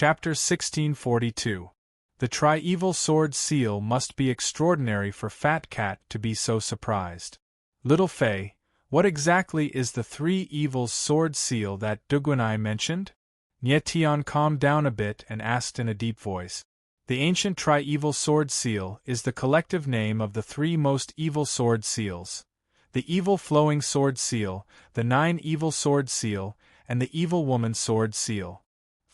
Chapter 1642. The Tri-Evil Sword Seal must be extraordinary for Fat Cat to be so surprised. Little Fay, what exactly is the Three Evils Sword Seal that Duguanai mentioned? Nyetian calmed down a bit and asked in a deep voice. The ancient Tri-Evil Sword Seal is the collective name of the three most evil sword seals: the Evil Flowing Sword Seal, the Nine Evil Sword Seal, and the Evil Woman Sword Seal.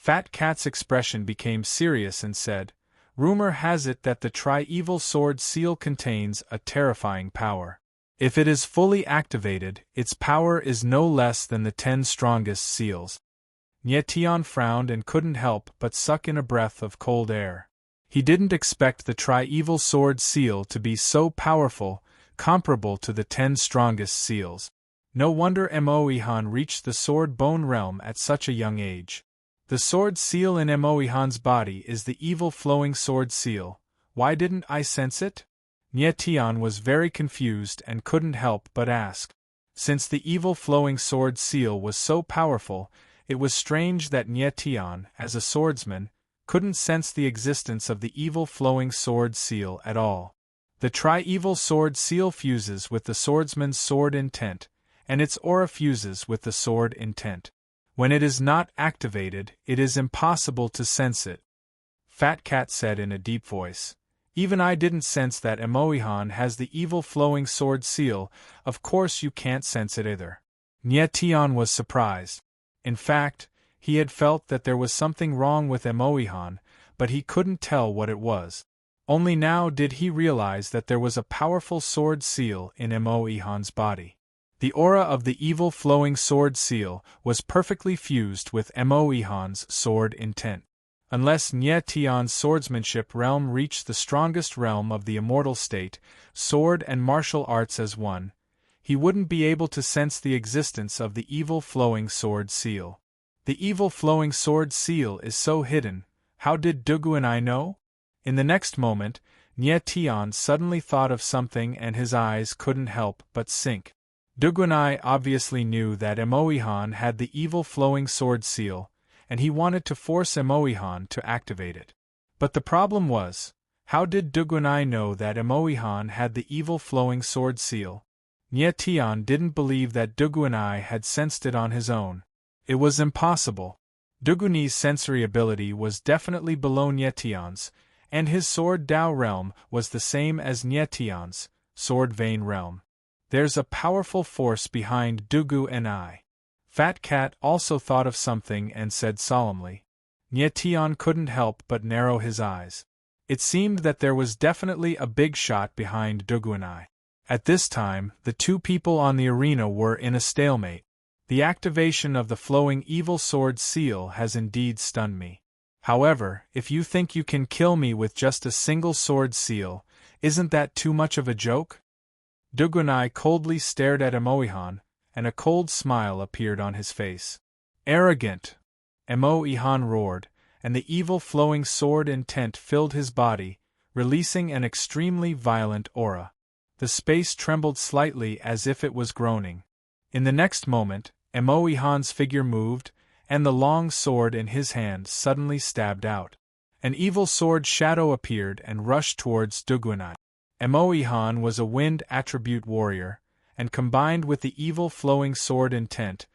Fat Cat's expression became serious and said, "Rumor has it that the Tri-Evil Sword Seal contains a terrifying power. If it is fully activated, its power is no less than the 10 strongest seals." Nyetian frowned and couldn't help but suck in a breath of cold air. He didn't expect the Tri-Evil Sword Seal to be so powerful, comparable to the 10 strongest seals. No wonder Emoihan reached the Sword Bone realm at such a young age. The sword seal in Emoihan's body is the Evil Flowing Sword Seal. Why didn't I sense it? Nyetian was very confused and couldn't help but ask. Since the Evil Flowing Sword Seal was so powerful, it was strange that Nyetian, as a swordsman, couldn't sense the existence of the Evil Flowing Sword Seal at all. The Tri-Evil Sword Seal fuses with the swordsman's sword intent, and its aura fuses with the sword intent. When it is not activated, it is impossible to sense it. Fat Cat said in a deep voice. Even I didn't sense that Emoihan has the Evil Flowing Sword Seal. Of course you can't sense it either. Nyetian was surprised. In fact, he had felt that there was something wrong with Emoihan, but he couldn't tell what it was. Only now did he realize that there was a powerful sword seal in Emoihan's body. The aura of the Evil Flowing Sword Seal was perfectly fused with Emoihan's sword intent. Unless Nyetian's swordsmanship realm reached the strongest realm of the immortal state, sword and martial arts as one, he wouldn't be able to sense the existence of the Evil Flowing Sword Seal. The Evil Flowing Sword Seal is so hidden, how did Duguanai know? In the next moment, Nyetian suddenly thought of something and his eyes couldn't help but sink. Duguanai obviously knew that Emoihan had the Evil Flowing Sword Seal, and he wanted to force Emoihan to activate it. But the problem was, how did Duguanai know that Emoihan had the Evil Flowing Sword Seal? Nyetian didn't believe that Duguanai had sensed it on his own. It was impossible. Duguanai's sensory ability was definitely below Nyetian's, and his Sword Dao realm was the same as Nyetian's, Sword Vein realm. There's a powerful force behind Duguanai. Fat Cat also thought of something and said solemnly. Nyetian couldn't help but narrow his eyes. It seemed that there was definitely a big shot behind Duguanai. At this time, the two people on the arena were in a stalemate. The activation of the Flowing Evil Sword Seal has indeed stunned me. However, if you think you can kill me with just a single sword seal, isn't that too much of a joke? Duguanai coldly stared at Emoihan, and a cold smile appeared on his face. Arrogant! Emoihan roared, and the Evil Flowing Sword intent filled his body, releasing an extremely violent aura. The space trembled slightly as if it was groaning. In the next moment, Emoihan's figure moved, and the long sword in his hand suddenly stabbed out. An evil sword shadow appeared and rushed towards Duguanai. Emoihan was a wind attribute warrior, and combined with the Evil Flowing Sword intent,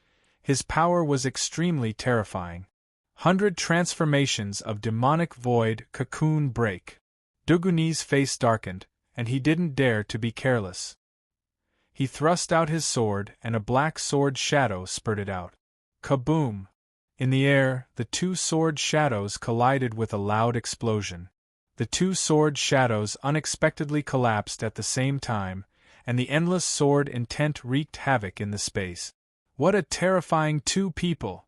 his power was extremely terrifying. 100 transformations of demonic void cocoon break. Duguanai's face darkened, and he didn't dare to be careless. He thrust out his sword and a black sword shadow spurted out. Kaboom! In the air, the two sword shadows collided with a loud explosion. The two sword shadows unexpectedly collapsed at the same time, and the endless sword intent wreaked havoc in the space. What a terrifying two people!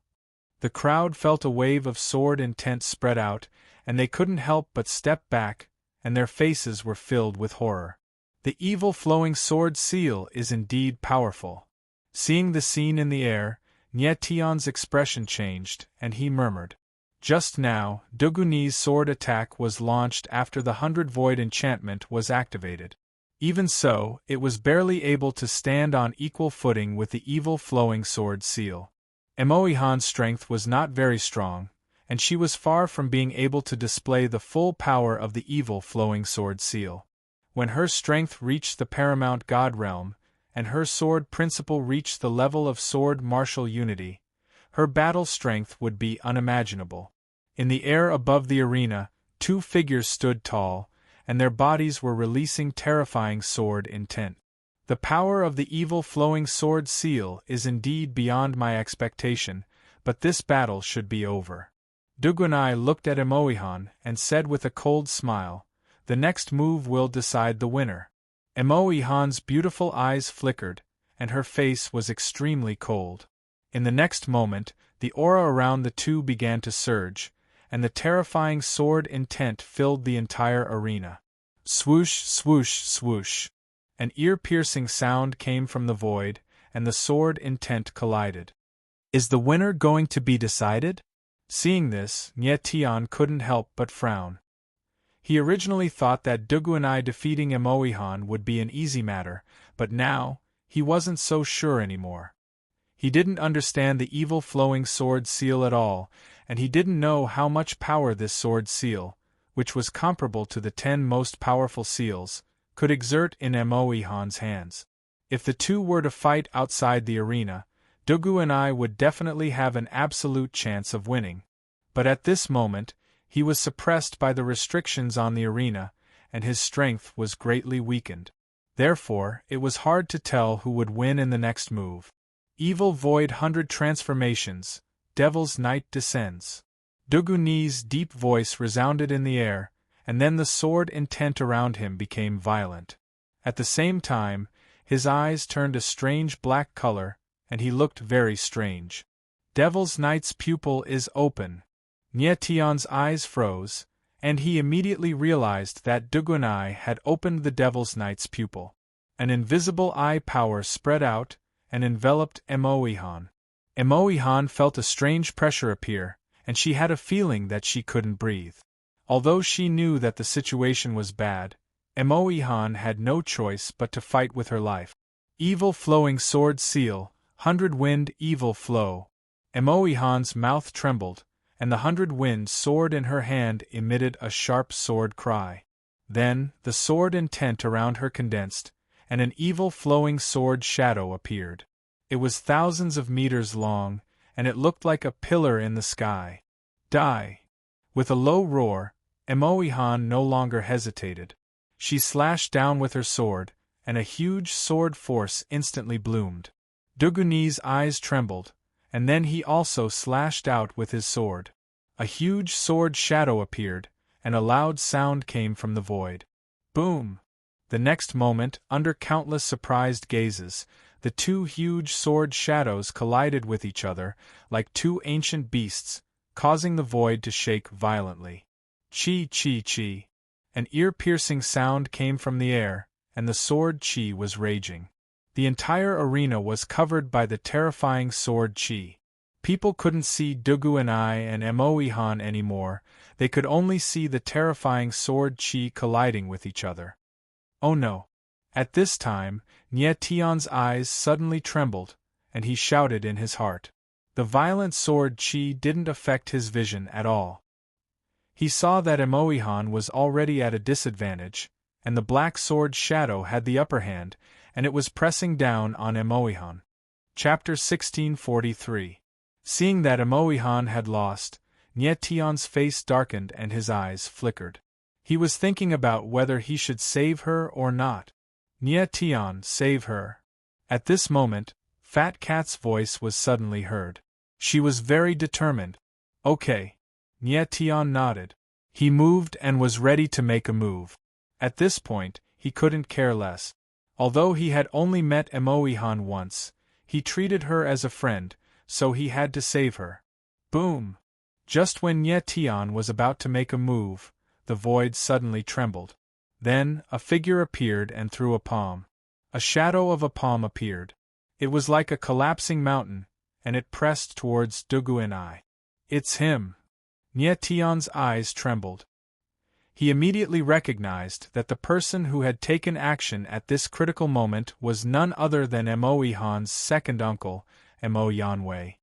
The crowd felt a wave of sword intent spread out, and they couldn't help but step back, and their faces were filled with horror. The Evil Flowing Sword Seal is indeed powerful. Seeing the scene in the air, Nyetian's expression changed, and he murmured. Just now, Duguanai's sword attack was launched after the 100 Void enchantment was activated. Even so, it was barely able to stand on equal footing with the Evil Flowing Sword Seal. Emoihan's strength was not very strong, and she was far from being able to display the full power of the evil flowing sword seal. When her strength reached the paramount god realm, and her sword principle reached the level of sword martial unity, her battle strength would be unimaginable. In the air above the arena, two figures stood tall, and their bodies were releasing terrifying sword intent. The power of the evil flowing sword seal is indeed beyond my expectation, but this battle should be over. Dugunai looked at Emoihan and said with a cold smile, "The next move will decide the winner." Emoihan's beautiful eyes flickered, and her face was extremely cold. In the next moment, the aura around the two began to surge, and the terrifying sword intent filled the entire arena. Swoosh, swoosh, swoosh. An ear-piercing sound came from the void, and the sword intent collided. Is the winner going to be decided? Seeing this, Nye Tian couldn't help but frown. He originally thought that Dugunai defeating Emoihan would be an easy matter, but now, he wasn't so sure anymore. He didn't understand the evil flowing sword seal at all, and he didn't know how much power this sword seal, which was comparable to the 10 most powerful seals, could exert in Emoihan's hands. If the two were to fight outside the arena, Dugunai would definitely have an absolute chance of winning. But at this moment, he was suppressed by the restrictions on the arena, and his strength was greatly weakened. Therefore, it was hard to tell who would win in the next move. Evil Void 100 Transformations, Devil's Knight descends. Dugunai's deep voice resounded in the air, and then the sword intent around him became violent. At the same time, his eyes turned a strange black color, and he looked very strange. Devil's Knight's pupil is open. Nye Tian's eyes froze, and he immediately realized that Dugunai had opened the Devil's Knight's pupil. An invisible eye power spread out and enveloped Emoihan. Emoihan felt a strange pressure appear, and she had a feeling that she couldn't breathe. Although she knew that the situation was bad, Emoihan had no choice but to fight with her life. Evil flowing sword seal, 100 wind evil flow. Emoihan's mouth trembled, and the 100 wind sword in her hand emitted a sharp sword cry. Then, the sword intent around her condensed, and an evil flowing sword shadow appeared. It was thousands of meters long, and it looked like a pillar in the sky. Die! With a low roar, Emoihan no longer hesitated. She slashed down with her sword, and a huge sword force instantly bloomed. Dugunai's eyes trembled, and then he also slashed out with his sword. A huge sword shadow appeared, and a loud sound came from the void. Boom! The next moment, under countless surprised gazes, the two huge sword shadows collided with each other, like two ancient beasts, causing the void to shake violently. Chi chi chi. An ear-piercing sound came from the air, and the sword chi was raging. The entire arena was covered by the terrifying sword chi. People couldn't see Dugunai and Emoihan anymore, they could only see the terrifying sword chi colliding with each other. Oh no! At this time, Nye Tian's eyes suddenly trembled, and he shouted in his heart. The violent sword chi didn't affect his vision at all. He saw that Emoihan was already at a disadvantage, and the black sword shadow had the upper hand, and it was pressing down on Emoihan. Chapter 1643. Seeing that Emoihan had lost, Nye Tian's face darkened and his eyes flickered. He was thinking about whether he should save her or not. Nye Tian, save her. At this moment, Fat Cat's voice was suddenly heard. She was very determined. Okay. Nye Tian nodded. He moved and was ready to make a move. At this point, he couldn't care less. Although he had only met Emoihan once, he treated her as a friend, so he had to save her. Boom! Just when Nye Tian was about to make a move, the void suddenly trembled. Then, a figure appeared and threw a palm. A shadow of a palm appeared. It was like a collapsing mountain, and it pressed towards Dugunai. It's him! Nye Tian's eyes trembled. He immediately recognized that the person who had taken action at this critical moment was none other than Emoihan's second uncle, Emo Yanwei.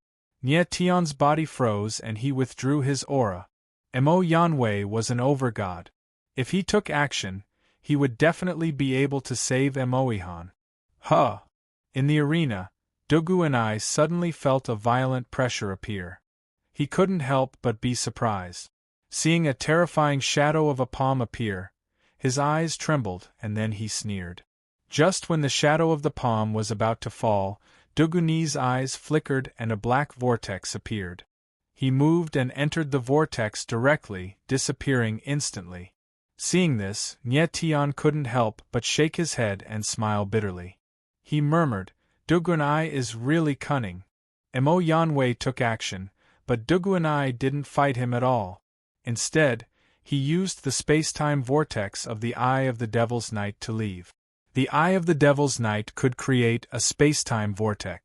Nie Tion's body froze and he withdrew his aura. Mo Yanwei was an overgod. If he took action, he would definitely be able to save Emoihan. Huh! In the arena, Dugu and I suddenly felt a violent pressure appear. He couldn't help but be surprised. Seeing a terrifying shadow of a palm appear, his eyes trembled and then he sneered. Just when the shadow of the palm was about to fall, Duguni's eyes flickered and a black vortex appeared. He moved and entered the vortex directly, disappearing instantly. Seeing this, Nie Tion couldn't help but shake his head and smile bitterly. He murmured, Dugunai is really cunning. Mo Yanwei took action, but Dugunai didn't fight him at all. Instead, he used the space-time vortex of the Eye of the Devil's Night to leave. The Eye of the Devil's Night could create a space-time vortex.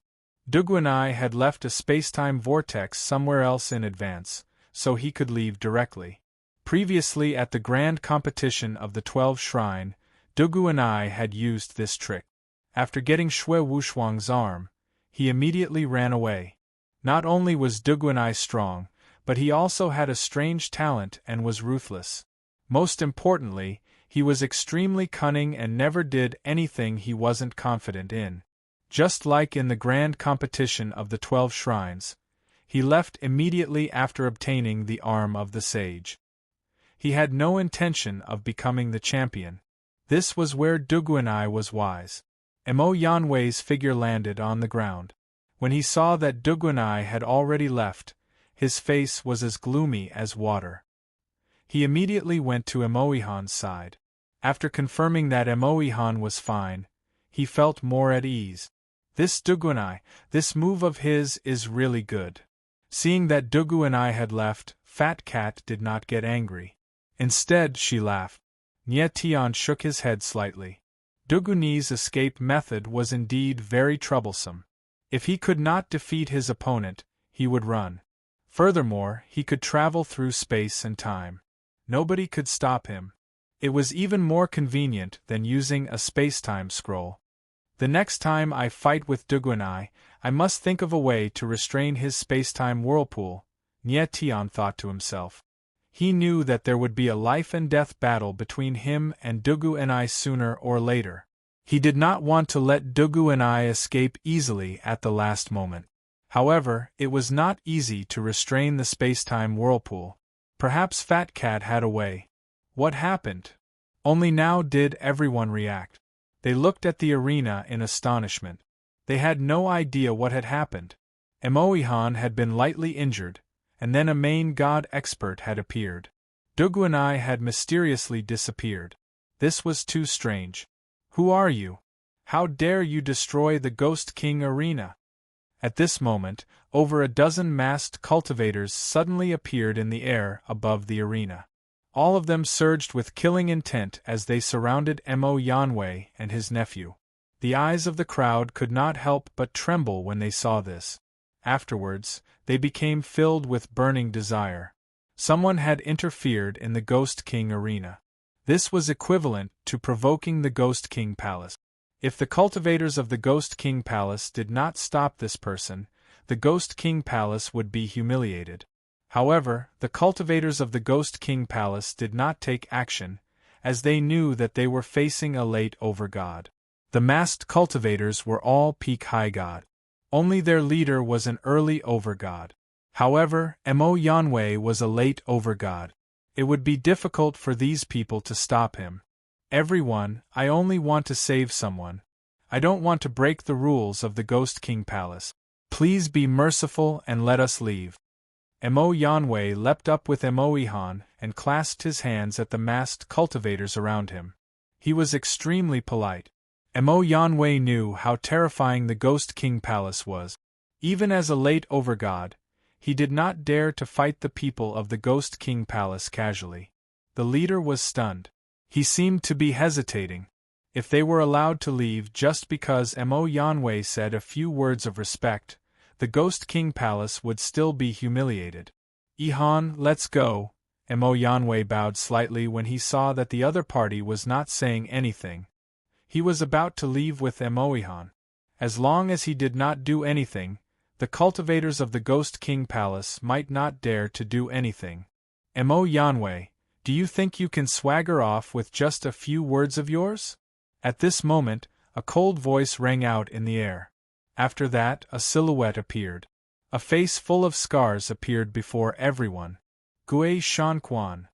Dugunai had left a space-time vortex somewhere else in advance, so he could leave directly. Previously at the grand competition of the 12 Shrine, Dugunai had used this trick. After getting Shui Wushuang's arm, he immediately ran away. Not only was Dugunai strong, but he also had a strange talent and was ruthless. Most importantly, he was extremely cunning and never did anything he wasn't confident in. Just like in the grand competition of the 12 Shrines, he left immediately after obtaining the arm of the sage. He had no intention of becoming the champion. This was where Dugunai was wise. Mo Yanwei's figure landed on the ground. When he saw that Dugunai had already left, his face was as gloomy as water. He immediately went to Emoihan's side. After confirming that Emoihan was fine, he felt more at ease. This Dugunai, this move of his is really good. Seeing that Dugunai had left, Fat Cat did not get angry. Instead, she laughed. Nie Tion shook his head slightly. Duguni's escape method was indeed very troublesome. If he could not defeat his opponent, he would run. Furthermore, he could travel through space and time. Nobody could stop him. It was even more convenient than using a space-time scroll. The next time I fight with Dugunai, I must think of a way to restrain his space-time whirlpool, Nie Tion thought to himself. He knew that there would be a life-and-death battle between him and Dugunai sooner or later. He did not want to let Dugunai escape easily at the last moment. However, it was not easy to restrain the space-time whirlpool. Perhaps Fat Cat had a way. What happened? Only now did everyone react. They looked at the arena in astonishment. They had no idea what had happened. Emoihan had been lightly injured, and then a main god expert had appeared. Dugunai had mysteriously disappeared. This was too strange. Who are you? How dare you destroy the Ghost King arena? At this moment, over a dozen masked cultivators suddenly appeared in the air above the arena. All of them surged with killing intent as they surrounded Mo Yanwei and his nephew. The eyes of the crowd could not help but tremble when they saw this. Afterwards, they became filled with burning desire. Someone had interfered in the Ghost King arena. This was equivalent to provoking the Ghost King Palace. If the cultivators of the Ghost King Palace did not stop this person, the Ghost King Palace would be humiliated. However, the cultivators of the Ghost King Palace did not take action, as they knew that they were facing a late overgod. The masked cultivators were all peak high god. Only their leader was an early overgod. However, Mo Yanwei was a late overgod. It would be difficult for these people to stop him. Everyone, I only want to save someone. I don't want to break the rules of the Ghost King Palace. Please be merciful and let us leave. Mo Yanwei leapt up with Emoihan and clasped his hands at the masked cultivators around him. He was extremely polite. Mo Yanwei knew how terrifying the Ghost King Palace was. Even as a late overgod, he did not dare to fight the people of the Ghost King Palace casually. The leader was stunned. He seemed to be hesitating. If they were allowed to leave just because Mo Yanwei said a few words of respect, the Ghost King Palace would still be humiliated. Ihan, let's go. Mo Yanwei bowed slightly when he saw that the other party was not saying anything. He was about to leave with Emoihan. As long as he did not do anything, the cultivators of the Ghost King Palace might not dare to do anything. Mo Yanwei, do you think you can swagger off with just a few words of yours? At this moment, a cold voice rang out in the air. After that, a silhouette appeared. A face full of scars appeared before everyone. Gui Shanquan.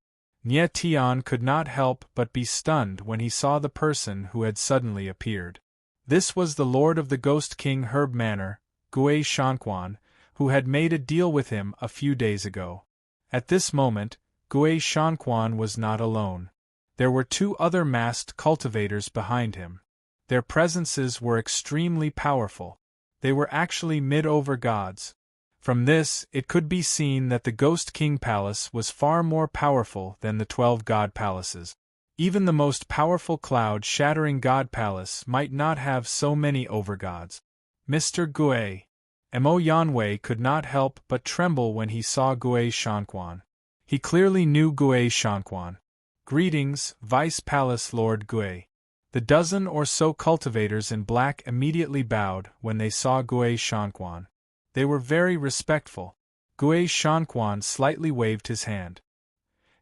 Nie Tian could not help but be stunned when he saw the person who had suddenly appeared. This was the Lord of the Ghost King Herb Manor, Gui Shanquan, who had made a deal with him a few days ago. At this moment, Gui Shanquan was not alone. There were two other masked cultivators behind him. Their presences were extremely powerful. They were actually mid-over gods. From this, it could be seen that the Ghost King Palace was far more powerful than the 12 god palaces. Even the most powerful cloud-shattering god palace might not have so many overgods. Mr. Gui. Mo Yanwei could not help but tremble when he saw Gui Shanquan. He clearly knew Gui Shanquan. Greetings, Vice Palace Lord Gui. The dozen or so cultivators in black immediately bowed when they saw Gui Shanquan. They were very respectful. Gui Shanquan slightly waved his hand.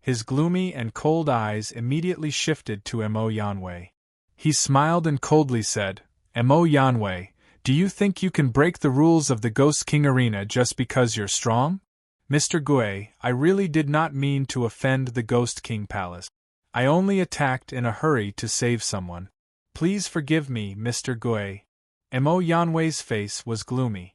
His gloomy and cold eyes immediately shifted to Mo Yanwei. He smiled and coldly said, Mo Yanwei, do you think you can break the rules of the Ghost King Arena just because you're strong? Mr. Gui, I really did not mean to offend the Ghost King Palace. I only attacked in a hurry to save someone. Please forgive me, Mr. Gui. Mo Yanwei's face was gloomy.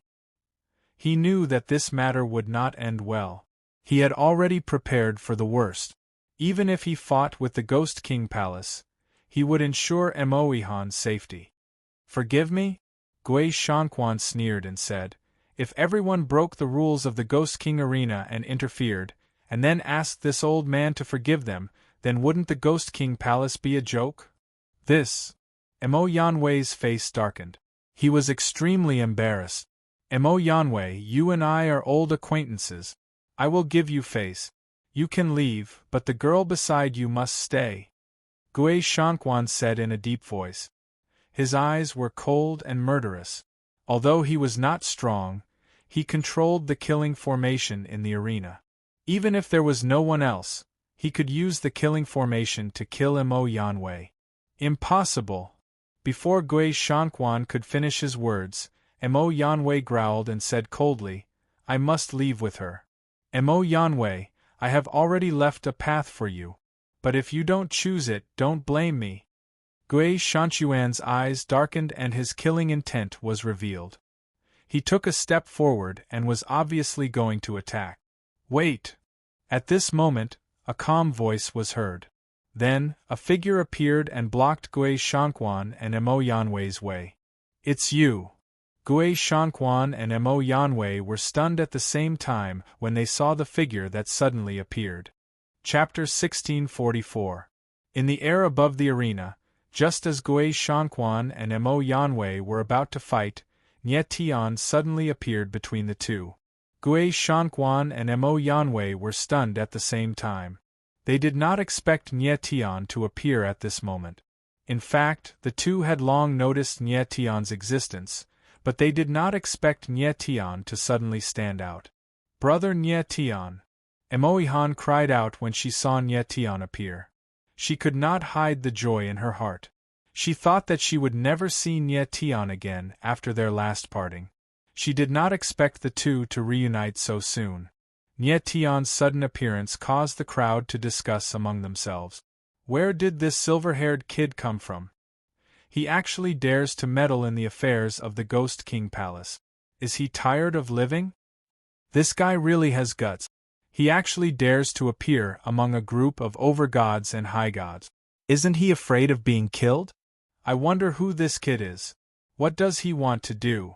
He knew that this matter would not end well. He had already prepared for the worst. Even if he fought with the Ghost King Palace, he would ensure Moihan's safety. Forgive me? Gui Shanquan sneered and said, if everyone broke the rules of the Ghost King Arena and interfered, and then asked this old man to forgive them, then wouldn't the Ghost King Palace be a joke? Mo Yanwei's face darkened. He was extremely embarrassed. Mo Yanwei, you and I are old acquaintances. I will give you face. You can leave, but the girl beside you must stay. Gui Shanquan said in a deep voice. His eyes were cold and murderous. Although he was not strong, he controlled the killing formation in the arena. Even if there was no one else, he could use the killing formation to kill Mo Yanwei. Impossible! Before Gui Shanquan could finish his words, Mo Yanwei growled and said coldly, I must leave with her. Mo Yanwei, I have already left a path for you. But if you don't choose it, don't blame me. Gui Shanquan's eyes darkened and his killing intent was revealed. He took a step forward and was obviously going to attack. Wait! At this moment, a calm voice was heard. Then, a figure appeared and blocked Gui Shanquan and Mo Yanwei's way. It's you! Gui Shanquan and Mo Yanwei were stunned at the same time when they saw the figure that suddenly appeared. Chapter 1644. In the air above the arena, just as Gui Shanquan and Mo Yanwei were about to fight, Nie Tian suddenly appeared between the two. Gui Shanquan and Mo Yanwei were stunned at the same time. They did not expect Nie Tian to appear at this moment. In fact, the two had long noticed Nie Tian's existence, but they did not expect Nie Tian to suddenly stand out. Brother Nie Tian! Moihan cried out when she saw Nie Tian appear. She could not hide the joy in her heart. She thought that she would never see Nie Tian again after their last parting. She did not expect the two to reunite so soon. Nie Tian's sudden appearance caused the crowd to discuss among themselves. Where did this silver-haired kid come from? He actually dares to meddle in the affairs of the Ghost King Palace. Is he tired of living? This guy really has guts. He actually dares to appear among a group of overgods and high gods. Isn't he afraid of being killed? I wonder who this kid is. What does he want to do?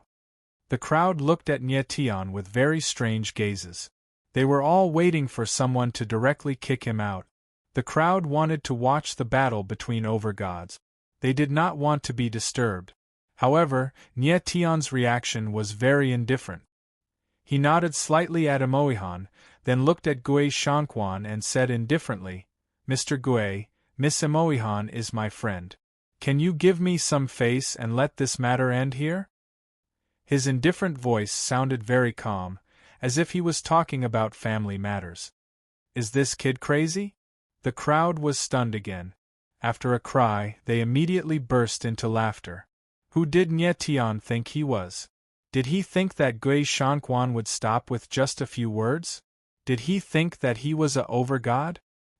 The crowd looked at Nie Tian with very strange gazes. They were all waiting for someone to directly kick him out. The crowd wanted to watch the battle between overgods. They did not want to be disturbed. However, Nie Tian's reaction was very indifferent. He nodded slightly at Moihan, then looked at Gui Shanquan and said indifferently, Mr. Gui, Miss Moihan is my friend. Can you give me some face and let this matter end here? His indifferent voice sounded very calm, as if he was talking about family matters. Is this kid crazy? The crowd was stunned again. After a cry, they immediately burst into laughter. Who did Nye Tian think he was? Did he think that Gui Shanquan would stop with just a few words? Did he think that he was a overgod?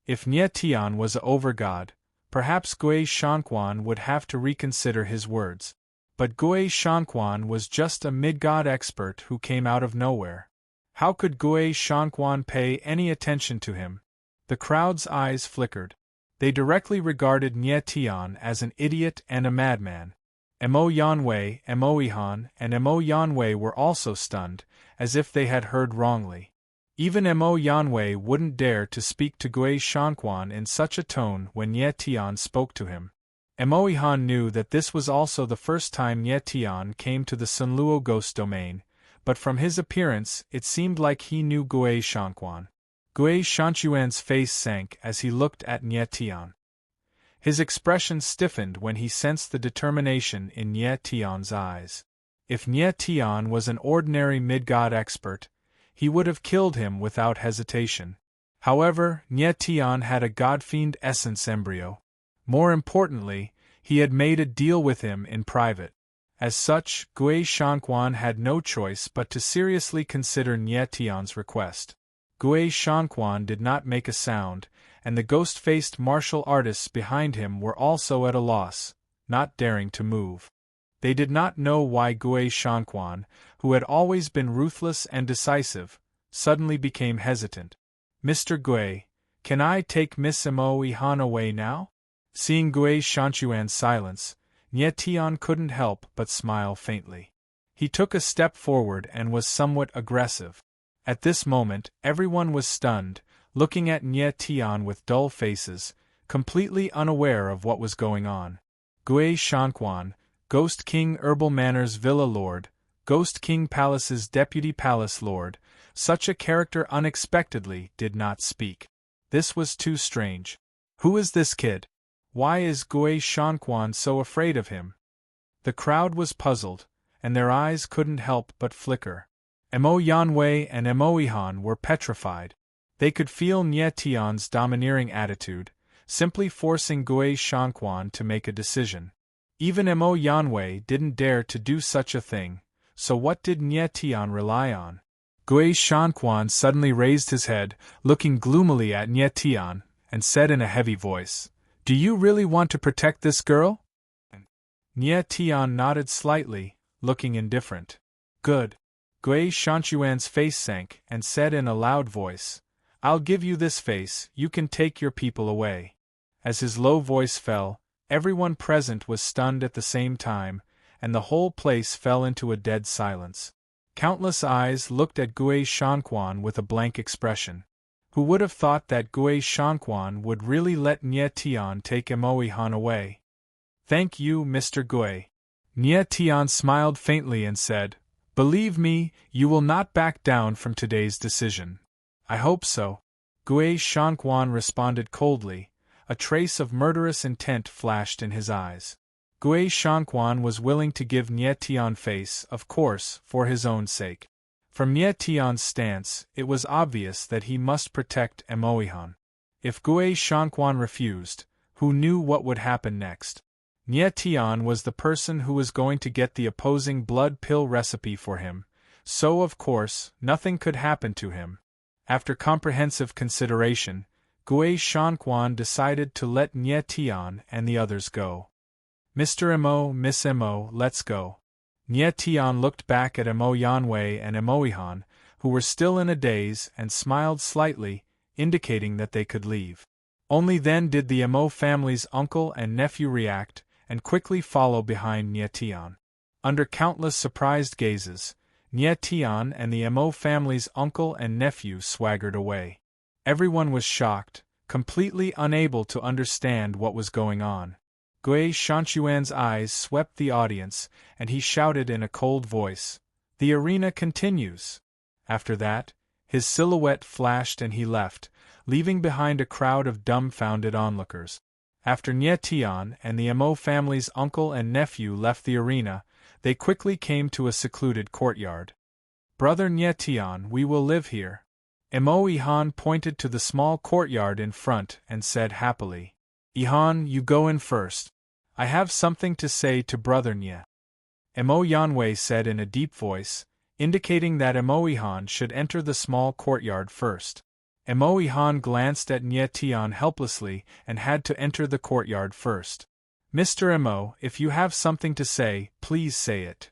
If Nye Tian was a overgod, perhaps Gui Shanquan would have to reconsider his words. But Gui Shanquan was just a mid-god expert who came out of nowhere. How could Gui Shanquan pay any attention to him? The crowd's eyes flickered. They directly regarded Nye Tian as an idiot and a madman. Mo Yanwei, Mo Ihan, and Mo Yanwei were also stunned, as if they had heard wrongly. Even Mo Yanwei wouldn't dare to speak to Gui Shanquan in such a tone when Nye Tian spoke to him. Mo Ihan knew that this was also the first time Nye Tian came to the Sunluo ghost domain, but from his appearance it seemed like he knew Gui Shanquan. Gui Shanchuan's face sank as he looked at Nye Tian. His expression stiffened when he sensed the determination in Nye Tian's eyes. If Nye Tian was an ordinary mid-god expert, he would have killed him without hesitation. However, Nye Tian had a godfiend essence embryo. More importantly, he had made a deal with him in private. As such, Gui Shanquan had no choice but to seriously consider Nye Tian's request. Gui Shanquan did not make a sound, and the ghost-faced martial artists behind him were also at a loss, not daring to move. They did not know why Gui Shanquan, who had always been ruthless and decisive, suddenly became hesitant. Mr. Gui, can I take Miss Mo Ihan away now? Seeing Gui Shanchuan's silence, Nye Tian couldn't help but smile faintly. He took a step forward and was somewhat aggressive. At this moment, everyone was stunned, looking at Nye Tian with dull faces, completely unaware of what was going on. Gui Shanquan, Ghost King Herbal Manor's Villa Lord, Ghost King Palace's Deputy Palace Lord, such a character unexpectedly did not speak. This was too strange. Who is this kid? Why is Gui Shanquan so afraid of him? The crowd was puzzled, and their eyes couldn't help but flicker. Mo Yanwei and Mo Ihan were petrified. They could feel Nye Tian's domineering attitude, simply forcing Gui Shanquan to make a decision. Even Mo Yanwei didn't dare to do such a thing, so what did Nye Tian rely on? Gui Shanquan suddenly raised his head, looking gloomily at Nye Tian, and said in a heavy voice, "Do you really want to protect this girl?" Nye Tian nodded slightly, looking indifferent. "Good." Gui Shanchuan's face sank and said in a loud voice, "I'll give you this face, you can take your people away." As his low voice fell, everyone present was stunned at the same time, and the whole place fell into a dead silence. Countless eyes looked at Gui Shanquan with a blank expression. Who would have thought that Gui Shanquan would really let Nye Tian take Mo Ihan away? "Thank you, Mr. Gui." Nye Tian smiled faintly and said, "Believe me, you will not back down from today's decision." "I hope so." Gui Shanquan responded coldly. A trace of murderous intent flashed in his eyes. Gui Shanquan was willing to give Nye Tian face, of course, for his own sake. From Nye Tian's stance, it was obvious that he must protect Mo Ihan. If Gui Shanquan refused, who knew what would happen next? Nye Tian was the person who was going to get the opposing blood pill recipe for him, so of course, nothing could happen to him. After comprehensive consideration, Gui Shanquan decided to let Nye Tian and the others go. "Mr. Mo, Miss Mo, let's go." Nye Tian looked back at Mo Yanwei and Mo Ihan, who were still in a daze, and smiled slightly, indicating that they could leave. Only then did the Mo family's uncle and nephew react, and quickly follow behind Nye Tian. Under countless surprised gazes, Nye Tian and the Mo family's uncle and nephew swaggered away. Everyone was shocked, completely unable to understand what was going on. Gui Shanchuan's eyes swept the audience, and he shouted in a cold voice, "The arena continues!" After that, his silhouette flashed and he left, leaving behind a crowd of dumbfounded onlookers. After Nye Tian and the Mo family's uncle and nephew left the arena, They quickly came to a secluded courtyard. "Brother Nyetian, we will live here." Emo Ihan pointed to the small courtyard in front and said happily. "Ihan, you go in first. I have something to say to Brother Nye." Emo Yanwei said in a deep voice, indicating that Emo Ihan should enter the small courtyard first. Emo Ihan glanced at Nyetian helplessly and had to enter the courtyard first. "Mr. Emo, if you have something to say, please say it."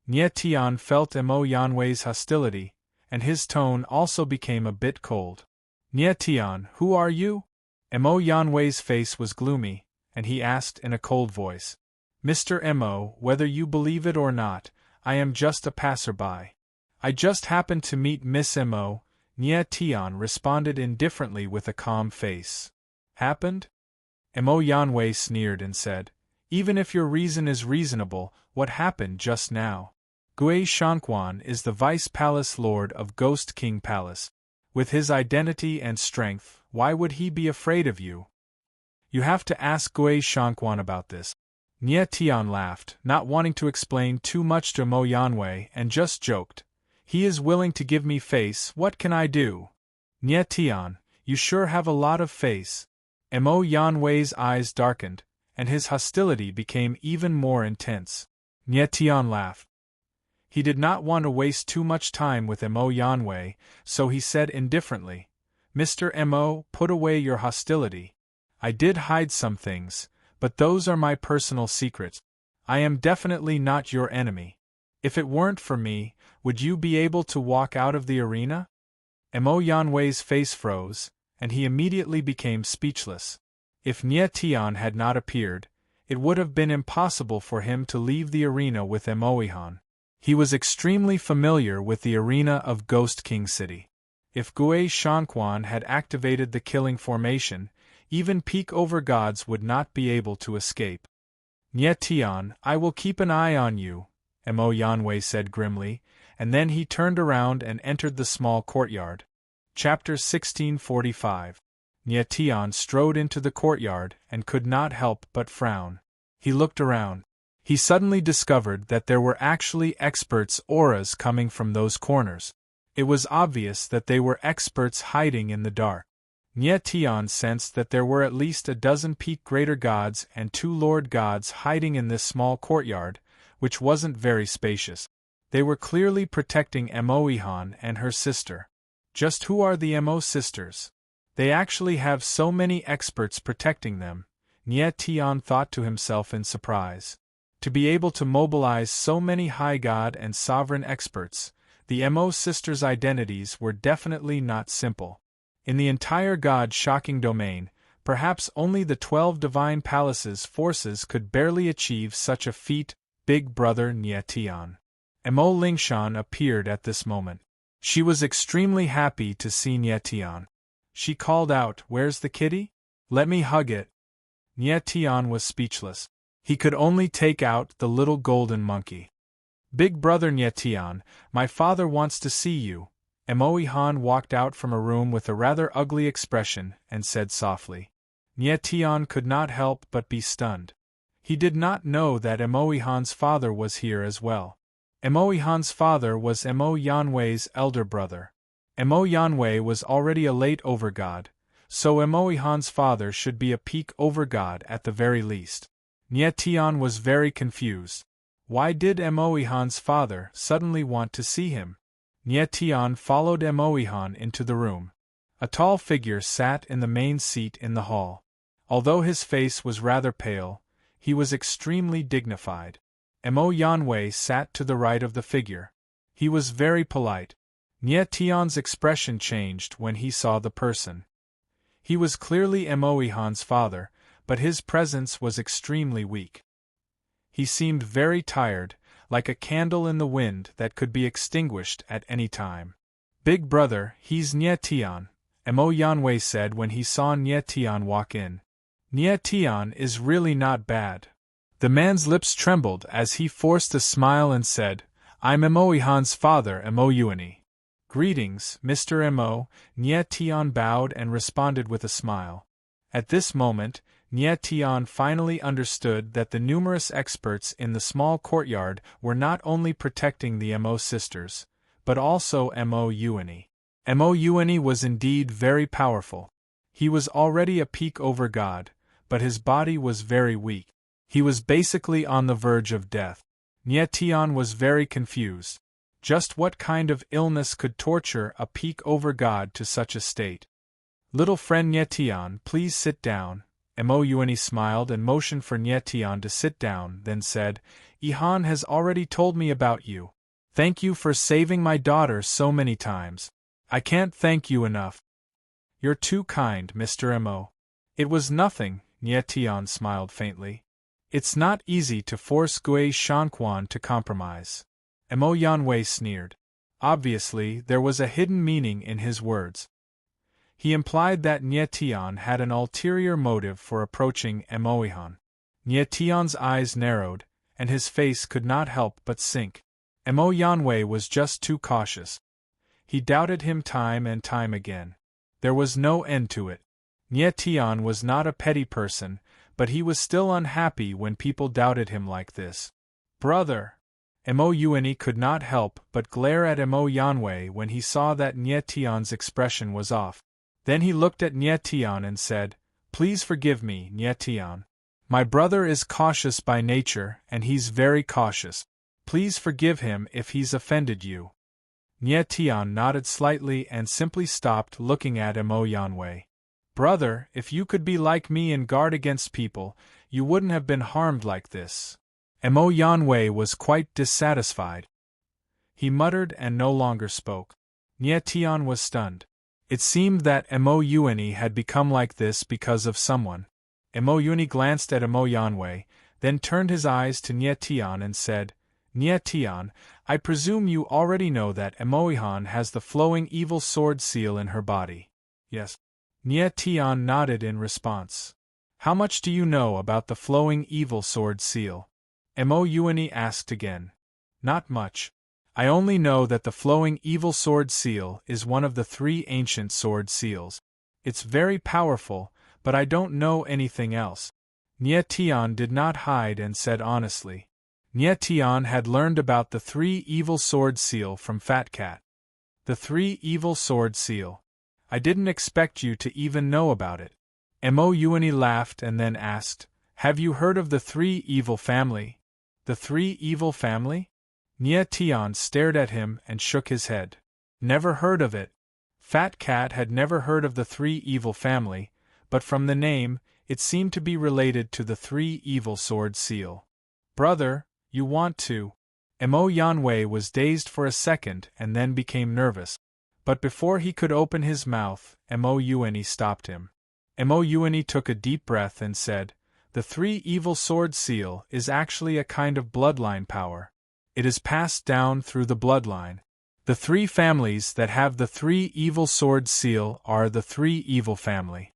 Nyetian felt Emo Yanwei's hostility, and his tone also became a bit cold. "Nyetian, who are you?" Emo Yanwei's face was gloomy, and he asked in a cold voice. "Mr. Emo, whether you believe it or not, I am just a passerby. I just happened to meet Miss Emo," Nyetian responded indifferently with a calm face. "Happened?" Emo Yanwei sneered and said, "Even if your reason is reasonable, what happened just now? Gui Shanquan is the Vice Palace Lord of Ghost King Palace. With his identity and strength, why would he be afraid of you? You have to ask Gui Shanquan about this." Nye Tian laughed, not wanting to explain too much to Mo Yanwei, and just joked. "He is willing to give me face, what can I do?" "Nye Tian, you sure have a lot of face." Mo Yanwei's eyes darkened, and his hostility became even more intense. Nye Tian laughed. He did not want to waste too much time with Mo Yanwei, so he said indifferently, "Mr. Mo, put away your hostility. I did hide some things, but those are my personal secrets. I am definitely not your enemy. If it weren't for me, would you be able to walk out of the arena?" Mo Yanwei's face froze, and he immediately became speechless. If Nye Tian had not appeared, it would have been impossible for him to leave the arena with Mo Ihan. He was extremely familiar with the arena of Ghost King City. If Gui Shanquan had activated the killing formation, even peak overgods would not be able to escape. "Nye Tian, I will keep an eye on you," Mo Yanwei said grimly, and then he turned around and entered the small courtyard. Chapter 1645. Nye Tian strode into the courtyard and could not help but frown. He looked around. He suddenly discovered that there were actually experts' auras coming from those corners. It was obvious that they were experts hiding in the dark. Nye Tian sensed that there were at least a dozen peak greater gods and 2 lord gods hiding in this small courtyard, which wasn't very spacious. They were clearly protecting Mo Ihan and her sister. Just who are the Mo sisters? They actually have so many experts protecting them, Nye Tian thought to himself in surprise. To be able to mobilize so many high god and sovereign experts, the Mo sisters' identities were definitely not simple. In the entire god-shocking domain, perhaps only the 12 divine palaces' forces could barely achieve such a feat. Big brother Nye Tian. Mo Lingshan appeared at this moment. She was extremely happy to see Nye Tian. She called out, "Where's the kitty? Let me hug it." Nye Tian was speechless. He could only take out the little golden monkey. "Big brother Nye Tian, my father wants to see you." Mo Ihan walked out from a room with a rather ugly expression and said softly. Nye Tian could not help but be stunned. He did not know that Mo Ihan's father was here as well. Mo Ihan's father was Mo Yanwei's elder brother. Mo Yanwei was already a late overgod, so Mo Ihan's father should be a peak overgod at the very least. Nye Tian was very confused. Why did Mo Ihan's father suddenly want to see him? Nye Tian followed Mo Ihan into the room. A tall figure sat in the main seat in the hall. Although his face was rather pale, he was extremely dignified. Mo Yanwei sat to the right of the figure. He was very polite. Nye Tian's expression changed when he saw the person. He was clearly Mo Ihan's father, but his presence was extremely weak. He seemed very tired, like a candle in the wind that could be extinguished at any time. "Big brother, he's Nye Tian," Mo Yanwei said when he saw Nye Tian walk in. "Nye Tian is really not bad." The man's lips trembled as he forced a smile and said, "I'm Mo Ihan's father, Mo Yuani." "Greetings, Mr. Mo," Nye Tian bowed and responded with a smile. At this moment, Nie Tian finally understood that the numerous experts in the small courtyard were not only protecting the Mo sisters, but also Mo Yuani. Mo Yuani was indeed very powerful. He was already a peak-over god, but his body was very weak. He was basically on the verge of death. Nie Tian was very confused. Just what kind of illness could torture a peak-over god to such a state? Little friend Nie Tian, please sit down. Mo Yuani smiled and motioned for Nie Tian to sit down, then said, Ihan has already told me about you. Thank you for saving my daughter so many times. I can't thank you enough. You're too kind, Mr. Mo. It was nothing, Nie Tian smiled faintly. It's not easy to force Gui Shanquan to compromise. Mo Yanwei sneered. Obviously, there was a hidden meaning in his words. He implied that Nie Tian had an ulterior motive for approaching Mo Ihan. Nie Tian's eyes narrowed, and his face could not help but sink. Mo Yanwei was just too cautious. He doubted him time and time again. There was no end to it. Nie Tian was not a petty person, but he was still unhappy when people doubted him like this. Brother! Mo Yuani could not help but glare at Mo Yanwei when he saw that Nie Tian's expression was off. Then he looked at Nie Tian and said, Please forgive me, Nie Tian. My brother is cautious by nature, and he's very cautious. Please forgive him if he's offended you. Nie Tian nodded slightly and simply stopped looking at Mo Yanwei. Brother, if you could be like me and guard against people, you wouldn't have been harmed like this. Mo Yanwei was quite dissatisfied. He muttered and no longer spoke. Nie Tian was stunned. It seemed that Mo Yuani had become like this because of someone. Mo Yuani glanced at Mo Yanwei, then turned his eyes to Nie Tian and said, Nie Tian, I presume you already know that Mo Ihan has the flowing evil sword seal in her body. Yes. Nie Tian nodded in response. How much do you know about the flowing evil sword seal? Mo Yuani asked again. Not much. I only know that the flowing evil sword seal is one of the 3 ancient sword seals. It's very powerful, but I don't know anything else. Nie Tian did not hide and said honestly. Nie Tian had learned about the 3 evil sword seal from Fat Cat. The 3 evil sword seal. I didn't expect you to even know about it. Mo Yuani laughed and then asked, Have you heard of the 3 evil family? The 3 evil family? Nie Tian stared at him and shook his head. Never heard of it. Fat Cat had never heard of the 3 evil family, but from the name, it seemed to be related to the 3 evil sword seal. Brother, you want to. Mo Yanwei was dazed for a second and then became nervous. But before he could open his mouth, Mo Yuani stopped him. Mo Yuani took a deep breath and said, The 3 evil sword seal is actually a kind of bloodline power. It is passed down through the bloodline. The 3 families that have the 3 evil sword seal are the 3 evil family.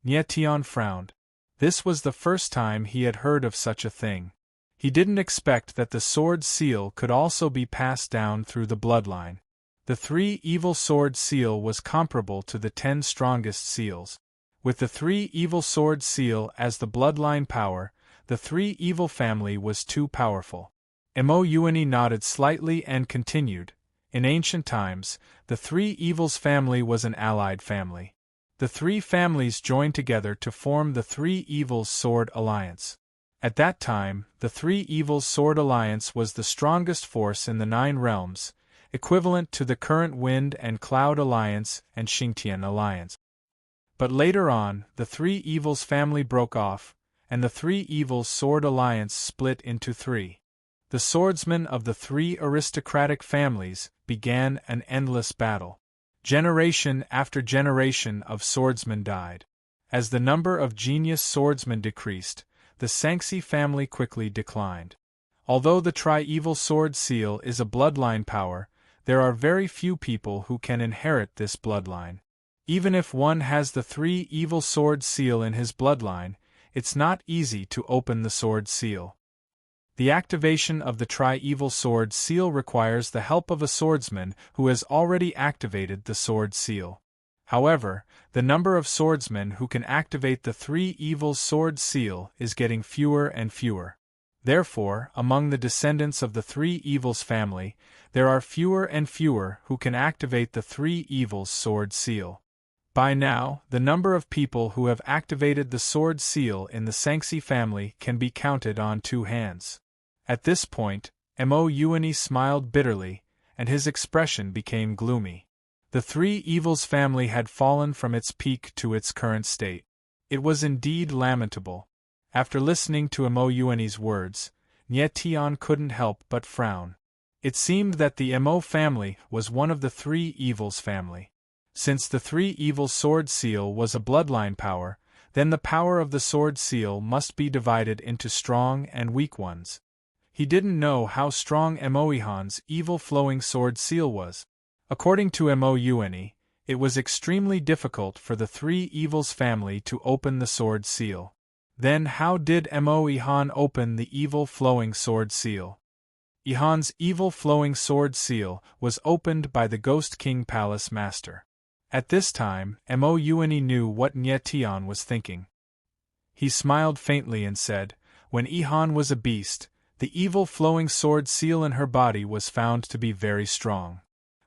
Nie Tian frowned. This was the first time he had heard of such a thing. He didn't expect that the sword seal could also be passed down through the bloodline. The 3 evil sword seal was comparable to the 10 strongest seals. With the 3 evil sword seal as the bloodline power, the 3 evil family was too powerful. Mo Yuani nodded slightly and continued. In ancient times, the 3 evils family was an allied family. The 3 families joined together to form the 3 evils sword alliance. At that time, the 3 evils sword alliance was the strongest force in the 9 realms, equivalent to the current Wind and Cloud Alliance and Xingtian Alliance. But later on, the 3 evils family broke off, and the 3 evils sword alliance split into 3. The swordsmen of the 3 aristocratic families began an endless battle. Generation after generation of swordsmen died. As the number of genius swordsmen decreased, the Sanxi family quickly declined. Although the tri-evil sword seal is a bloodline power, there are very few people who can inherit this bloodline. Even if one has the 3 evil sword seal in his bloodline, it's not easy to open the sword seal. The activation of the tri-evil sword seal requires the help of a swordsman who has already activated the sword seal. However, the number of swordsmen who can activate the three evils sword seal is getting fewer and fewer. Therefore, among the descendants of the three evils family, there are fewer and fewer who can activate the three evils sword seal. By now, the number of people who have activated the sword seal in the Sanxi family can be counted on two hands. At this point, Mo Yuani smiled bitterly, and his expression became gloomy. The three evils family had fallen from its peak to its current state. It was indeed lamentable. After listening to Mo Yuani's words, Nie Tian couldn't help but frown. It seemed that the Mo family was one of the three evils family. Since the three evil sword seal was a bloodline power, then the power of the sword seal must be divided into strong and weak ones. He didn't know how strong Mo Ihan's evil flowing sword seal was. According to Mo Yuani, it was extremely difficult for the three evils family to open the sword seal. Then how did Mo Ihan open the evil flowing sword seal? Ihan's evil flowing sword seal was opened by the Ghost King Palace Master. At this time, Mo Yuani knew what Nie Tian was thinking. He smiled faintly and said, "When Ihan was a beast, the evil flowing sword seal in her body was found to be very strong.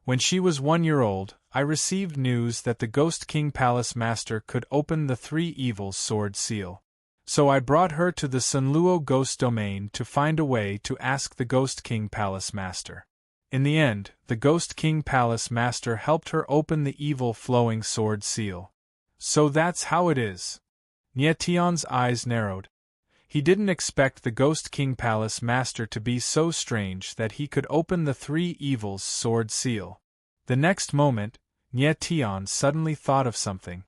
When she was 1 year old, I received news that the Ghost King Palace Master could open the three evils sword seal. So I brought her to the Sunluo Ghost Domain to find a way to ask the Ghost King Palace Master. In the end, the Ghost King Palace Master helped her open the evil flowing sword seal. So that's how it is." Nie Tian's eyes narrowed. He didn't expect the Ghost King Palace Master to be so strange that he could open the three evils sword seal. The next moment, Nie Tian suddenly thought of something.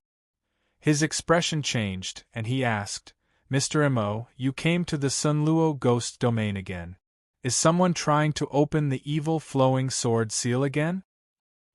His expression changed, and he asked, "Mr. Mo, you came to the Sunluo Ghost Domain again. Is someone trying to open the evil flowing sword seal again?"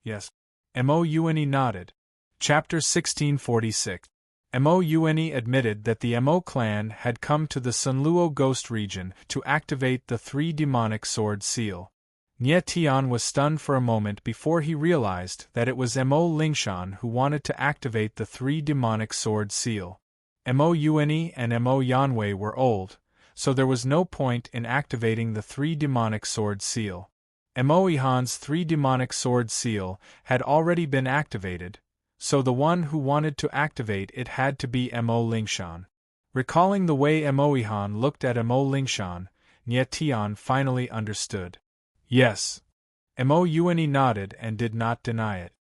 "Yes." Mo Yuani nodded. Chapter 1646. Mo Yuani admitted that the Mo clan had come to the Sunluo Ghost region to activate the three demonic sword seal. Nie Tian was stunned for a moment before he realized that it was Mo Lingshan who wanted to activate the three demonic sword seal. Mo Yuani and Mo Yanwei were old, so there was no point in activating the three demonic sword seal. Mo Ihan's three demonic sword seal had already been activated, so the one who wanted to activate it had to be Mo Lingshan. Recalling the way Mo Ihan looked at Mo Lingshan, Nie Tian finally understood. Yes. Mo Yuani nodded and did not deny it.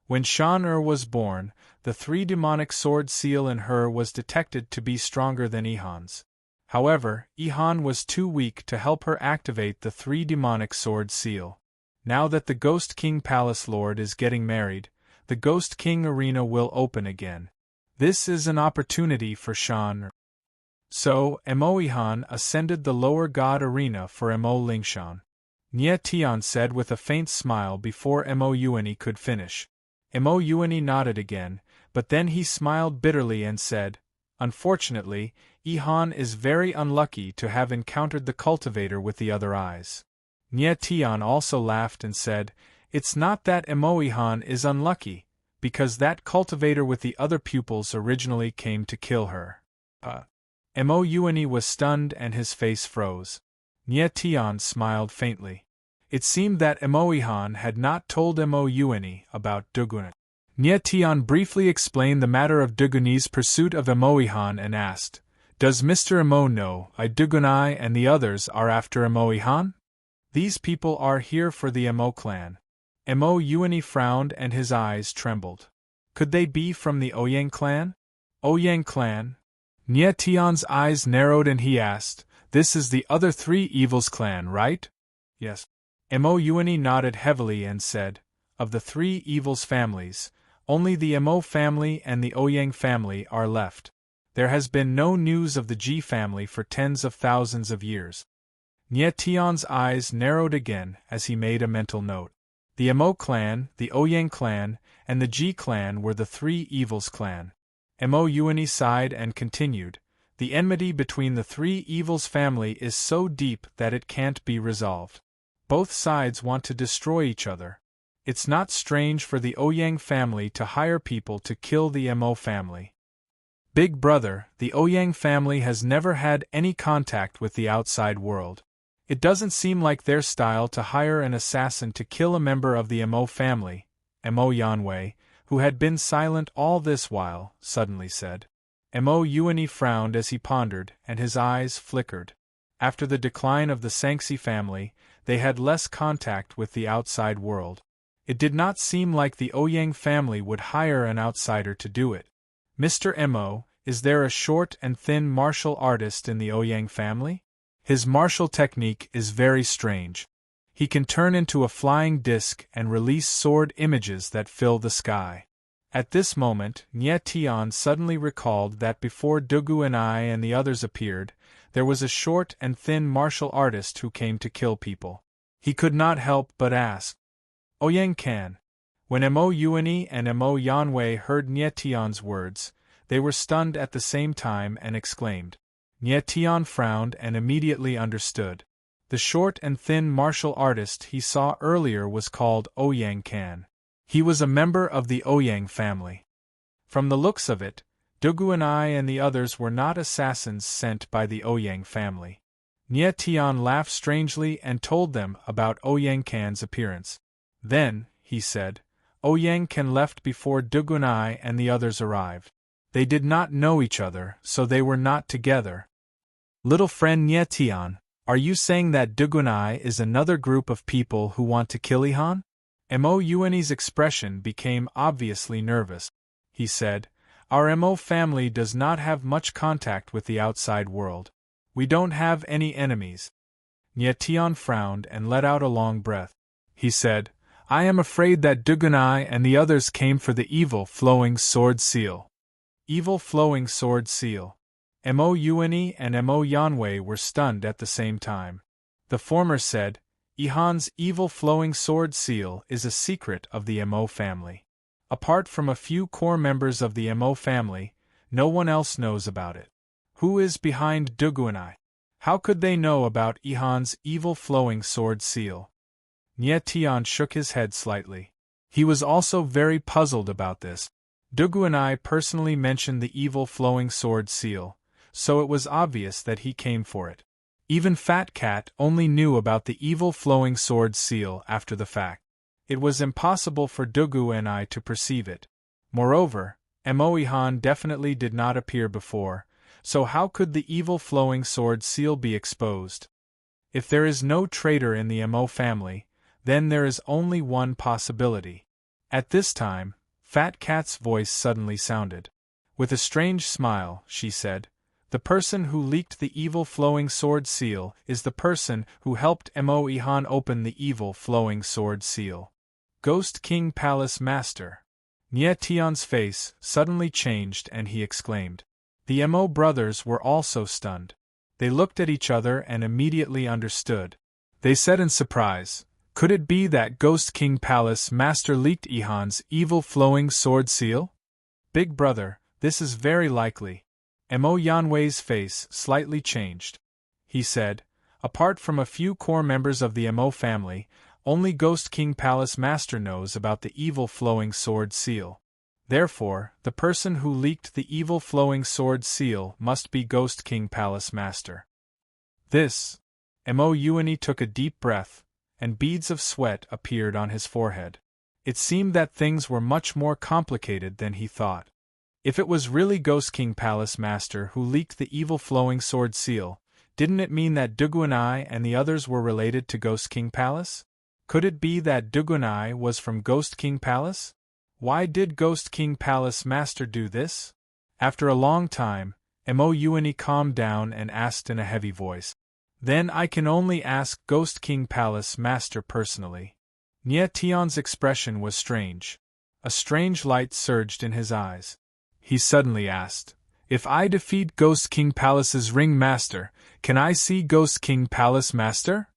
When Shan was born, the three demonic sword seal in her was detected to be stronger than Ihan's. However, Ihan was too weak to help her activate the three demonic sword seal. Now that the Ghost King Palace Lord is getting married, the Ghost King Arena will open again. This is an opportunity for Shan. So, Mo Ihan ascended the lower god arena for Mo Lingshan. Nie Tian said with a faint smile before Mo Yuani could finish. Mo Yuani nodded again, but then he smiled bitterly and said, "Unfortunately, Ihan is very unlucky to have encountered the cultivator with the other eyes." Nie Tian also laughed and said, "It's not that Mo Ihan is unlucky, because that cultivator with the other pupils originally came to kill her." Mo Yuani was stunned and his face froze. Nie Tian smiled faintly. It seemed that Mo Ihan had not told Mo Yuani about Dugun. Nie Tian briefly explained the matter of Dugun's pursuit of Mo Ihan and asked, "Does Mr. Mo know Dugunai and the others are after Mo Ihan? These people are here for the Mo clan." Mo Yuani frowned and his eyes trembled. Could they be from the Ouyang clan? Ouyang clan? Nie Tian's eyes narrowed and he asked, "This is the other three evils clan, right?" "Yes." Mo Yuani nodded heavily and said, "Of the three evils families, only the Mo family and the Ouyang family are left. There has been no news of the Ji family for tens of thousands of years." Nie Tian's eyes narrowed again as he made a mental note. The Mo clan, the Ouyang clan, and the Ji clan were the three evils clan. Mo Yuani sighed and continued, "The enmity between the three evils family is so deep that it can't be resolved. Both sides want to destroy each other. It's not strange for the Ouyang family to hire people to kill the Mo family. Big brother, the Ouyang family has never had any contact with the outside world. It doesn't seem like their style to hire an assassin to kill a member of the Mo family, Mo Yanwei, who had been silent all this while, suddenly said. Mo Yuani frowned as he pondered, and his eyes flickered. After the decline of the Sangxi family, they had less contact with the outside world. It did not seem like the Ouyang family would hire an outsider to do it. Mr. Mo, is there a short and thin martial artist in the Ouyang family? His martial technique is very strange. He can turn into a flying disc and release sword images that fill the sky. At this moment, Nye Tian suddenly recalled that before Dugu and I and the others appeared, there was a short and thin martial artist who came to kill people. He could not help but ask, Ouyang can. When Mo Yuani and Mo Yanwei heard Nye Tian's words, they were stunned at the same time and exclaimed. Nye Tian frowned and immediately understood. The short and thin martial artist he saw earlier was called Ouyang Can. He was a member of the Ouyang family. From the looks of it, Dugu and I and the others were not assassins sent by the Ouyang family. Nye Tian laughed strangely and told them about Ouyang Can's appearance. Then, he said, Ouyang Can left before Dugu and I and the others arrived. They did not know each other, so they were not together. Little friend Nye Tian, are you saying that Dugu and I is another group of people who want to kill Ihan? Mo Yuani's expression became obviously nervous. He said, Our Mo family does not have much contact with the outside world. We don't have any enemies. Nye Tian frowned and let out a long breath. He said, I am afraid that Dugunai and the others came for the evil flowing sword seal. Evil flowing sword seal. Mo Yuani and Mo Yanwei were stunned at the same time. The former said, Ihan's evil flowing sword seal is a secret of the Mo family. Apart from a few core members of the Mo family, no one else knows about it. Who is behind Dugunai? How could they know about Ihan's evil flowing sword seal? Nye Tian shook his head slightly. He was also very puzzled about this. Dugu and I personally mentioned the evil flowing sword seal, so it was obvious that he came for it. Even Fat Cat only knew about the evil flowing sword seal after the fact. It was impossible for Dugu and I to perceive it. Moreover, Mo Ihan definitely did not appear before, so how could the evil flowing sword seal be exposed? If there is no traitor in the Mo family, then there is only one possibility. At this time, Fat Cat's voice suddenly sounded. With a strange smile, she said, The person who leaked the evil flowing sword seal is the person who helped Mo Ihan open the evil flowing sword seal. Ghost King Palace Master. Nye Tian's face suddenly changed and he exclaimed. The Mo brothers were also stunned. They looked at each other and immediately understood. They said in surprise, Could it be that Ghost King Palace Master leaked Ihan's evil flowing sword seal? Big brother, this is very likely. Mo Yanwei's face slightly changed. He said, Apart from a few core members of the Mo family, only Ghost King Palace Master knows about the evil flowing sword seal. Therefore, the person who leaked the evil flowing sword seal must be Ghost King Palace Master. This. Mo Yuani took a deep breath, and beads of sweat appeared on his forehead. It seemed that things were much more complicated than he thought. If it was really Ghost King Palace Master who leaked the evil flowing sword seal, didn't it mean that Dugunai and the others were related to Ghost King Palace? Could it be that Dugunai was from Ghost King Palace? Why did Ghost King Palace Master do this? After a long time, Mo Yuani calmed down and asked in a heavy voice. Then I can only ask Ghost King Palace Master personally. Nye Tian's expression was strange. A strange light surged in his eyes. He suddenly asked, If I defeat Ghost King Palace's Ring Master, can I see Ghost King Palace Master?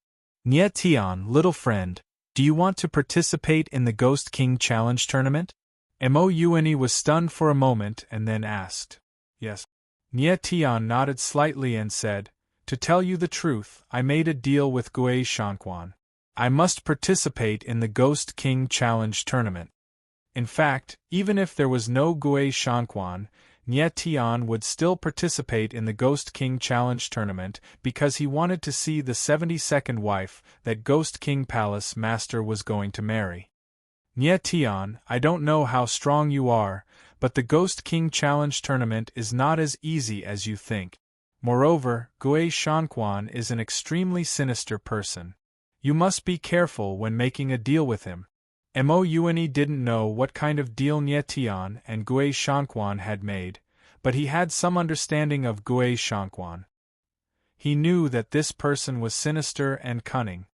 Nye Tian, little friend, do you want to participate in the Ghost King Challenge tournament? Mo Yuani was stunned for a moment and then asked. Yes. Nye Tian nodded slightly and said, To tell you the truth, I made a deal with Gui Shanquan. I must participate in the Ghost King Challenge tournament. In fact, even if there was no Gui Shanquan, Nye Tian would still participate in the Ghost King Challenge tournament because he wanted to see the 72nd wife that Ghost King Palace Master was going to marry. Nye Tian, I don't know how strong you are, but the Ghost King Challenge tournament is not as easy as you think. Moreover, Gui Shanquan is an extremely sinister person. You must be careful when making a deal with him. Mo Yuani didn't know what kind of deal Nye Tian and Gui Shanquan had made, but he had some understanding of Gui Shanquan. He knew that this person was sinister and cunning.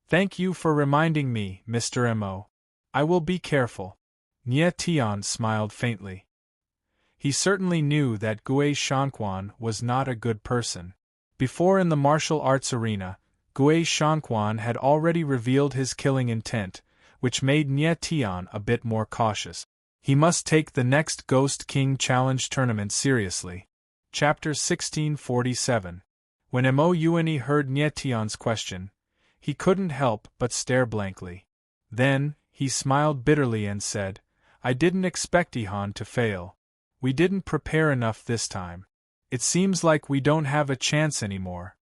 Thank you for reminding me, Mr. Mo. I will be careful. Nye Tian smiled faintly. He certainly knew that Gui Shanquan was not a good person. Before in the martial arts arena, Gui Shanquan had already revealed his killing intent, which made Nye Tian a bit more cautious. He must take the next Ghost King Challenge tournament seriously. Chapter 1647. When Mo Yuani heard Nye Tian's question, he couldn't help but stare blankly. Then, he smiled bitterly and said, I didn't expect Ihan to fail. We didn't prepare enough this time. It seems like we don't have a chance anymore.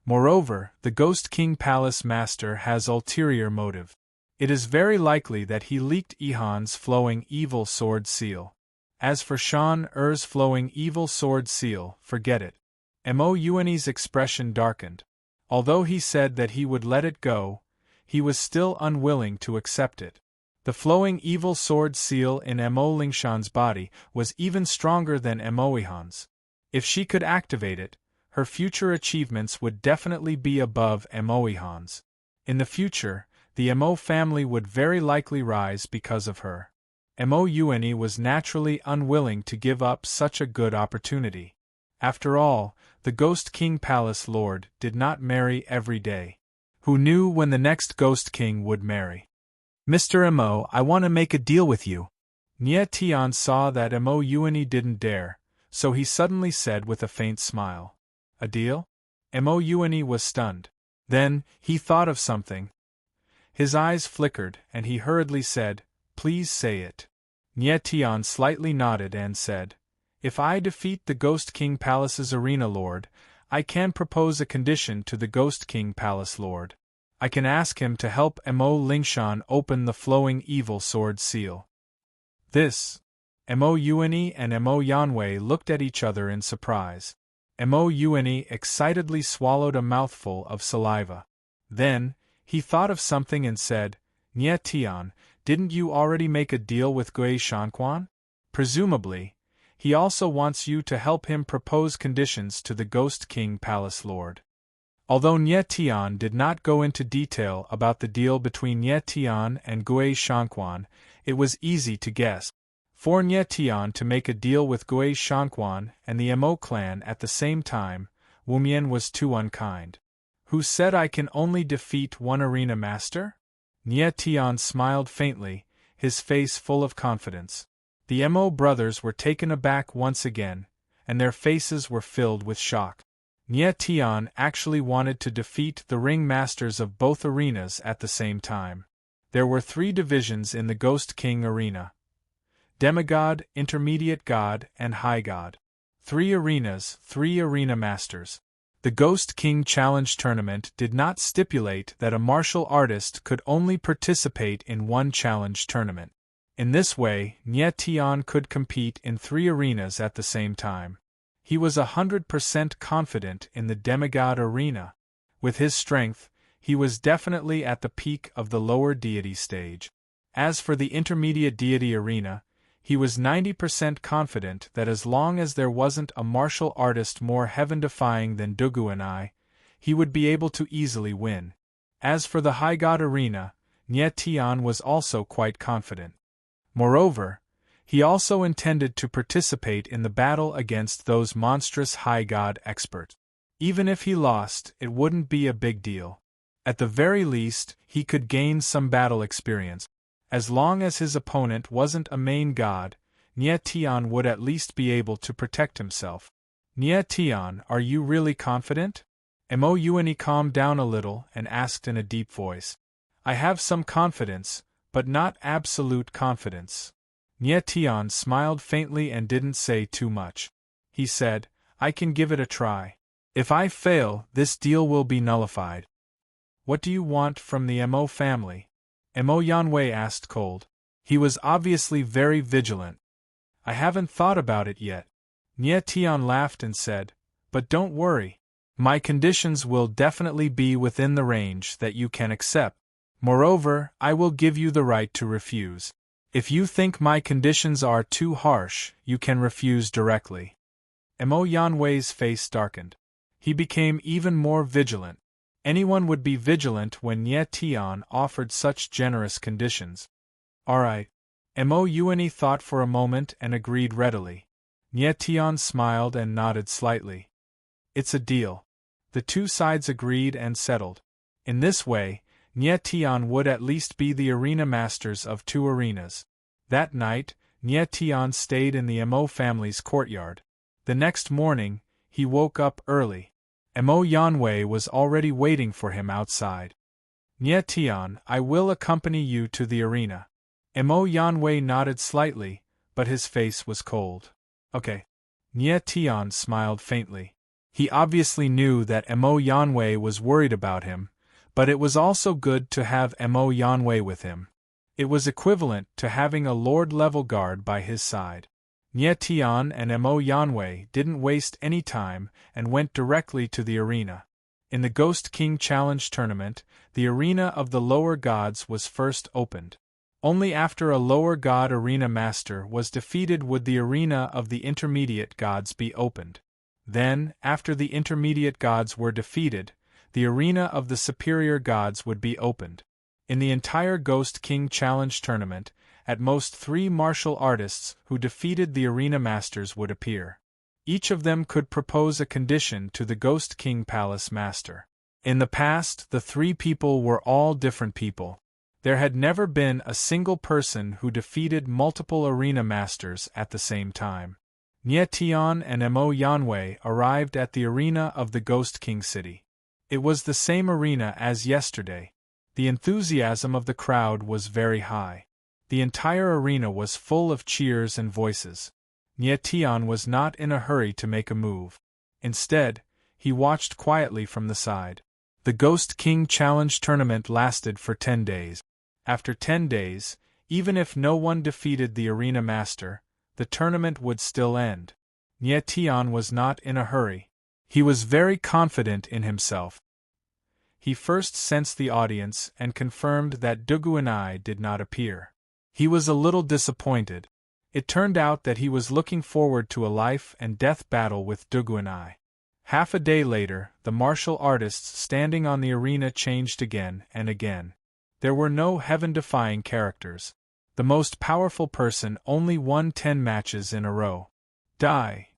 Moreover, the Ghost King Palace Master has ulterior motive. It is very likely that he leaked Ihan's flowing evil sword seal. As for Shan Er's flowing evil sword seal, forget it. Mo Yuani's expression darkened. Although he said that he would let it go, he was still unwilling to accept it. The flowing evil sword seal in Mo Lingshan's body was even stronger than Mo Ihan's. If she could activate it, her future achievements would definitely be above Mo Ihan's. In the future, the Mo family would very likely rise because of her. Mo Yuani was naturally unwilling to give up such a good opportunity. After all, the Ghost King Palace Lord did not marry every day. Who knew when the next Ghost King would marry? Mr. Mo, I want to make a deal with you. Nye Tian saw that Mo Yuani didn't dare, so he suddenly said with a faint smile. A deal? Mo Yuani was stunned. Then, he thought of something. His eyes flickered, and he hurriedly said, Please say it. Nye Tian slightly nodded and said, If I defeat the Ghost King Palace's arena lord, I can propose a condition to the Ghost King Palace Lord. I can ask him to help Mo Lingshan open the flowing evil sword seal. This. Mo Yuani and Mo Yanwei looked at each other in surprise. Mo Yuani excitedly swallowed a mouthful of saliva. Then, he thought of something and said, Nye Tian, didn't you already make a deal with Gui Shanquan? Presumably, he also wants you to help him propose conditions to the Ghost King Palace Lord. Although Nye Tian did not go into detail about the deal between Nye Tian and Gui Shanquan, it was easy to guess. For Nye Tian to make a deal with Gui Shanquan and the Mo clan at the same time, Wumian was too unkind. Who said I can only defeat one arena master? Nye Tian smiled faintly, his face full of confidence. The Mo brothers were taken aback once again, and their faces were filled with shock. Nye Tian actually wanted to defeat the ring masters of both arenas at the same time. There were 3 divisions in the Ghost King arena: Demigod, Intermediate God, and High God. 3 arenas, 3 arena masters. The Ghost King Challenge tournament did not stipulate that a martial artist could only participate in one challenge tournament. In this way, Nye Tian could compete in 3 arenas at the same time. He was 100% confident in the demigod arena. With his strength, he was definitely at the peak of the lower deity stage. As for the intermediate deity arena, he was 90% confident that as long as there wasn't a martial artist more heaven-defying than Dugu and I, he would be able to easily win. As for the High God arena, Nye Tian was also quite confident. Moreover, he also intended to participate in the battle against those monstrous High God experts. Even if he lost, it wouldn't be a big deal. At the very least, he could gain some battle experience. As long as his opponent wasn't a main god, Nye Tian would at least be able to protect himself. Nye Tian, are you really confident? Mo Yuani calmed down a little and asked in a deep voice. I have some confidence, but not absolute confidence. Nye Tian smiled faintly and didn't say too much. He said, I can give it a try. If I fail, this deal will be nullified. What do you want from the Mo family? Mo Yanwei asked cold. He was obviously very vigilant. I haven't thought about it yet. Nye Tian laughed and said, but don't worry. My conditions will definitely be within the range that you can accept. Moreover, I will give you the right to refuse. If you think my conditions are too harsh, you can refuse directly. Mo Yanwei's face darkened. He became even more vigilant. Anyone would be vigilant when Nye Tian offered such generous conditions. All right. Mo Yuani thought for a moment and agreed readily. Nye Tian smiled and nodded slightly. It's a deal. The two sides agreed and settled. In this way, Nye Tian would at least be the arena masters of two arenas. That night, Nye Tian stayed in the Mo family's courtyard. The next morning, he woke up early. Mo Yanwei was already waiting for him outside. Nye Tian, I will accompany you to the arena. Mo Yanwei nodded slightly, but his face was cold. Okay. Nye Tian smiled faintly. He obviously knew that Mo Yanwei was worried about him, but it was also good to have Mo Yanwei with him. It was equivalent to having a Lord-level guard by his side. Nye Tian and Mo Yanwei didn't waste any time and went directly to the arena. In the Ghost King Challenge tournament, the arena of the lower gods was first opened. Only after a lower god arena master was defeated would the arena of the intermediate gods be opened. Then, after the intermediate gods were defeated, the arena of the superior gods would be opened. In the entire Ghost King Challenge tournament, at most 3 martial artists who defeated the arena masters would appear. Each of them could propose a condition to the Ghost King Palace master. In the past, the 3 people were all different people. There had never been a single person who defeated multiple arena masters at the same time. Nye Tian and Mo Yanwei arrived at the arena of the Ghost King City. It was the same arena as yesterday. The enthusiasm of the crowd was very high. The entire arena was full of cheers and voices. Nye Tian was not in a hurry to make a move. Instead, he watched quietly from the side. The Ghost King Challenge tournament lasted for 10 days. After 10 days, even if no one defeated the arena master, the tournament would still end. Nye Tian was not in a hurry. He was very confident in himself. He first sensed the audience and confirmed that Duguanai did not appear. He was a little disappointed. It turned out that he was looking forward to a life-and-death battle with Duguanai. Half a day later, the martial artists standing on the arena changed again and again. There were no heaven-defying characters. The most powerful person only won 10 matches in a row. Die!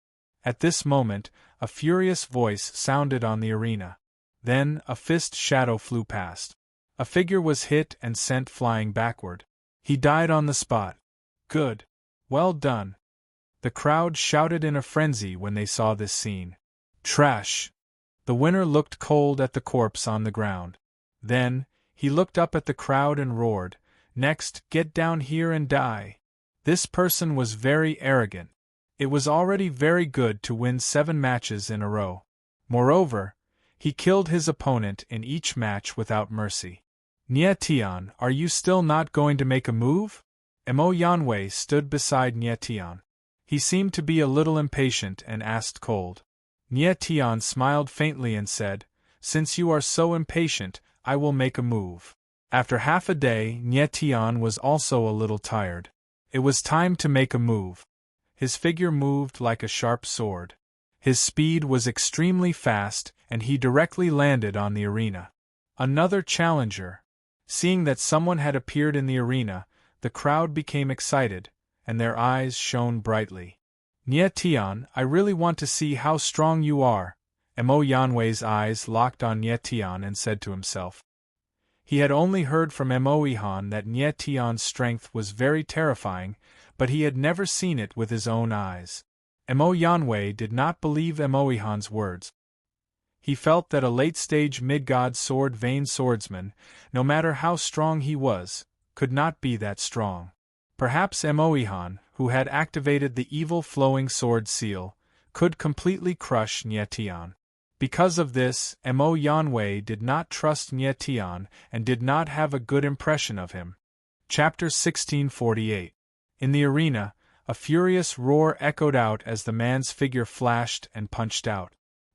At this moment, a furious voice sounded on the arena. Then, a fist shadow flew past. A figure was hit and sent flying backward. He died on the spot. Good. Well done. The crowd shouted in a frenzy when they saw this scene. Trash! The winner looked cold at the corpse on the ground. Then, he looked up at the crowd and roared, Next, get down here and die. This person was very arrogant. It was already very good to win 7 matches in a row. Moreover, he killed his opponent in each match without mercy. Nye Tian, are you still not going to make a move? Mo Yanwei stood beside Nye Tian. He seemed to be a little impatient and asked cold. Nye Tian smiled faintly and said, Since you are so impatient, I will make a move. After half a day, Nye Tian was also a little tired. It was time to make a move. His figure moved like a sharp sword. His speed was extremely fast, and he directly landed on the arena. Another challenger. Seeing that someone had appeared in the arena, the crowd became excited, and their eyes shone brightly. Nye Tian, I really want to see how strong you are. Mo Yanwei's eyes locked on Nye Tian and said to himself. He had only heard from Mo Ihan that Nye Tian's strength was very terrifying, but he had never seen it with his own eyes. Mo Yanwei did not believe Mo Ihan's words. He felt that a late-stage mid-god sword vein swordsman, no matter how strong he was, could not be that strong. Perhaps Emoihan, who had activated the evil flowing sword seal, could completely crush Nyetian. Because of this, Mo Yanwei did not trust Nyetian and did not have a good impression of him. Chapter 1648. In the arena, a furious roar echoed out as the man's figure flashed and punched out.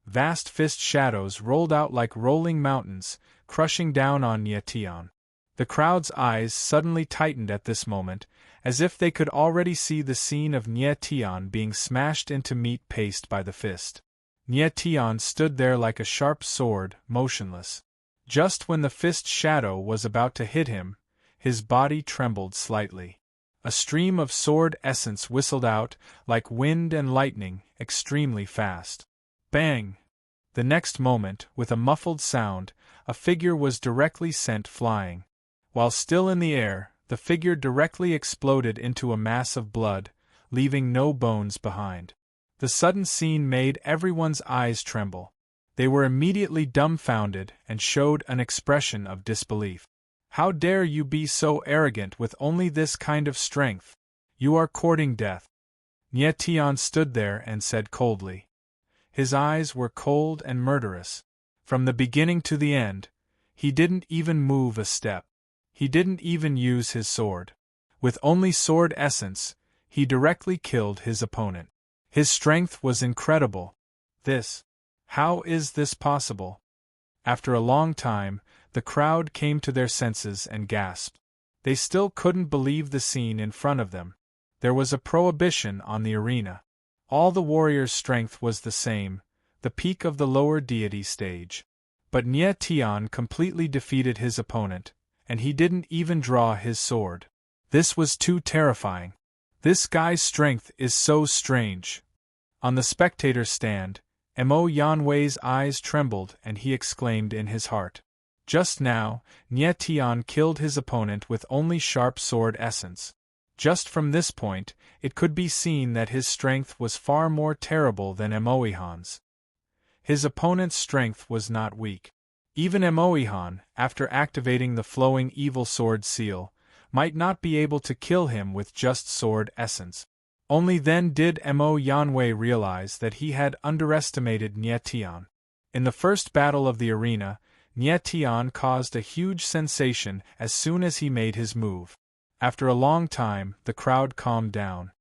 Vast fist shadows rolled out like rolling mountains, crushing down on Nyetian. The crowd's eyes suddenly tightened at this moment, as if they could already see the scene of Nyetian being smashed into meat paste by the fist. Nyetian stood there like a sharp sword, motionless. Just when the fist shadow was about to hit him, his body trembled slightly. A stream of sword essence whistled out, like wind and lightning, extremely fast. Bang! The next moment, with a muffled sound, a figure was directly sent flying. While still in the air, the figure directly exploded into a mass of blood, leaving no bones behind. The sudden scene made everyone's eyes tremble. They were immediately dumbfounded and showed an expression of disbelief. How dare you be so arrogant with only this kind of strength? You are courting death. Nyetian stood there and said coldly. His eyes were cold and murderous. From the beginning to the end, he didn't even move a step. He didn't even use his sword. With only sword essence, he directly killed his opponent. His strength was incredible. How is this possible? After a long time, the crowd came to their senses and gasped. They still couldn't believe the scene in front of them. There was a prohibition on the arena. All the warriors' strength was the same, the peak of the lower deity stage. But Nyetian completely defeated his opponent, and he didn't even draw his sword. This was too terrifying. This guy's strength is so strange. On the spectator stand, Mo Yanwei's eyes trembled and he exclaimed in his heart. Just now, Nyetian killed his opponent with only sharp sword essence. Just from this point, it could be seen that his strength was far more terrible than Emoihan's. His opponent's strength was not weak. Even Emoihan, after activating the flowing evil sword seal, might not be able to kill him with just sword essence. Only then did Mo Yanwei realize that he had underestimated Nyetian. In the first battle of the arena, Nyetian caused a huge sensation as soon as he made his move. After a long time, the crowd calmed down.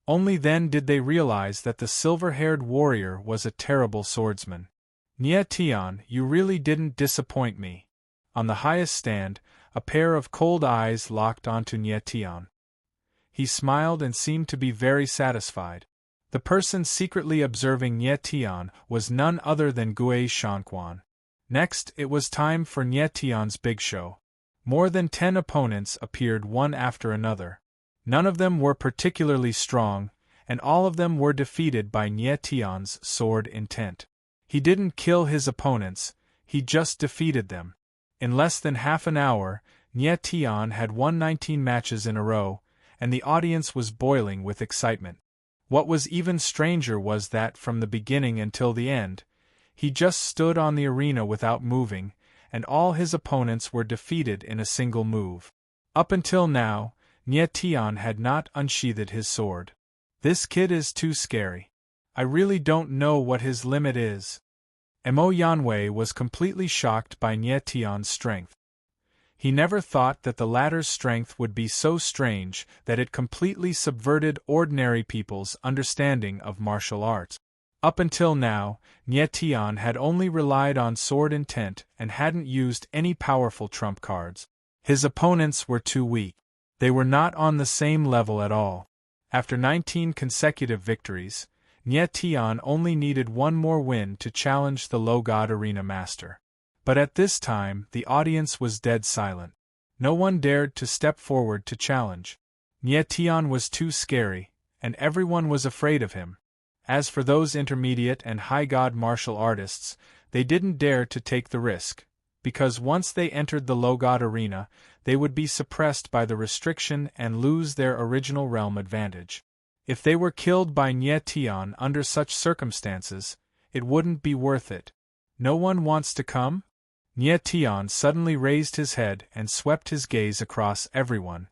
Only then did they realize that the silver-haired warrior was a terrible swordsman. Nyetian, you really didn't disappoint me. On the highest stand, a pair of cold eyes locked onto Nyetian. He smiled and seemed to be very satisfied. The person secretly observing Nyetian was none other than Gui Shanquan. Next, it was time for Nyetian's big show. More than 10 opponents appeared one after another. None of them were particularly strong, and all of them were defeated by Nyetian's sword intent. He didn't kill his opponents, he just defeated them. In less than half an hour, Nyetian had won 19 matches in a row, and the audience was boiling with excitement. What was even stranger was that from the beginning until the end, he just stood on the arena without moving, and all his opponents were defeated in a single move. Up until now, Nyetian had not unsheathed his sword. This kid is too scary. I really don't know what his limit is. Mo Yanwei was completely shocked by Nyetian's strength. He never thought that the latter's strength would be so strange that it completely subverted ordinary people's understanding of martial arts. Up until now, Nyetian had only relied on sword intent and hadn't used any powerful trump cards. His opponents were too weak. They were not on the same level at all. After 19 consecutive victories, Nyetian only needed one more win to challenge the Low God Arena Master. But at this time, the audience was dead silent. No one dared to step forward to challenge. Nyetian was too scary, and everyone was afraid of him. As for those intermediate and high god martial artists, they didn't dare to take the risk, because once they entered the Low God Arena, they would be suppressed by the restriction and lose their original realm advantage. If they were killed by Nyetian under such circumstances, it wouldn't be worth it. No one wants to come? Nye Tian suddenly raised his head and swept his gaze across everyone.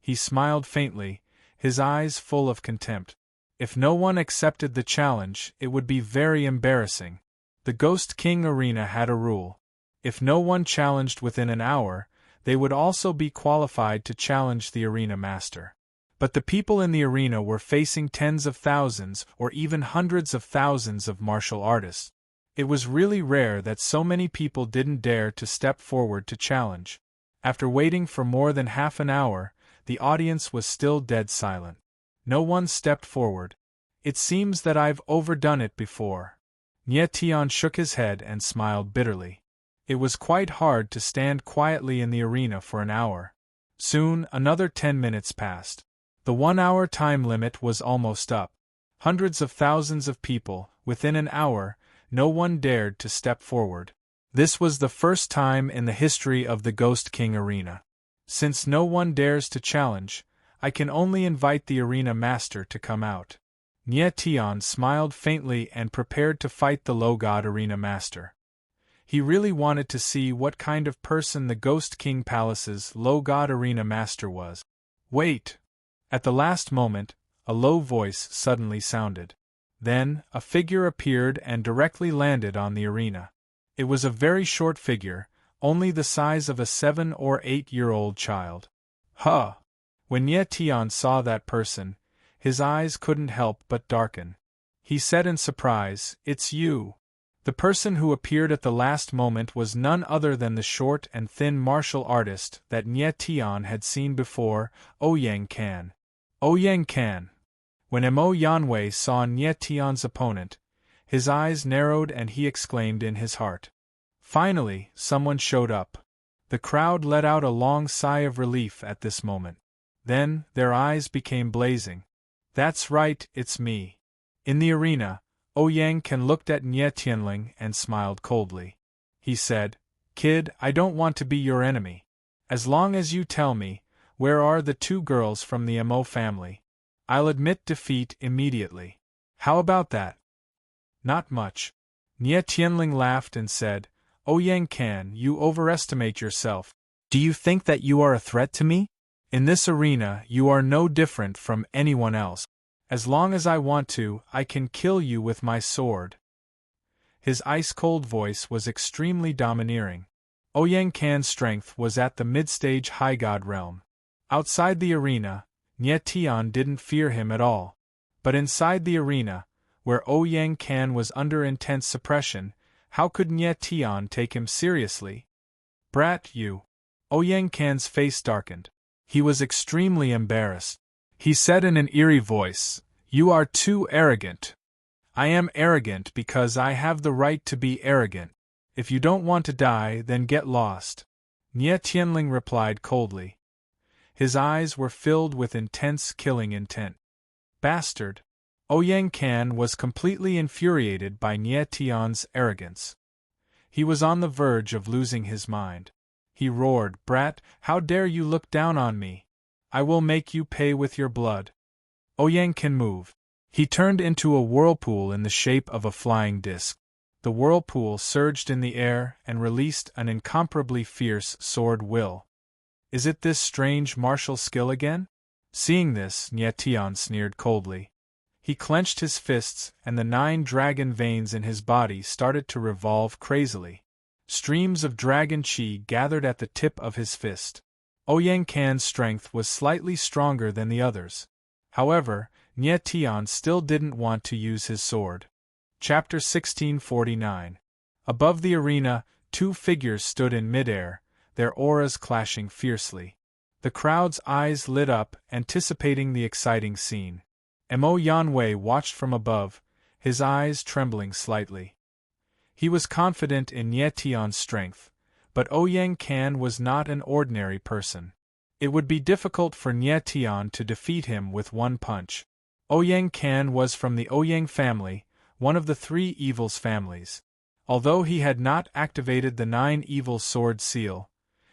He smiled faintly, his eyes full of contempt. If no one accepted the challenge, it would be very embarrassing. The Ghost King Arena had a rule. If no one challenged within an hour, they would also be qualified to challenge the arena master. But the people in the arena were facing tens of thousands or even hundreds of thousands of martial artists. It was really rare that so many people didn't dare to step forward to challenge. After waiting for more than half an hour, the audience was still dead silent. No one stepped forward. It seems that I've overdone it before. Nye Tian shook his head and smiled bitterly. It was quite hard to stand quietly in the arena for an hour. Soon, another 10 minutes passed. The 1-hour time limit was almost up. Hundreds of thousands of people, within an hour, no one dared to step forward. This was the first time in the history of the Ghost King Arena. Since no one dares to challenge, I can only invite the arena master to come out. Nye Tian smiled faintly and prepared to fight the Low God Arena Master. He really wanted to see what kind of person the Ghost King Palace's Low God Arena Master was. Wait! At the last moment, a low voice suddenly sounded. Then, a figure appeared and directly landed on the arena. It was a very short figure, only the size of a 7 or 8-year-old child. Huh! When Nye Tian saw that person, his eyes couldn't help but darken. He said in surprise, "It's you." The person who appeared at the last moment was none other than the short and thin martial artist that Nye Tian had seen before, Ouyang Kan. Ouyang Kan. When Mo Yanwei saw Nye Tian's opponent, his eyes narrowed and he exclaimed in his heart. Finally, someone showed up. The crowd let out a long sigh of relief at this moment. Then, their eyes became blazing. That's right, it's me. In the arena, Ouyang Kan looked at Nye Tianling and smiled coldly. He said, "Kid, I don't want to be your enemy. As long as you tell me, where are the 2 girls from the Mo family? I'll admit defeat immediately. How about that?" "Not much." Nye Tianling laughed and said, "Ouyang Kan, you overestimate yourself. Do you think that you are a threat to me? In this arena, you are no different from anyone else. As long as I want to, I can kill you with my sword." His ice-cold voice was extremely domineering. Ouyang Kan's strength was at the mid-stage high god realm. Outside the arena, Nye Tian didn't fear him at all. But inside the arena, where Ouyang Kan was under intense suppression, how could Nye Tian take him seriously? "Brat, you." Ouyang Kan's face darkened. He was extremely embarrassed. He said in an eerie voice, "You are too arrogant." "I am arrogant because I have the right to be arrogant. If you don't want to die, then get lost." Nye Tianling replied coldly. His eyes were filled with intense killing intent. "Bastard!" Ouyang Kan was completely infuriated by Nye Tian's arrogance. He was on the verge of losing his mind. He roared, "Brat, how dare you look down on me? I will make you pay with your blood." Ouyang Kan moved. He turned into a whirlpool in the shape of a flying disc. The whirlpool surged in the air and released an incomparably fierce sword will. "Is it this strange martial skill again?" Seeing this, Nye Tian sneered coldly. He clenched his fists and the 9 dragon veins in his body started to revolve crazily. Streams of dragon chi gathered at the tip of his fist. Ouyang Kan's strength was slightly stronger than the others. However, Nye Tian still didn't want to use his sword. Chapter 1649. Above the arena, 2 figures stood in midair, their auras clashing fiercely. The crowd's eyes lit up, anticipating the exciting scene. Mo Yanwei watched from above, his eyes trembling slightly. He was confident in Nye Tian's strength, but Ouyang Kan was not an ordinary person. It would be difficult for Nye Tian to defeat him with one punch. Ouyang Kan was from the Ouyang family, one of the 3 evils families. Although he had not activated the 9 evil sword seal,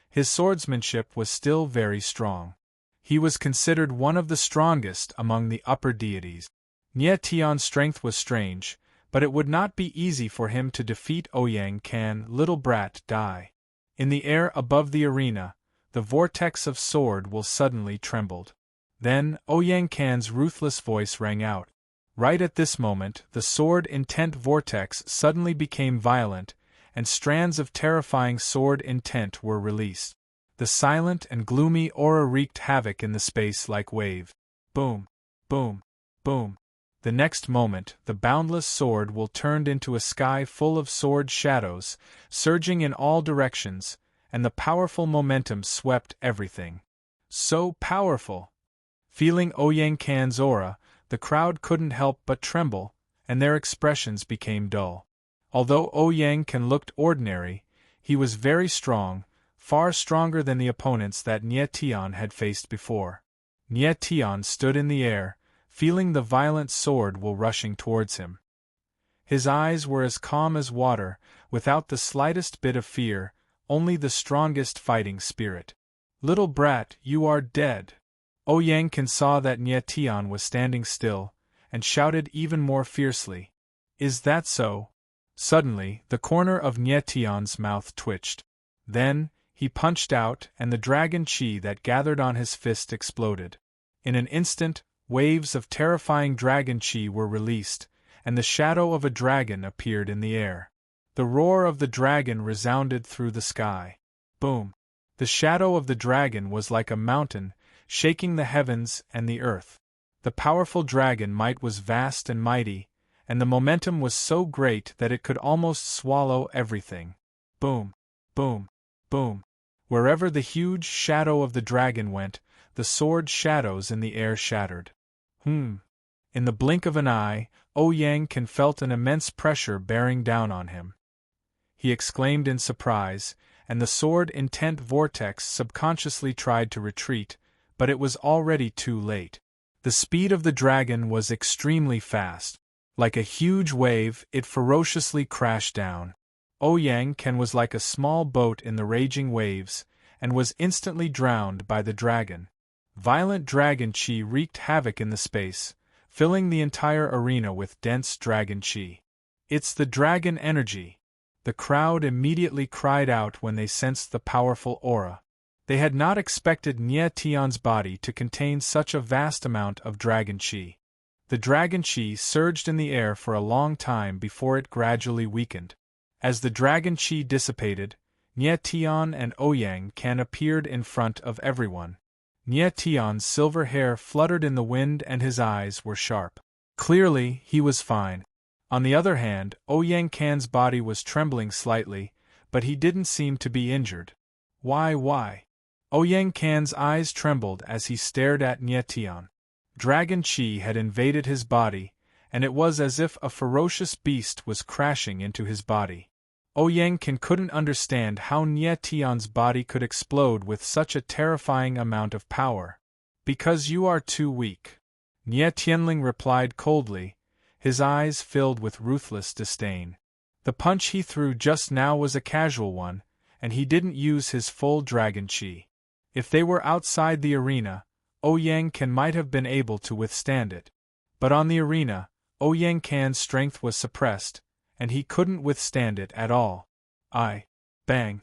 his swordsmanship was still very strong. He was considered one of the strongest among the upper deities. Nye Tian's strength was strange, But it would not be easy for him to defeat Ouyang Can. Little brat, die. In the air above the arena, the vortex of sword will suddenly trembled. Then, Ouyang Can's ruthless voice rang out. Right at this moment, the sword intent vortex suddenly became violent, and strands of terrifying sword intent were released. The silent and gloomy aura wreaked havoc in the space like wave. Boom, boom, boom. The next moment, the boundless sword will turned into a sky full of sword shadows, surging in all directions, and the powerful momentum swept everything. So powerful! Feeling Ouyang Can's aura, the crowd couldn't help but tremble, and their expressions became dull. Although Ouyang Can looked ordinary, he was very strong, far stronger than the opponents that Nie Tian had faced before. Nie Tian stood in the air, feeling the violent sword will rushing towards him. His eyes were as calm as water, without the slightest bit of fear, only the strongest fighting spirit. Little brat, you are dead. Ouyang Can saw that Nie Tian was standing still, and shouted even more fiercely. Is that so? Suddenly, the corner of Nie Tian's mouth twitched. Then, he punched out, and the dragon chi that gathered on his fist exploded. In an instant, waves of terrifying dragon chi were released, and the shadow of a dragon appeared in the air. The roar of the dragon resounded through the sky. Boom! The shadow of the dragon was like a mountain, shaking the heavens and the earth. The powerful dragon might was vast and mighty, and the momentum was so great that it could almost swallow everything. Boom! Boom! Boom! Wherever the huge shadow of the dragon went, the sword shadows in the air shattered. In the blink of an eye, Ouyang Can felt an immense pressure bearing down on him. He exclaimed in surprise, and the sword intent vortex subconsciously tried to retreat, but it was already too late. The speed of the dragon was extremely fast. Like a huge wave, it ferociously crashed down. Ouyang Can was like a small boat in the raging waves, and was instantly drowned by the dragon. Violent dragon chi wreaked havoc in the space, filling the entire arena with dense dragon chi. It's the dragon energy! The crowd immediately cried out when they sensed the powerful aura. They had not expected Nie Tian's body to contain such a vast amount of dragon chi. The dragon chi surged in the air for a long time before it gradually weakened. As the dragon chi dissipated, Nie Tian and Ouyang Can appeared in front of everyone. Nie Tian's silver hair fluttered in the wind and his eyes were sharp. Clearly, he was fine. On the other hand, Ouyang Can's body was trembling slightly, but he didn't seem to be injured. Why? Ouyang Can's eyes trembled as he stared at Nie Tian. Dragon chi had invaded his body, and it was as if a ferocious beast was crashing into his body. Ouyang Can couldn't understand how Nie Tian's body could explode with such a terrifying amount of power. Because you are too weak. Nie Tianling replied coldly, his eyes filled with ruthless disdain. The punch he threw just now was a casual one, and he didn't use his full dragon chi. If they were outside the arena, Ouyang Can might have been able to withstand it. But on the arena, Ouyang Can's strength was suppressed, and he couldn't withstand it at all. Bang!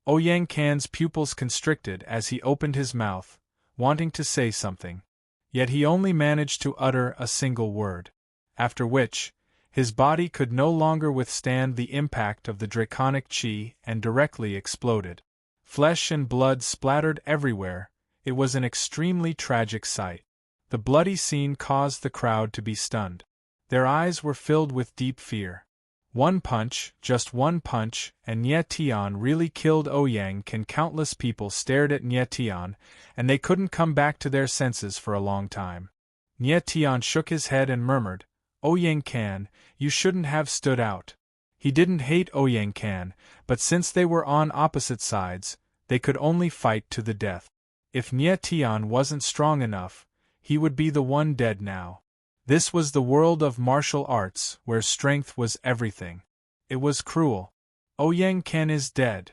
Ouyang Can's pupils constricted as he opened his mouth, wanting to say something. Yet he only managed to utter a single word. After which, his body could no longer withstand the impact of the draconic chi and directly exploded. Flesh and blood splattered everywhere. It was an extremely tragic sight. The bloody scene caused the crowd to be stunned. Their eyes were filled with deep fear. One punch, just one punch, and Nie Tian really killed Ouyang Can. Countless people stared at Nie Tian, and they couldn't come back to their senses for a long time. Nie Tian shook his head and murmured, Ouyang Can, you shouldn't have stood out. He didn't hate Ouyang Can, but since they were on opposite sides, they could only fight to the death. If Nie Tian wasn't strong enough, he would be the one dead now. This was the world of martial arts, where strength was everything. It was cruel. Ouyang Can is dead.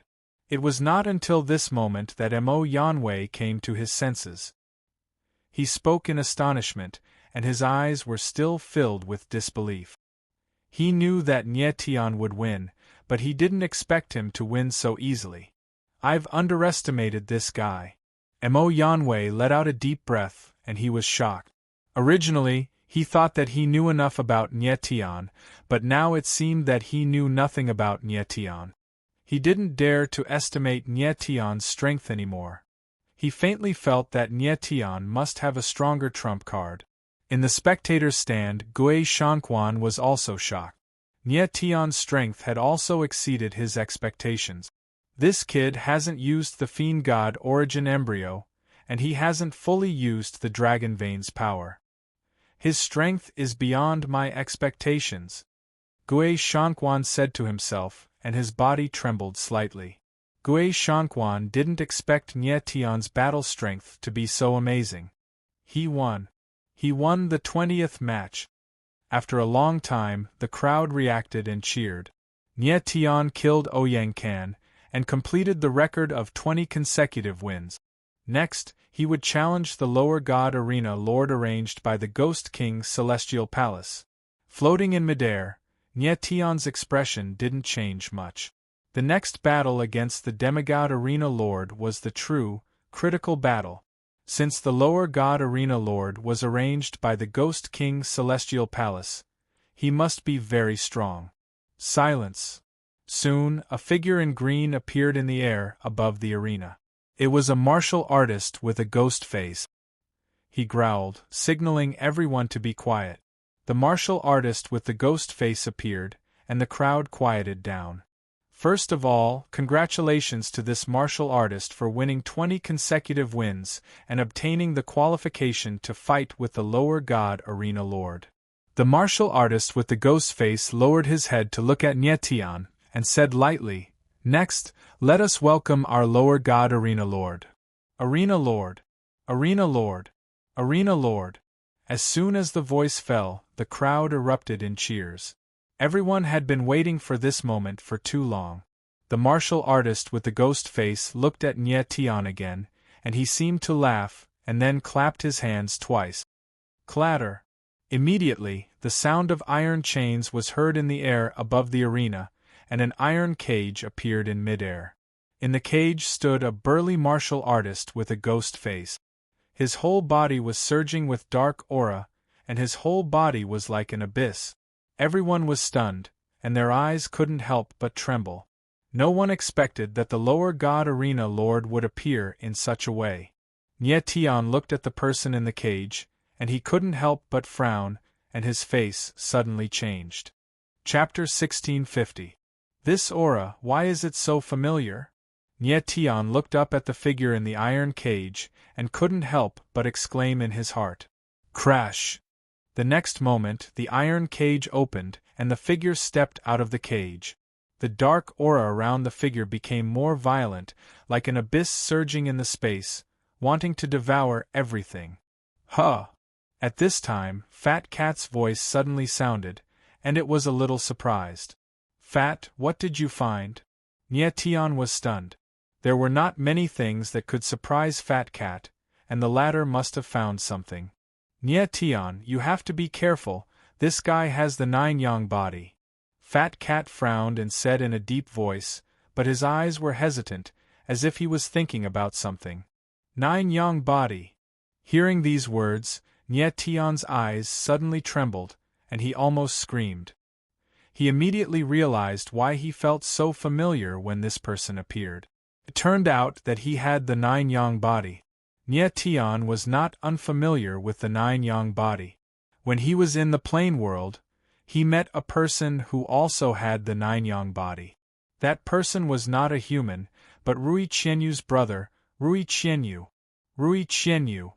It was not until this moment that Mo Yanwei came to his senses. He spoke in astonishment, and his eyes were still filled with disbelief. He knew that Nietian would win, but he didn't expect him to win so easily. I've underestimated this guy. Mo Yanwei let out a deep breath, and he was shocked. Originally, he thought that he knew enough about Nietian, but now it seemed that he knew nothing about Nietian. He didn't dare to estimate Nietian's strength anymore. He faintly felt that Nietian must have a stronger trump card. In the spectators' stand, Gui Shanquan was also shocked. Nietian's strength had also exceeded his expectations. This kid hasn't used the Fiend God Origin Embryo, and he hasn't fully used the Dragon Vein's power. His strength is beyond my expectations, Gui Shanquan said to himself, and his body trembled slightly. Gui Shanquan didn't expect Nietian's battle strength to be so amazing. He won. He won the 20th match. After a long time, the crowd reacted and cheered. Nietian killed Ouyang Kan, and completed the record of 20 consecutive wins. Next, he would challenge the Lower God Arena Lord arranged by the Ghost King's Celestial Palace. Floating in midair, Nietian's expression didn't change much. The next battle against the Demigod Arena Lord was the true, critical battle. Since the Lower God Arena Lord was arranged by the Ghost King's Celestial Palace, he must be very strong. Silence. Soon, a figure in green appeared in the air above the arena. It was a martial artist with a ghost face. He growled, signaling everyone to be quiet. The martial artist with the ghost face appeared, and the crowd quieted down. First of all, congratulations to this martial artist for winning 20 consecutive wins and obtaining the qualification to fight with the Lower God Arena Lord. The martial artist with the ghost face lowered his head to look at Nietian, and said lightly, "Next, let us welcome our Lower God Arena Lord." Arena Lord. Arena Lord. Arena Lord. As soon as the voice fell, the crowd erupted in cheers. Everyone had been waiting for this moment for too long. The martial artist with the ghost face looked at Nietian again, and he seemed to laugh, and then clapped his hands twice. Clatter. Immediately, the sound of iron chains was heard in the air above the arena, and an iron cage appeared in midair. In the cage stood a burly martial artist with a ghost face. His whole body was surging with dark aura, and his whole body was like an abyss. Everyone was stunned, and their eyes couldn't help but tremble. No one expected that the Lower God Arena Lord would appear in such a way. Nietian looked at the person in the cage, and he couldn't help but frown, and his face suddenly changed. Chapter 1650. This aura, why is it so familiar? Nietian looked up at the figure in the iron cage, and couldn't help but exclaim in his heart. Crash! The next moment, the iron cage opened, and the figure stepped out of the cage. The dark aura around the figure became more violent, like an abyss surging in the space, wanting to devour everything. Huh! At this time, Fat Cat's voice suddenly sounded, and it was a little surprised. Fat, what did you find? Nietian was stunned. There were not many things that could surprise Fat Cat, and the latter must have found something. Nietian, you have to be careful, this guy has the 9-yang body. Fat Cat frowned and said in a deep voice, but his eyes were hesitant, as if he was thinking about something. 9-yang body. Hearing these words, Nietian's eyes suddenly trembled, and he almost screamed. He immediately realized why he felt so familiar when this person appeared. It turned out that he had the 9-yang body. Nietian was not unfamiliar with the 9-yang body. When he was in the plane world, he met a person who also had the 9-yang body. That person was not a human, but Rui Qianyu's brother, Rui Qianyu. Rui Qianyu.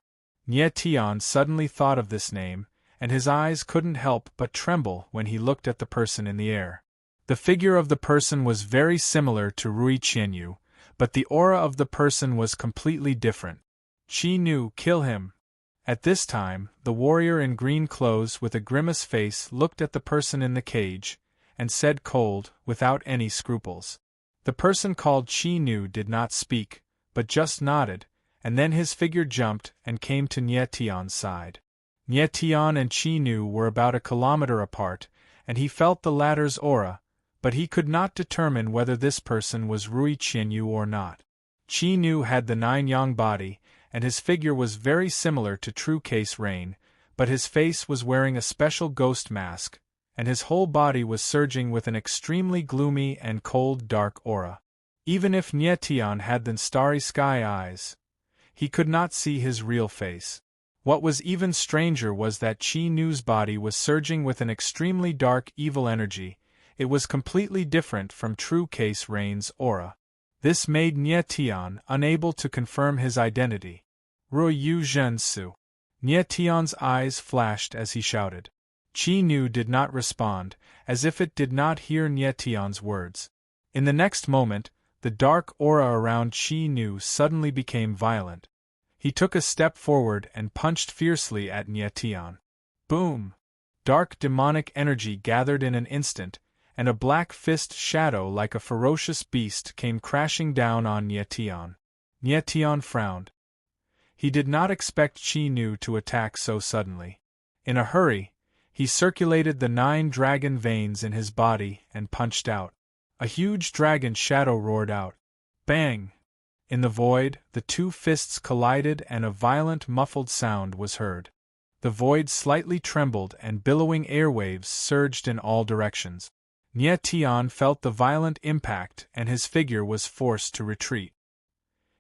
Nietian suddenly thought of this name, and his eyes couldn't help but tremble when he looked at the person in the air. The figure of the person was very similar to Rui Qianyu, but the aura of the person was completely different. Qianyu, kill him. At this time, the warrior in green clothes with a grimace face looked at the person in the cage, and said cold, without any scruples. The person called Qianyu did not speak, but just nodded, and then his figure jumped and came to Nietian's side. Nietian and Qianyu were about a kilometer apart, and he felt the latter's aura, but he could not determine whether this person was Rui Qianyu or not. Qi-Nu had the nine-yang body, and his figure was very similar to true case rain, but his face was wearing a special ghost mask, and his whole body was surging with an extremely gloomy and cold dark aura. Even if Nie Tian had the starry sky eyes, he could not see his real face. What was even stranger was that Qi-Nu's body was surging with an extremely dark evil energy. It was completely different from true case rain's aura. This made Nie Tian unable to confirm his identity. Rui Yu Zhensu. Nie Tian's eyes flashed as he shouted. Qi-Nu did not respond, as if it did not hear Nie Tian's words. In the next moment, the dark aura around Qi-Nu suddenly became violent. He took a step forward and punched fiercely at Nie Tian. Boom! Dark demonic energy gathered in an instant, and a black fist shadow like a ferocious beast came crashing down on Nie Tian. Nie Tian frowned. He did not expect Qi-Nu to attack so suddenly. In a hurry, he circulated the 9 dragon veins in his body and punched out. A huge dragon shadow roared out. Bang! In the void, the 2 fists collided and a violent muffled sound was heard. The void slightly trembled and billowing airwaves surged in all directions. Nie Tian felt the violent impact and his figure was forced to retreat.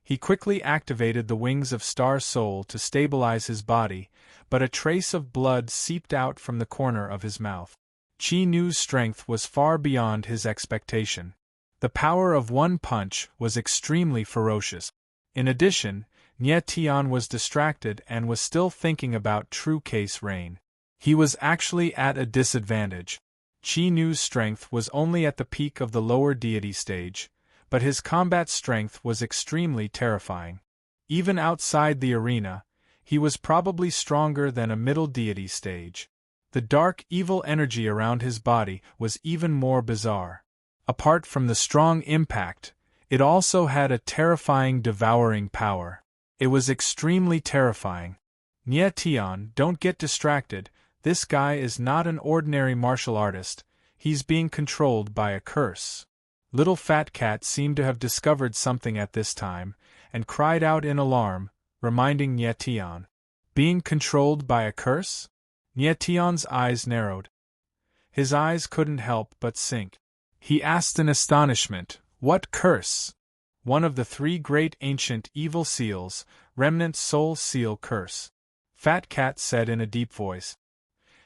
He quickly activated the wings of Star Soul to stabilize his body, but a trace of blood seeped out from the corner of his mouth. Qi-Nu's strength was far beyond his expectation. The power of one punch was extremely ferocious. In addition, Nie Tian was distracted and was still thinking about true case rain. He was actually at a disadvantage. Qi-Nu's strength was only at the peak of the lower deity stage, but his combat strength was extremely terrifying. Even outside the arena, he was probably stronger than a middle deity stage. The dark evil energy around his body was even more bizarre. Apart from the strong impact, it also had a terrifying devouring power. It was extremely terrifying. Nie Tian, don't get distracted, this guy is not an ordinary martial artist, he's being controlled by a curse. Little Fat Cat seemed to have discovered something at this time, and cried out in alarm, reminding Nie Tian. Being controlled by a curse? Nie Tian's eyes narrowed. His eyes couldn't help but sink. He asked in astonishment, "What curse?" "One of the 3 great ancient evil seals, Remnant Soul Seal Curse," Fat Cat said in a deep voice.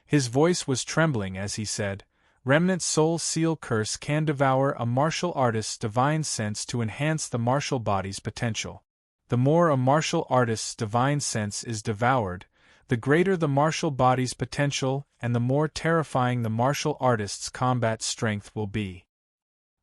His voice was trembling as he said, "Remnant Soul Seal Curse can devour a martial artist's divine sense to enhance the martial body's potential. The more a martial artist's divine sense is devoured, the greater the martial body's potential and the more terrifying the martial artist's combat strength will be.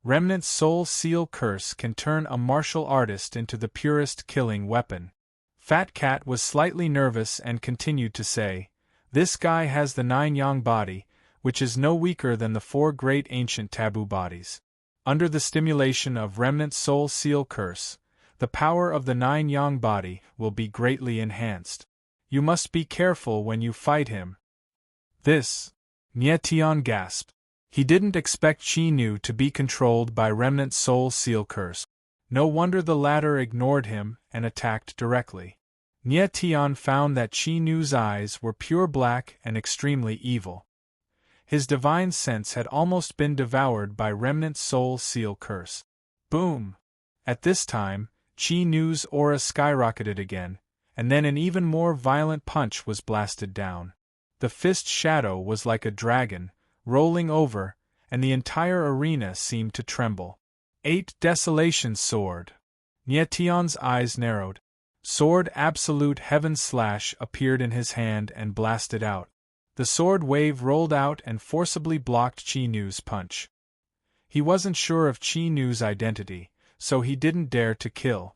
Remnant Soul Seal Curse can turn a martial artist into the purest killing weapon." Fat Cat was slightly nervous and continued to say, "This guy has the 9-yang body, which is no weaker than the 4 great ancient taboo bodies. Under the stimulation of Remnant Soul Seal Curse, the power of the 9-yang body will be greatly enhanced. You must be careful when you fight him." "This," Nie Tian gasped. He didn't expect Qi-Nu to be controlled by Remnant Soul Seal Curse. No wonder the latter ignored him and attacked directly. Nie Tian found that Qi-Nu's eyes were pure black and extremely evil. His divine sense had almost been devoured by Remnant Soul Seal Curse. Boom! At this time, Qi-Nu's aura skyrocketed again, and then an even more violent punch was blasted down. The fist shadow was like a dragon, rolling over, and the entire arena seemed to tremble. 8 Desolation Sword. Nie Tian's eyes narrowed. Sword Absolute Heaven Slash appeared in his hand and blasted out. The sword wave rolled out and forcibly blocked Qi-Nu's punch. He wasn't sure of Qi-Nu's identity, so he didn't dare to kill.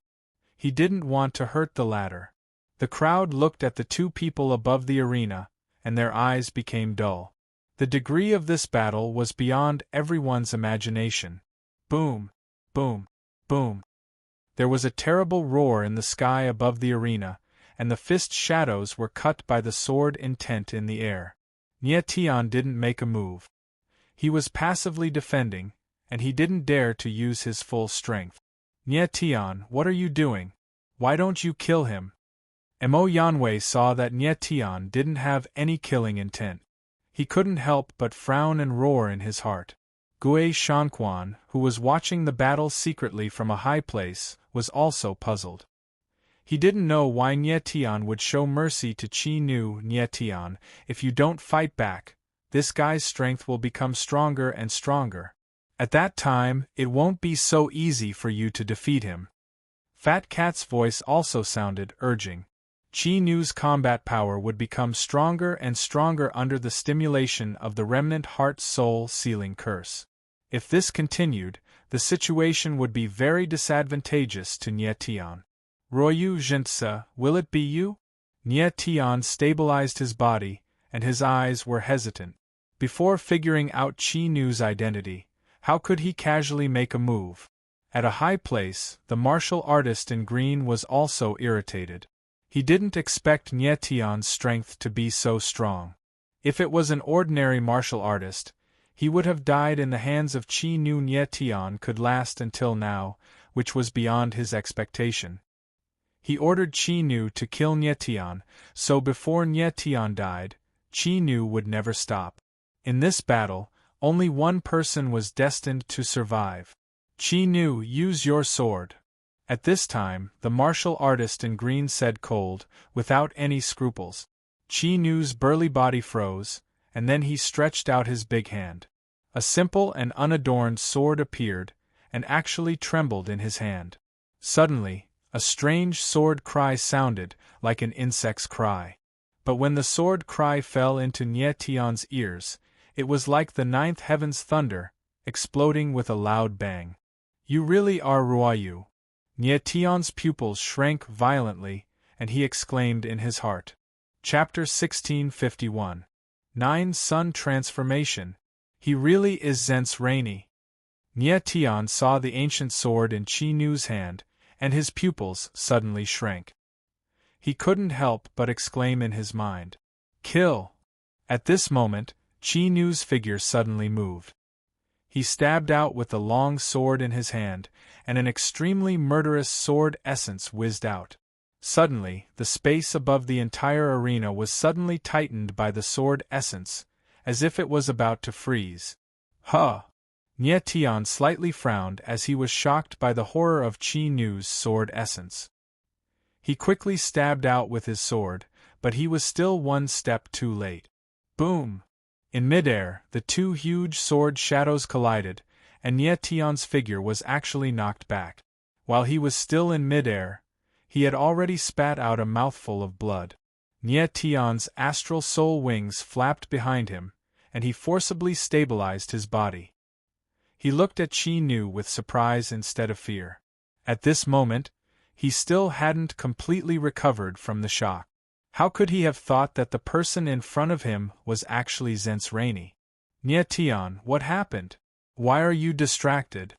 He didn't want to hurt the latter. The crowd looked at the 2 people above the arena, and their eyes became dull. The degree of this battle was beyond everyone's imagination. Boom! Boom! Boom! There was a terrible roar in the sky above the arena, and the fist shadows were cut by the sword intent in the air. Nie Tian didn't make a move. He was passively defending, and he didn't dare to use his full strength. Nye Tian, what are you doing? Why don't you kill him? Mo Yanwei saw that Nye Tian didn't have any killing intent. He couldn't help but frown and roar in his heart. Gui Shanquan, who was watching the battle secretly from a high place, was also puzzled. He didn't know why Nye Tian would show mercy to Qi Nu. Nye Tian, if you don't fight back, this guy's strength will become stronger and stronger. At that time, it won't be so easy for you to defeat him. Fat Cat's voice also sounded urging. Qi Nu's combat power would become stronger and stronger under the stimulation of the remnant heart-soul sealing curse. If this continued, the situation would be very disadvantageous to Nye Tian. Royu Zhentse, will it be you? Nye Tian stabilized his body, and his eyes were hesitant. Before figuring out Qi Nu's identity, how could he casually make a move? At a high place, the martial artist in green was also irritated. He didn't expect Nye Tian's strength to be so strong. If it was an ordinary martial artist, he would have died in the hands of Qi Nu. Nye Tian could last until now, which was beyond his expectation. He ordered Qi Nu to kill Nye Tian, so before Nye Tian died, Qi Nu would never stop. In this battle, only one person was destined to survive. Qi Nu, use your sword. At this time, the martial artist in green said cold, without any scruples. Qi Nu's burly body froze, and then he stretched out his big hand. A simple and unadorned sword appeared, and actually trembled in his hand. Suddenly, a strange sword cry sounded, like an insect's cry. But when the sword cry fell into Nye Tian's ears, it was like the ninth heaven's thunder, exploding with a loud bang. You really are Ruoyu. Nye Tian's pupils shrank violently, and he exclaimed in his heart. Chapter 1651. Nine Sun Transformation. He really is serene. Nye Tian saw the ancient sword in Qi Nu's hand, and his pupils suddenly shrank. He couldn't help but exclaim in his mind. Kill! At this moment, Qi Nu's figure suddenly moved. He stabbed out with the long sword in his hand, and an extremely murderous sword essence whizzed out. Suddenly, the space above the entire arena was suddenly tightened by the sword essence, as if it was about to freeze. Huh! Nye Tian slightly frowned as he was shocked by the horror of Qi Nu's sword essence. He quickly stabbed out with his sword, but he was still one step too late. Boom! In midair, the two huge sword shadows collided, and Nye Tian's figure was actually knocked back. While he was still in midair, he had already spat out a mouthful of blood. Nye Tian's astral soul wings flapped behind him, and he forcibly stabilized his body. He looked at Qi Nu with surprise instead of fear. At this moment, he still hadn't completely recovered from the shock. How could he have thought that the person in front of him was actually serene? Nye Tian, what happened? Why are you distracted?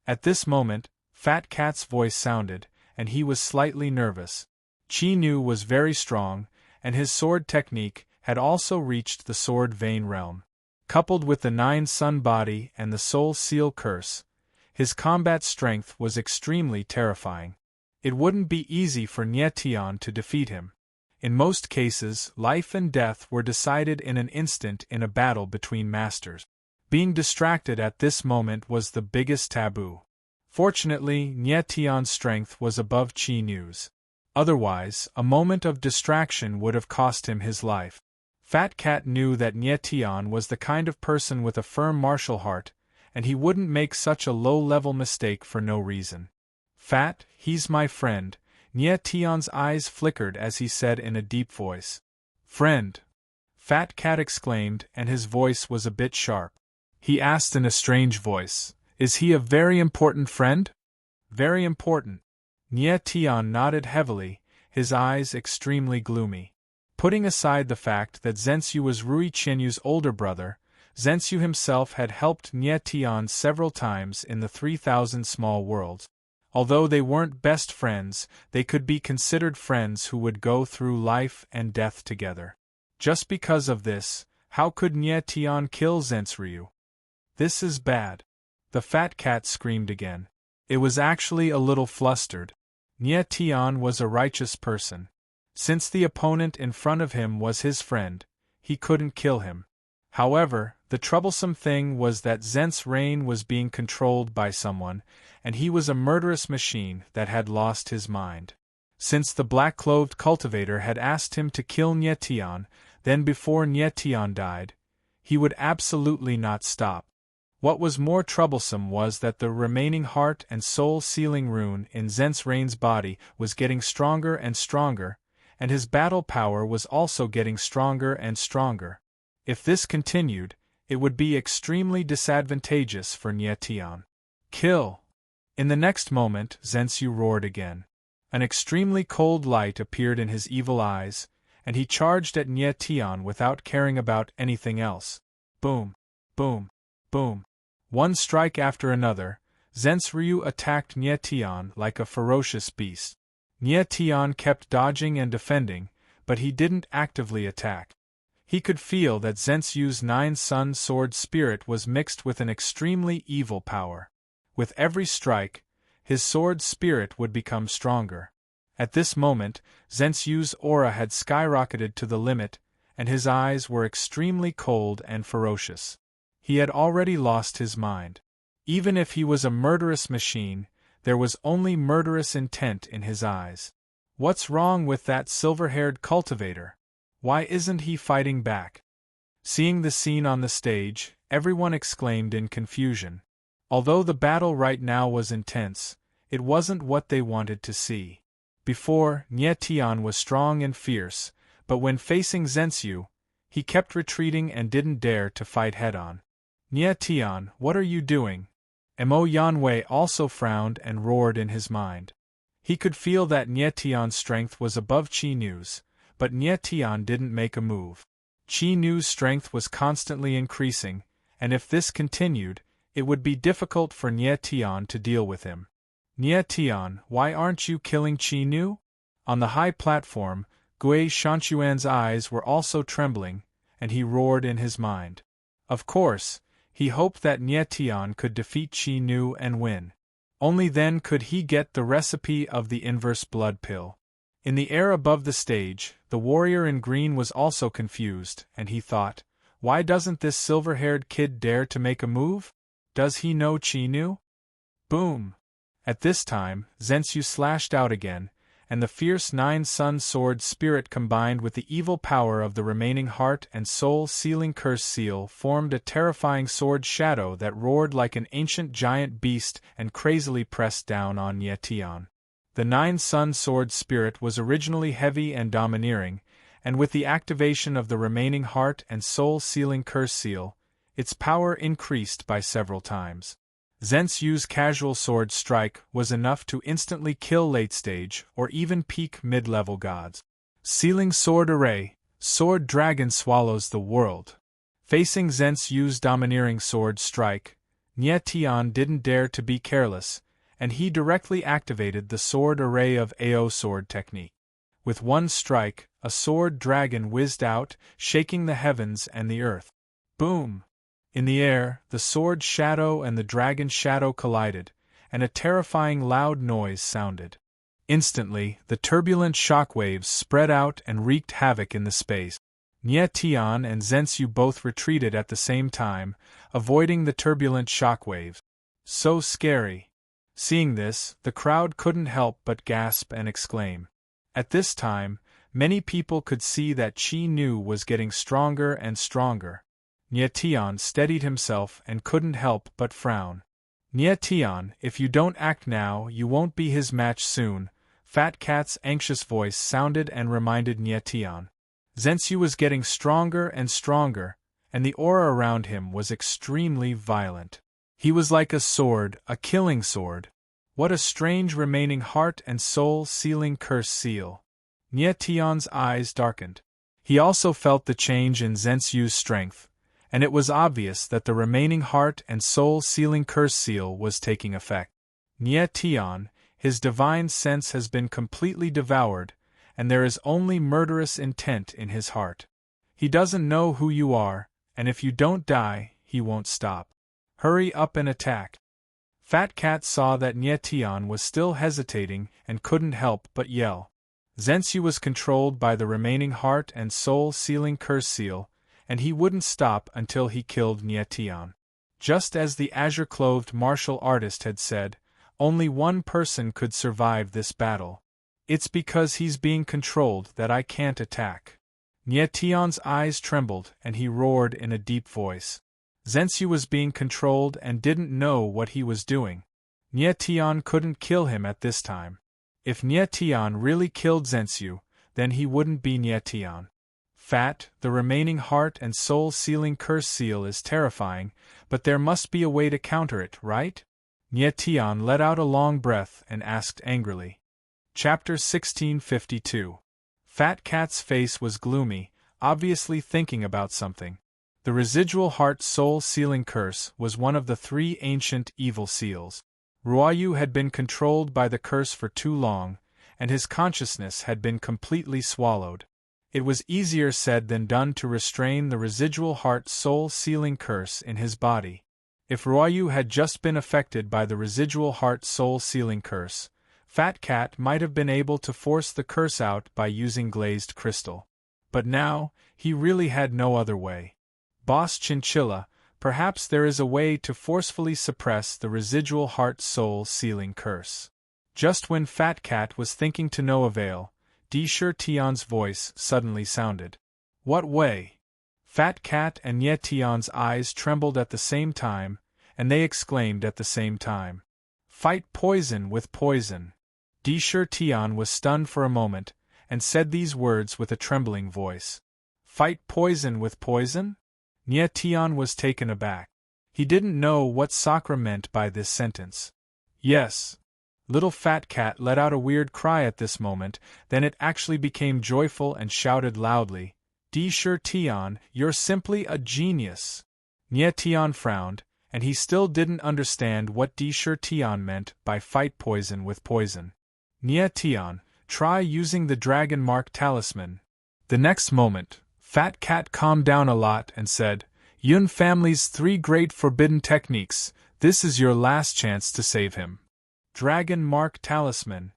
At this moment, Fat Cat's voice sounded, and he was slightly nervous. Qi Nu was very strong, and his sword technique had also reached the sword vein realm. Coupled with the Nine Sun body and the Soul Seal curse, his combat strength was extremely terrifying. It wouldn't be easy for Nye Tian to defeat him. In most cases, life and death were decided in an instant in a battle between masters. Being distracted at this moment was the biggest taboo. Fortunately, Nye Tian's strength was above Qi Nu's. Otherwise, a moment of distraction would have cost him his life. Fat Cat knew that Nye Tian was the kind of person with a firm martial heart, and he wouldn't make such a low-level mistake for no reason. Fat, he's my friend. Nye Tian's eyes flickered as he said in a deep voice. Friend! Fat Cat exclaimed, and his voice was a bit sharp. He asked in a strange voice, Is he a very important friend? Very important. Nye Tian nodded heavily, his eyes extremely gloomy. Putting aside the fact that Zensyu was Rui Qianyu's older brother, Zensyu himself had helped Nye Tian several times in the 3,000 small worlds. Although they weren't best friends, they could be considered friends who would go through life and death together. Just because of this, how could Nye Tian kill Zensryu? This is bad. The fat cat screamed again. It was actually a little flustered. Nye Tian was a righteous person. Since the opponent in front of him was his friend, he couldn't kill him. However, the troublesome thing was that Zhen's reign was being controlled by someone, and he was a murderous machine that had lost his mind. Since the black-cloved cultivator had asked him to kill Nye Tian, then before Nye Tian died, he would absolutely not stop. What was more troublesome was that the remaining heart and soul sealing rune in Zhen's Reign's body was getting stronger and stronger, and his battle power was also getting stronger and stronger. If this continued, it would be extremely disadvantageous for Nye Tian. Kill! In the next moment, Zhensu roared again. An extremely cold light appeared in his evil eyes, and he charged at Nye Tian without caring about anything else. Boom! Boom! Boom! One strike after another, Zhen's Ryu attacked Nye Tian like a ferocious beast. Nye Tian kept dodging and defending, but he didn't actively attack. He could feel that Zhensu's nine-sun sword spirit was mixed with an extremely evil power. With every strike, his sword spirit would become stronger. At this moment, Zhensu's aura had skyrocketed to the limit, and his eyes were extremely cold and ferocious. He had already lost his mind. Even if he was a murderous machine, there was only murderous intent in his eyes. What's wrong with that silver-haired cultivator? Why isn't he fighting back? Seeing the scene on the stage, everyone exclaimed in confusion. Although the battle right now was intense, it wasn't what they wanted to see. Before, Nye Tian was strong and fierce, but when facing Zhensu, he kept retreating and didn't dare to fight head-on. Nye Tian, what are you doing? Mo Yanwei also frowned and roared in his mind. He could feel that Nye Tian's strength was above Qi Nu's, but Nye Tian didn't make a move. Qi Nu's strength was constantly increasing, and if this continued, it would be difficult for Nye Tian to deal with him. Nye Tian, why aren't you killing Qi Nu? On the high platform, Gui Shanchuan's eyes were also trembling, and he roared in his mind. Of course, he hoped that Nye Tian could defeat Qi Nu and win. Only then could he get the recipe of the inverse blood pill. In the air above the stage, the warrior in green was also confused, and he thought, why doesn't this silver-haired kid dare to make a move? Does he know Qi Nu? Boom! At this time, Zhensu slashed out again, and the fierce nine-sun sword spirit combined with the evil power of the remaining heart and soul sealing curse seal formed a terrifying sword shadow that roared like an ancient giant beast and crazily pressed down on Nye Tian. The nine-sun sword spirit was originally heavy and domineering, and with the activation of the remaining heart and soul sealing curse seal, its power increased by several times. Zhensu's casual sword strike was enough to instantly kill late-stage or even peak mid-level gods. Sealing sword array, sword dragon swallows the world. Facing Zhensu's domineering sword strike, Nye Tian didn't dare to be careless, and he directly activated the sword array of AO sword technique. With one strike, a sword dragon whizzed out, shaking the heavens and the earth. Boom! In the air, the sword shadow and the dragon shadow collided, and a terrifying loud noise sounded. Instantly, the turbulent shockwaves spread out and wreaked havoc in the space. Nye Tian and Zhensu both retreated at the same time, avoiding the turbulent shockwaves. So scary! Seeing this, the crowd couldn't help but gasp and exclaim. At this time, many people could see that Qi Nu was getting stronger and stronger. Nye Tian steadied himself and couldn't help but frown. Nye Tian, if you don't act now, you won't be his match soon. Fat Cat's anxious voice sounded and reminded Nye Tian. Zhensu was getting stronger and stronger, and the aura around him was extremely violent. He was like a sword, a killing sword. What a strange remaining heart and soul sealing curse seal. Nye Tian's eyes darkened. He also felt the change in Zhensu's strength, and it was obvious that the remaining heart and soul sealing curse seal was taking effect. Nye Tian, his divine sense has been completely devoured, and there is only murderous intent in his heart. He doesn't know who you are, and if you don't die, he won't stop. Hurry up and attack. Fat Cat saw that Nietian was still hesitating and couldn't help but yell. Zensyu was controlled by the remaining heart and soul sealing curse seal, and he wouldn't stop until he killed Nietian. Just as the azure-clothed martial artist had said, only one person could survive this battle. It's because he's being controlled that I can't attack. Nietian's eyes trembled and he roared in a deep voice. Zensyu was being controlled and didn't know what he was doing. Nietian couldn't kill him at this time. If Nietian really killed Zensyu, then he wouldn't be Nietian. Fat, the remaining heart and soul sealing curse seal is terrifying, but there must be a way to counter it, right? Nietian let out a long breath and asked angrily. Chapter 1652. Fat Cat's face was gloomy, obviously thinking about something. The residual heart soul sealing curse was one of the 3 ancient evil seals. Ruoyu had been controlled by the curse for too long, and his consciousness had been completely swallowed. It was easier said than done to restrain the residual heart soul sealing curse in his body. If Ruoyu had just been affected by the residual heart soul sealing curse, Fat Cat might have been able to force the curse out by using glazed crystal. But now, he really had no other way. Boss Chinchilla, perhaps there is a way to forcefully suppress the residual heart soul sealing curse. Just when Fat Cat was thinking to no avail, Dishir Tian's voice suddenly sounded. What way? Fat Cat and Nietian's eyes trembled at the same time, and they exclaimed at the same time. Fight poison with poison. Dishir Tian was stunned for a moment, and said these words with a trembling voice. Fight poison with poison? Nietian was taken aback. He didn't know what Sakura meant by this sentence. Yes. Little Fat Cat let out a weird cry at this moment, then it actually became joyful and shouted loudly, Dishir Tian, you're simply a genius. Nietian frowned, and he still didn't understand what Dishir Tian meant by fight poison with poison. Nietian, try using the Dragon Mark talisman. The next moment, Fat Cat calmed down a lot and said, Yun family's 3 great forbidden techniques, this is your last chance to save him. Dragon Mark talisman.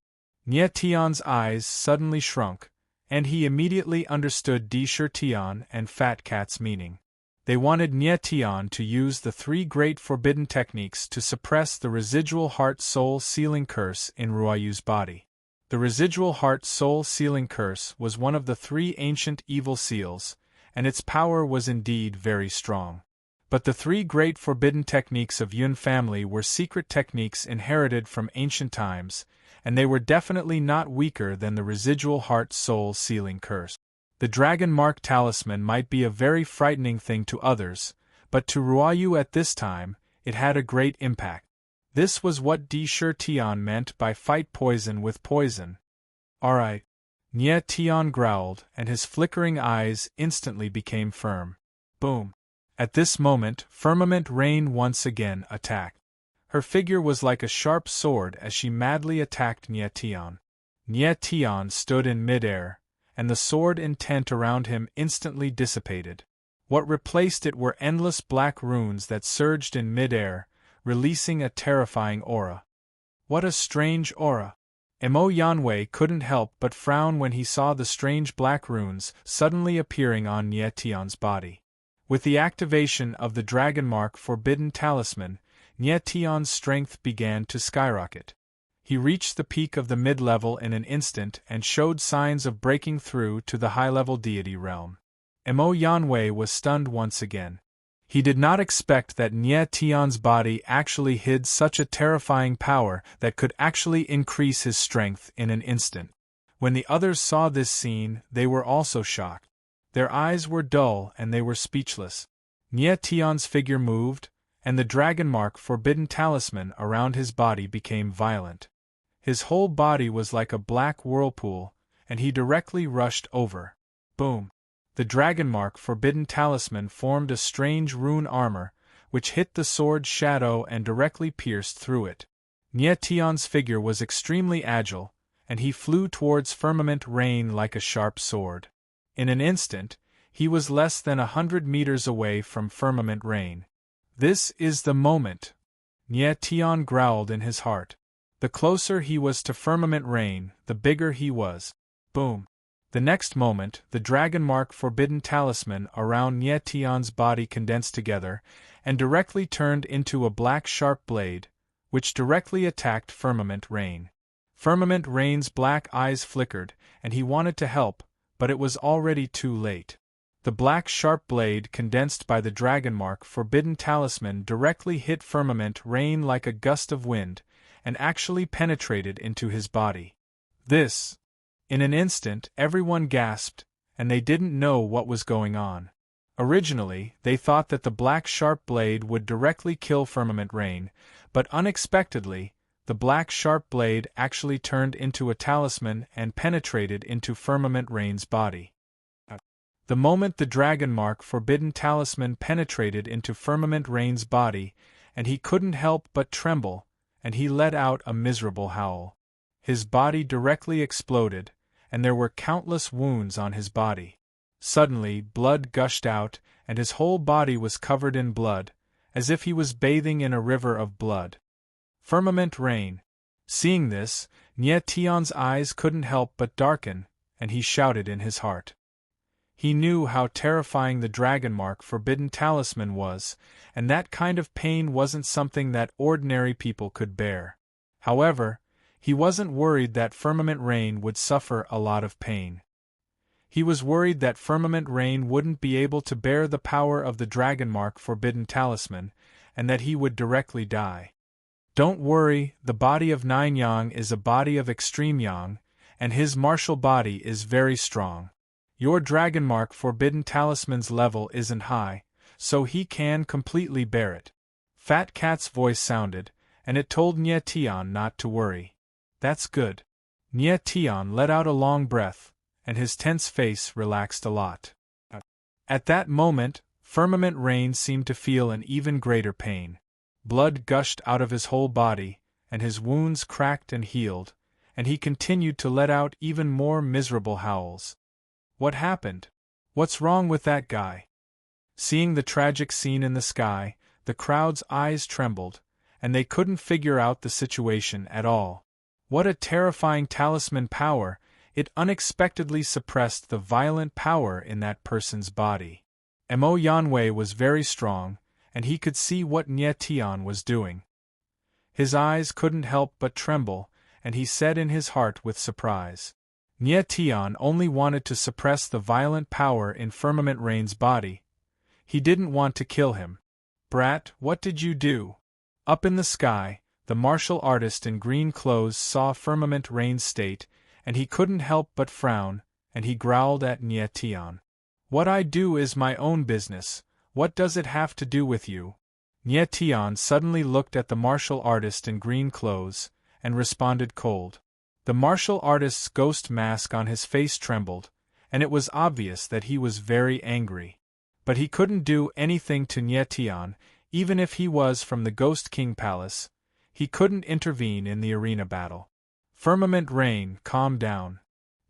Nietian's eyes suddenly shrunk, and he immediately understood Dishir Tian and Fat Cat's meaning. They wanted Nietian to use the 3 great forbidden techniques to suppress the residual heart-soul sealing curse in Ruoyu's body. The residual heart-soul sealing curse was one of the 3 ancient evil seals, and its power was indeed very strong. But the 3 great forbidden techniques of Yun family were secret techniques inherited from ancient times, and they were definitely not weaker than the residual heart-soul sealing curse. The Dragon Mark talisman might be a very frightening thing to others, but to Ruoyu at this time, it had a great impact. This was what Dishir Tian meant by fight poison with poison. Alright. Nietian growled, and his flickering eyes instantly became firm. Boom. At this moment, Firmament Rain once again attacked. Her figure was like a sharp sword as she madly attacked Nietian. Nietian stood in midair, and the sword intent around him instantly dissipated. What replaced it were endless black runes that surged in midair, releasing a terrifying aura. What a strange aura! Mo Yanwei couldn't help but frown when he saw the strange black runes suddenly appearing on Nietian's body. With the activation of the Dragon Mark Forbidden Talisman, Nietian's strength began to skyrocket. He reached the peak of the mid-level in an instant and showed signs of breaking through to the high-level deity realm. Mo Yanwei was stunned once again. He did not expect that Nietian's body actually hid such a terrifying power that could actually increase his strength in an instant. When the others saw this scene, they were also shocked. Their eyes were dull and they were speechless. Nietian's figure moved, and the Dragon Mark Forbidden Talisman around his body became violent. His whole body was like a black whirlpool, and he directly rushed over. Boom! The Dragon Mark Forbidden Talisman formed a strange rune armor, which hit the sword's shadow and directly pierced through it. Nietian's figure was extremely agile, and he flew towards Firmament Rain like a sharp sword. In an instant, he was less than 100 meters away from Firmament Rain. This is the moment, Nye Tian growled in his heart. The closer he was to firmament rain, the bigger he was. Boom. The next moment, the dragon mark forbidden talisman around Nye Tian's body condensed together, and directly turned into a black sharp blade, which directly attacked Firmament Rain. Firmament Rain's black eyes flickered, and he wanted to help, but it was already too late. The black sharp blade condensed by the dragon mark forbidden talisman directly hit Firmament Rain like a gust of wind, and actually penetrated into his body. In an instant, everyone gasped, and they didn't know what was going on. Originally, they thought that the black sharp blade would directly kill Firmament Rain, but unexpectedly, the black sharp blade actually turned into a talisman and penetrated into Firmament Rain's body. The moment the dragon mark forbidden talisman penetrated into Firmament Rain's body, and he couldn't help but tremble, and he let out a miserable howl. His body directly exploded, and there were countless wounds on his body. Suddenly, blood gushed out, and his whole body was covered in blood, as if he was bathing in a river of blood. Firmament Rain. Seeing this, Nye Tian's eyes couldn't help but darken, and he shouted in his heart. He knew how terrifying the dragon mark forbidden talisman was, and that kind of pain wasn't something that ordinary people could bear. However, he wasn't worried that Firmament Rain would suffer a lot of pain. He was worried that Firmament Rain wouldn't be able to bear the power of the dragon mark forbidden talisman, and that he would directly die. Don't worry, the body of Nine Yang is a body of extreme yang, and his martial body is very strong. Your dragon mark forbidden talisman's level isn't high, so he can completely bear it. Fat Cat's voice sounded, and it told Nye Tian not to worry. That's good. Nye Tian let out a long breath, and his tense face relaxed a lot. At that moment, Firmament Rain seemed to feel an even greater pain. Blood gushed out of his whole body, and his wounds cracked and healed, and he continued to let out even more miserable howls. What happened? What's wrong with that guy? Seeing the tragic scene in the sky, the crowd's eyes trembled, and they couldn't figure out the situation at all. What a terrifying talisman power! It unexpectedly suppressed the violent power in that person's body. Mo Yanwei was very strong, and he could see what Nye Tian was doing. His eyes couldn't help but tremble, and he said in his heart with surprise. Nye Tian only wanted to suppress the violent power in Firmament Rain's body. He didn't want to kill him. Brat, what did you do? Up in the sky, the martial artist in green clothes saw Firmament Rain's state, and he couldn't help but frown, and he growled at Nye Tian. What I do is my own business, what does it have to do with you? Nye Tian suddenly looked at the martial artist in green clothes, and responded cold. The martial artist's ghost mask on his face trembled, and it was obvious that he was very angry. But he couldn't do anything to Nye Tian, even if he was from the Ghost King Palace. He couldn't intervene in the arena battle. Firmament Rain, calm down.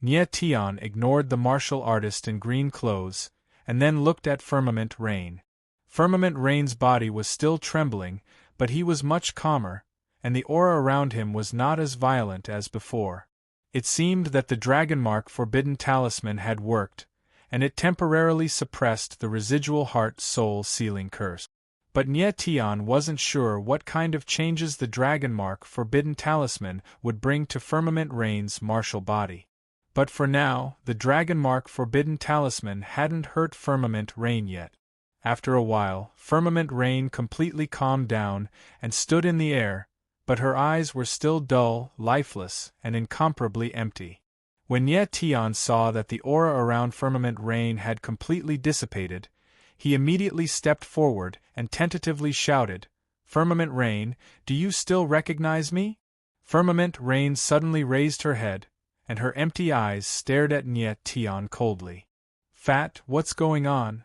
Nye Tian ignored the martial artist in green clothes, and then looked at Firmament Rain. Firmament Rain's body was still trembling, but he was much calmer, and the aura around him was not as violent as before. It seemed that the dragon mark forbidden talisman had worked, and it temporarily suppressed the residual heart-soul sealing curse. But Nye Tian wasn't sure what kind of changes the dragon mark forbidden talisman would bring to Firmament Rain's martial body. But for now, the dragon mark forbidden talisman hadn't hurt Firmament Rain yet. After a while, Firmament Rain completely calmed down and stood in the air, but her eyes were still dull, lifeless, and incomparably empty. When Nye Tian saw that the aura around Firmament Rain had completely dissipated, he immediately stepped forward and tentatively shouted, "Firmament Rain, do you still recognize me?" Firmament Rain suddenly raised her head, and her empty eyes stared at Nye Tian coldly. "Fat, what's going on?"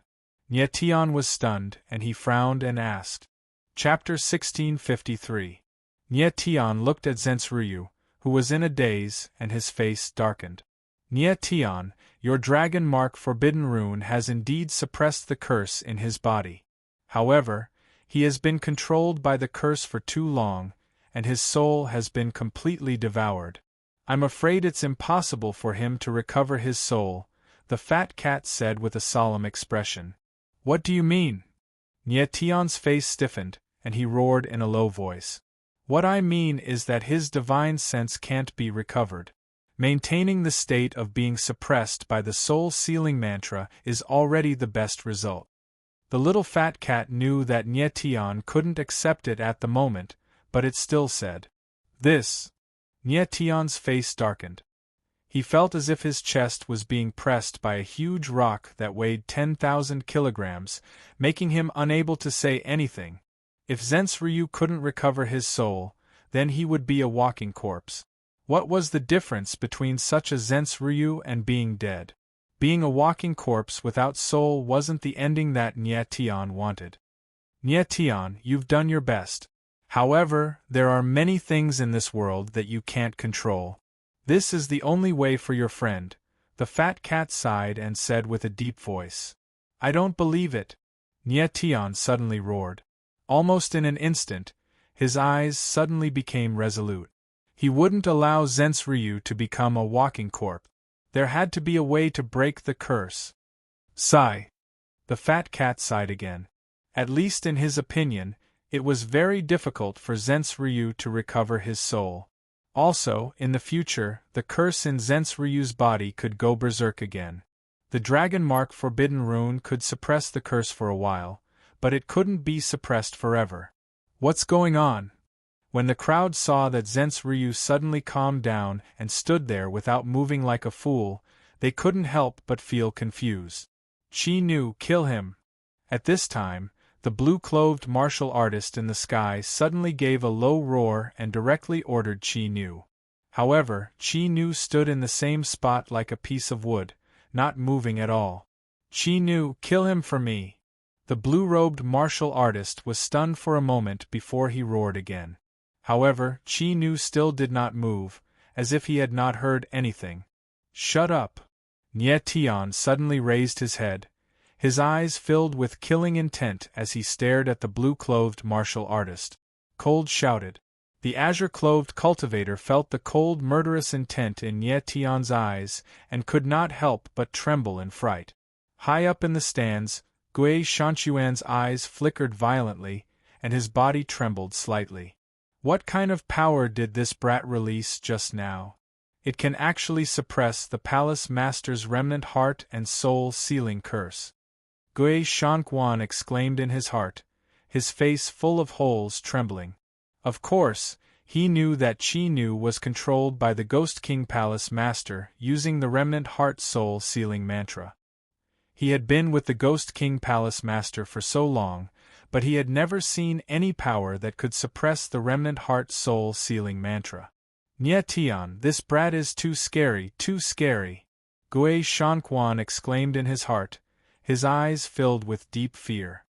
Nye Tian was stunned, and he frowned and asked. Chapter 1653. Nye Tian looked at Zensryu, who was in a daze, and his face darkened. "Nye Tian, your dragon mark forbidden rune has indeed suppressed the curse in his body. However, He has been controlled by the curse for too long, and his soul has been completely devoured. I'm afraid it's impossible for him to recover his soul, the fat cat said with a solemn expression. What do you mean? Nye Tian's face stiffened, and he roared in a low voice. What I mean is that his divine sense can't be recovered. Maintaining the state of being suppressed by the soul-sealing mantra is already the best result. The little fat cat knew that Nye Tian couldn't accept it at the moment, but it still said, "This." Nye Tian's face darkened. He felt as if his chest was being pressed by a huge rock that weighed 10,000 kilograms, making him unable to say anything. If Zensryu couldn't recover his soul, then he would be a walking corpse. What was the difference between such a Zensryu and being dead? Being a walking corpse without soul wasn't the ending that Nye Tian wanted. Nye Tian, you've done your best. However, there are many things in this world that you can't control. This is the only way for your friend. The fat cat sighed and said with a deep voice. I don't believe it. Nye Tian suddenly roared. Almost in an instant, his eyes suddenly became resolute. He wouldn't allow Zensryu to become a walking corpse. There had to be a way to break the curse. Sigh. The fat cat sighed again. At least in his opinion, it was very difficult for Zensryu to recover his soul. Also, in the future, the curse in Zensryu's body could go berserk again. The dragon mark forbidden rune could suppress the curse for a while, but it couldn't be suppressed forever. What's going on? When the crowd saw that Zensryu suddenly calmed down and stood there without moving like a fool, they couldn't help but feel confused. Qi Nu, kill him! At this time, the blue-clothed martial artist in the sky suddenly gave a low roar and directly ordered Qi Nu. However, Qi Nu stood in the same spot like a piece of wood, not moving at all. Qi Nu, kill him for me! The blue-robed martial artist was stunned for a moment before he roared again. However, Qi Nu still did not move, as if he had not heard anything. Shut up! Nye Tian suddenly raised his head. His eyes filled with killing intent as he stared at the blue-clothed martial artist. Cold shouted. The azure-clothed cultivator felt the cold murderous intent in Nye Tian's eyes and could not help but tremble in fright. High up in the stands, Gui Shanchuan's eyes flickered violently, and his body trembled slightly. What kind of power did this brat release just now? It can actually suppress the palace master's remnant heart and soul sealing curse. Gui Shanquan exclaimed in his heart, his face full of holes trembling. Of course, he knew that Qi Nu was controlled by the Ghost King Palace Master using the remnant heart soul sealing mantra. He had been with the Ghost King Palace Master for so long, but he had never seen any power that could suppress the remnant heart soul sealing mantra. Nye Tian, this brat is too scary, too scary! Gui Shanquan exclaimed in his heart, his eyes filled with deep fear.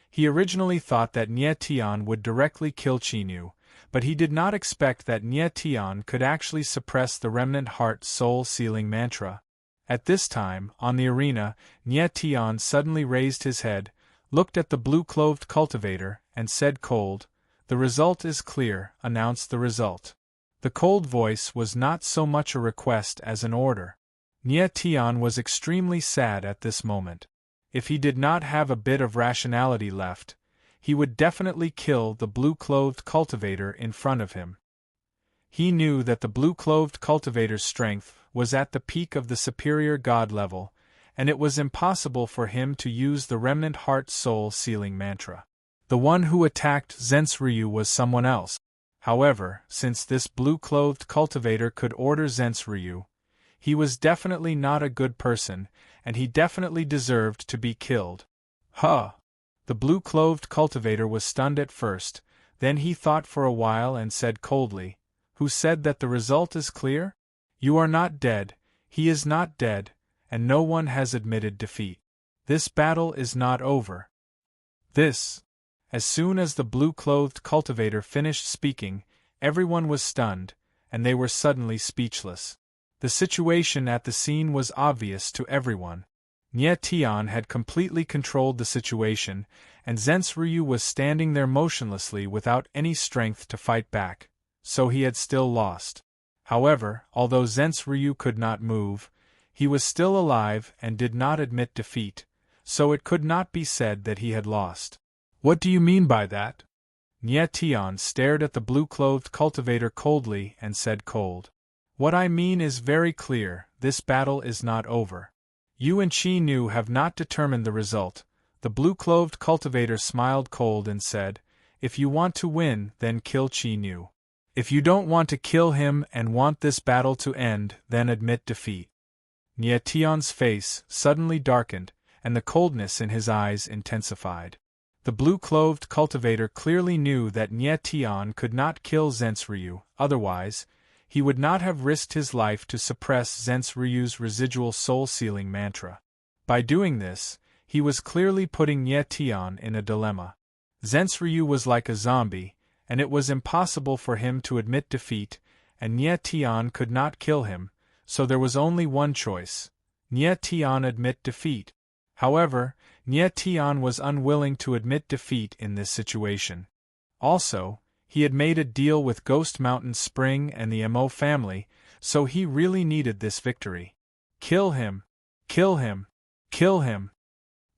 He originally thought that Nye Tian would directly kill Qi Nu, but he did not expect that Nye Tian could actually suppress the remnant heart soul sealing mantra. At this time, on the arena, Nye Tian suddenly raised his head, looked at the blue-clothed cultivator, and said cold, "The result is clear, announce the result." The cold voice was not so much a request as an order. Nye Tian was extremely sad at this moment. If he did not have a bit of rationality left, he would definitely kill the blue-clothed cultivator in front of him. He knew that the blue-clothed cultivator's strength was at the peak of the superior god level, and it was impossible for him to use the remnant heart soul sealing mantra. The one who attacked Zensryu was someone else. However, since this blue-clothed cultivator could order Zensryu, he was definitely not a good person, and he definitely deserved to be killed. Huh! The blue-clothed cultivator was stunned at first, then he thought for a while and said coldly, "Who said that the result is clear? You are not dead, he is not dead, and no one has admitted defeat. This battle is not over." As soon as the blue-clothed cultivator finished speaking, everyone was stunned, and they were suddenly speechless. The situation at the scene was obvious to everyone. Nye Tian had completely controlled the situation, and Zensryu was standing there motionlessly without any strength to fight back, so he had still lost. However, although Zensryu could not move, he was still alive and did not admit defeat, so it could not be said that he had lost. What do you mean by that? Nye Tian stared at the blue-clothed cultivator coldly and said cold. What I mean is very clear, this battle is not over. You and Qi Nu have not determined the result. The blue-clothed cultivator smiled cold and said, if you want to win, then kill Qi Nu. If you don't want to kill him and want this battle to end, then admit defeat. Nye Tian's face suddenly darkened, and the coldness in his eyes intensified. The blue-clothed cultivator clearly knew that Nye Tian could not kill Zensryu, otherwise, he would not have risked his life to suppress Zensryu's residual soul-sealing mantra. By doing this, he was clearly putting Nye Tian in a dilemma. Zensryu was like a zombie, and it was impossible for him to admit defeat, and Nye Tian could not kill him, so there was only one choice. Nye Tian admit defeat. However, Nye Tian was unwilling to admit defeat in this situation. Also, he had made a deal with Ghost Mountain Spring and the Mo family, so he really needed this victory. Kill him! Kill him! Kill him!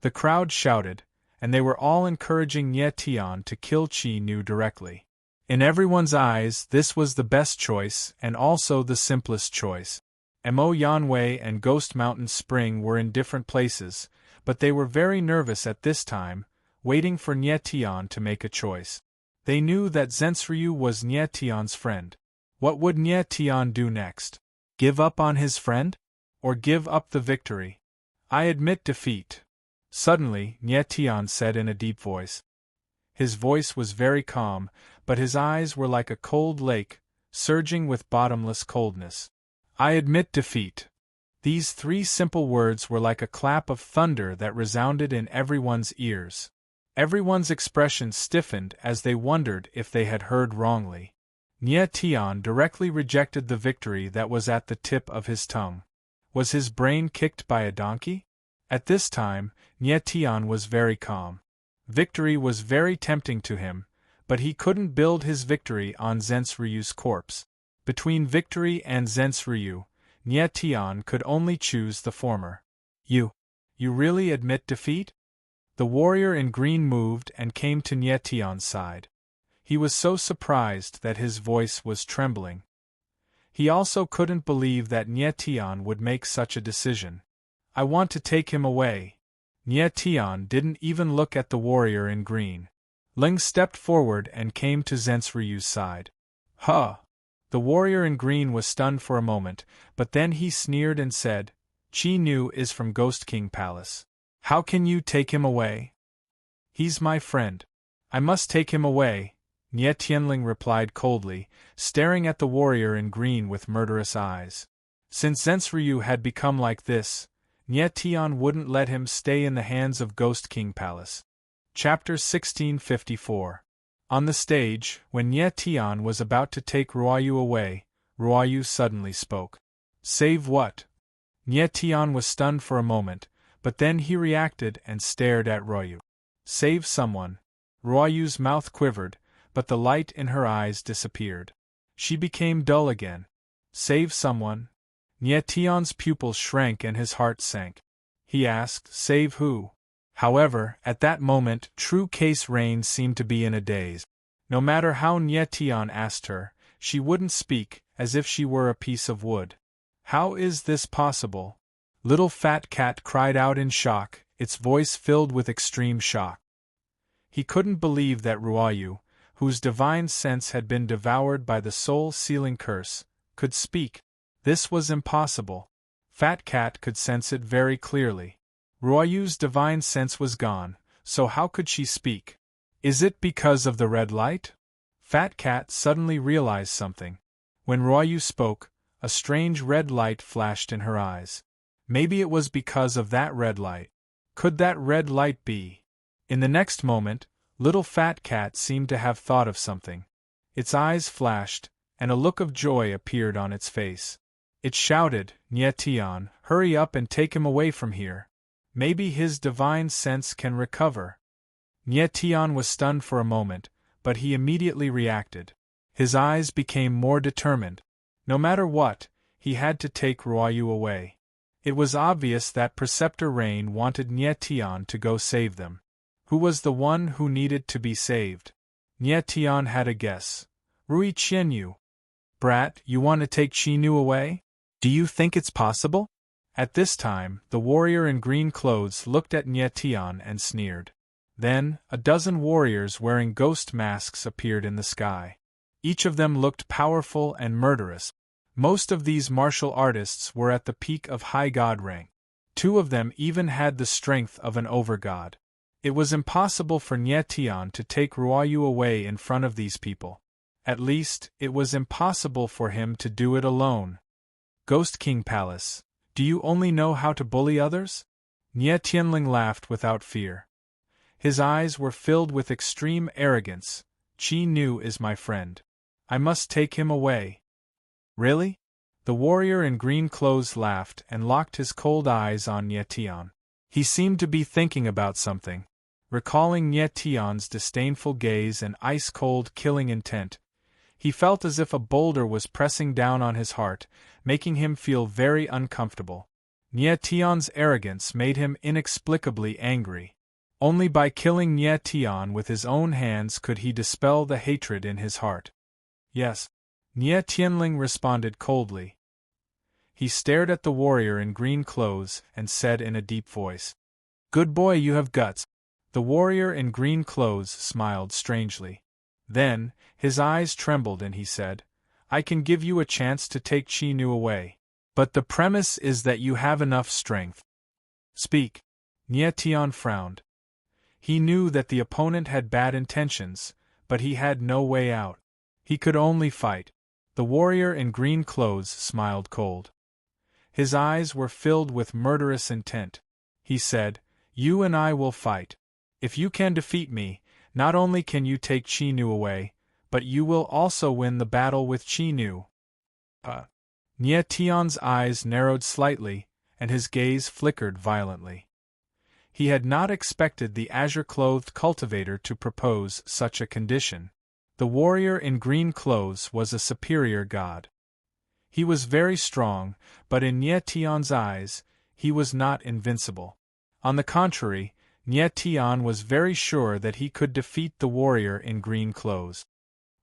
The crowd shouted, and they were all encouraging Nye Tian to kill Qi Nu directly. In everyone's eyes, this was the best choice and also the simplest choice. Mo Yanwei and Ghost Mountain Spring were in different places, but they were very nervous at this time, waiting for Nye Tian to make a choice. They knew that Zensryu was Nye Tian's friend. What would Nye Tian do next? Give up on his friend? Or give up the victory? I admit defeat. Suddenly, Nye Tian said in a deep voice. His voice was very calm, but his eyes were like a cold lake, surging with bottomless coldness. I admit defeat. These three simple words were like a clap of thunder that resounded in everyone's ears. Everyone's expression stiffened as they wondered if they had heard wrongly. Nye Tian directly rejected the victory that was at the tip of his tongue. Was his brain kicked by a donkey? At this time, Nye Tian was very calm. Victory was very tempting to him, but he couldn't build his victory on Zensryu's corpse. Between victory and Zensryu, Nye Tian could only choose the former. You really admit defeat? The warrior in green moved and came to Nye Tian's side. He was so surprised that his voice was trembling. He also couldn't believe that Nye Tian would make such a decision. I want to take him away. Nye Tian didn't even look at the warrior in green. Ling stepped forward and came to Zensryu's side. Huh! The warrior in green was stunned for a moment, but then he sneered and said, Qi Nu is from Ghost King Palace. How can you take him away? He's my friend. I must take him away, Nye Tianling replied coldly, staring at the warrior in green with murderous eyes. Since Zensryu had become like this, Nye Tian wouldn't let him stay in the hands of Ghost King Palace. Chapter 1654. On the stage, when Nye Tian was about to take Ruoyu away, Ruoyu suddenly spoke. Save what? Nye Tian was stunned for a moment, but then he reacted and stared at Ruoyu. Save someone. Ruoyu's mouth quivered, but the light in her eyes disappeared. She became dull again. Save someone? Nye Tian's pupils shrank and his heart sank. He asked, Save who? However, at that moment, True Case Rain seemed to be in a daze. No matter how Nye Tian asked her, she wouldn't speak, as if she were a piece of wood. How is this possible? Little Fat Cat cried out in shock, its voice filled with extreme shock. He couldn't believe that Ruoyu, whose divine sense had been devoured by the soul-sealing curse, could speak. This was impossible. Fat Cat could sense it very clearly. Ruoyu's divine sense was gone, so how could she speak? Is it because of the red light? Fat Cat suddenly realized something. When Ruoyu spoke, a strange red light flashed in her eyes. Maybe it was because of that red light. Could that red light be? In the next moment, Little Fat Cat seemed to have thought of something. Its eyes flashed, and a look of joy appeared on its face. It shouted, Nye Tian, hurry up and take him away from here. Maybe his divine sense can recover. Nye Tian was stunned for a moment, but he immediately reacted. His eyes became more determined. No matter what, he had to take Ruoyu away. It was obvious that Preceptor Rain wanted Nye Tian to go save them. Who was the one who needed to be saved? Nye Tian had a guess. Rui Qianyu. Brat, you want to take Qinu away? Do you think it's possible? At this time, the warrior in green clothes looked at Nye Tian and sneered. Then, a dozen warriors wearing ghost masks appeared in the sky. Each of them looked powerful and murderous. Most of these martial artists were at the peak of high god rank. 2 of them even had the strength of an overgod. It was impossible for Nye Tian to take Ruoyu away in front of these people. At least, it was impossible for him to do it alone. Ghost King Palace, do you only know how to bully others? Nye Tianling laughed without fear. His eyes were filled with extreme arrogance. Qi Nu is my friend. I must take him away. Really? The warrior in green clothes laughed and locked his cold eyes on Nye Tian. He seemed to be thinking about something. Recalling Nye Tian's disdainful gaze and ice-cold killing intent, he felt as if a boulder was pressing down on his heart, making him feel very uncomfortable. Nye Tian's arrogance made him inexplicably angry. Only by killing Nye Tian with his own hands could he dispel the hatred in his heart. Yes. Nye Tianling responded coldly. He stared at the warrior in green clothes and said in a deep voice, "Good boy, you have guts." The warrior in green clothes smiled strangely. Then, his eyes trembled and he said, "I can give you a chance to take Qinu away. But the premise is that you have enough strength." Speak. Nye Tian frowned. He knew that the opponent had bad intentions, but he had no way out. He could only fight. The warrior in green clothes smiled cold. His eyes were filled with murderous intent. He said, "You and I will fight. If you can defeat me, not only can you take Qinu away, but you will also win the battle with Qinu." Nye Tian's eyes narrowed slightly, and his gaze flickered violently. He had not expected the azure-clothed cultivator to propose such a condition. The warrior in green clothes was a superior god. He was very strong, but in Nye Tian's eyes, he was not invincible. On the contrary, Nye Tian was very sure that he could defeat the warrior in green clothes.